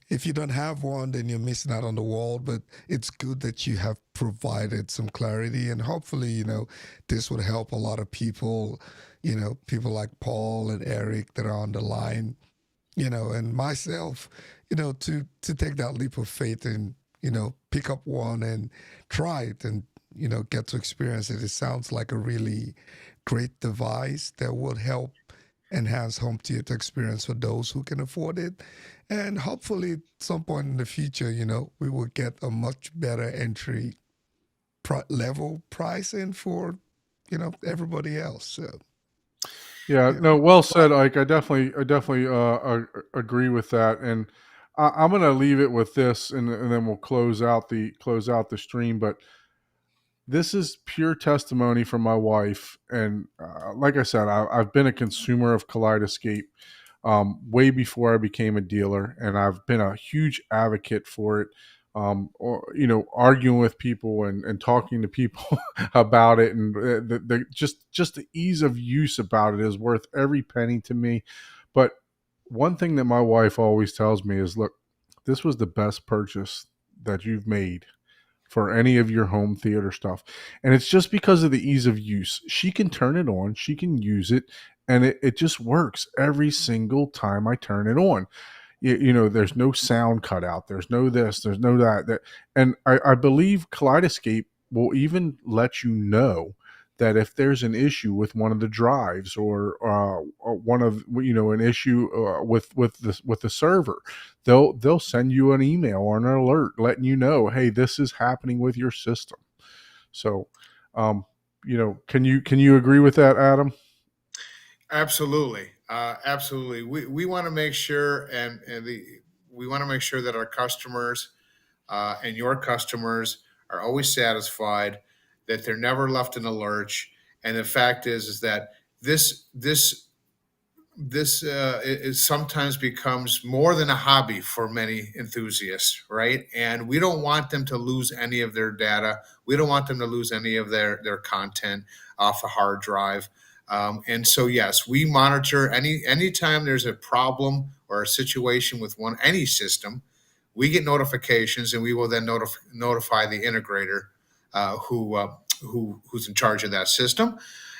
if you don't have one, then you're missing out on the world. But it's good that you have provided some clarity, and hopefully, this would help a lot of people. People like Paul and Eric that are on the line, and myself, to take that leap of faith and pick up one and try it and get to experience it. It sounds like a really great device that will help enhance home theater experience for those who can afford it. And hopefully, at some point in the future, we will get a much better entry level pricing for, everybody else. So, Yeah, yeah. no, well said, Ike. I definitely agree with that, and I'm going to leave it with this, and then we'll close out the stream. But this is pure testimony from my wife, and like I said, I've been a consumer of Kaleidescape way before I became a dealer, and I've been a huge advocate for it. Or arguing with people and talking to people about it, and just the ease of use about it is worth every penny to me. But one thing that my wife always tells me is, look, this was the best purchase that you've made for any of your home theater stuff. And it's just because of the ease of use. She can turn it on, she can use it, and it just works every single time I turn it on. There's no sound cut out, there's no this, there's no that. And I believe Kaleidescape will even let you know that if there's an issue with one of the drives or one of an issue with the server, they'll send you an email or an alert letting you know, hey, this is happening with your system. So, can you agree with that, Adam? Absolutely, absolutely. We want to make sure, we want to make sure that our customers and your customers are always satisfied, that they're never left in a lurch. And the fact is that this it sometimes becomes more than a hobby for many enthusiasts, right? And we don't want them to lose any of their data. We don't want them to lose any of their content off a hard drive. And so, yes, we monitor anytime there's a problem or a situation with any system. We get notifications, and we will then notify the integrator who's in charge of that system.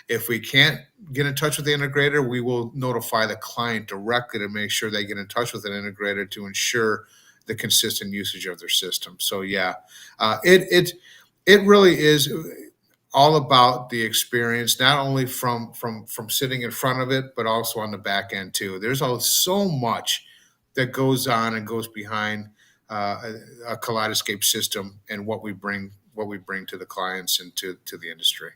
If we can't get in touch with the integrator, we will notify the client directly to make sure they get in touch with an integrator to ensure the consistent usage of their system. So yeah, it really is all about the experience, not only from sitting in front of it, but also on the back end too. There's so much that goes on and goes behind a Kaleidescape system and what we bring to the clients and to the industry.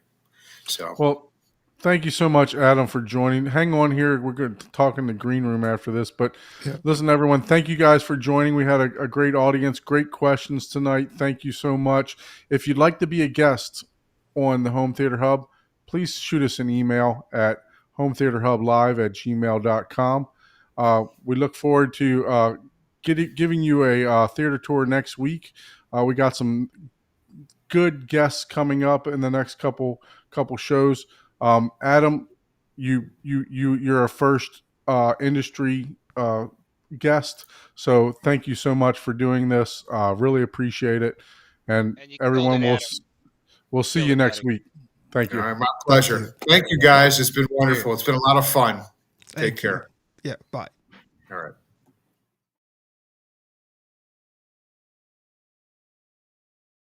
So Well, thank you so much, Adam, for joining. Hang on here. We're going to talk in the green room after this. But Yeah. listen, everyone, thank you guys for joining. We had a great audience, great questions tonight. Thank you so much. If you'd like to be a guest on the Home Theater Hub, please shoot us an email at hometheaterhublive@gmail.com. We look forward to giving you a theater tour next week. We got some good guests coming up in the next couple shows. Adam, you're a first industry guest, so thank you so much for doing this. Really appreciate it, and And you killed everyone it, will Adam. we'll see Killed you it, next buddy. week. Thank all you. right, my pleasure. Thank you guys. It's been wonderful. It's been a lot of fun. Thank Take you. care. Yeah. Bye. All right.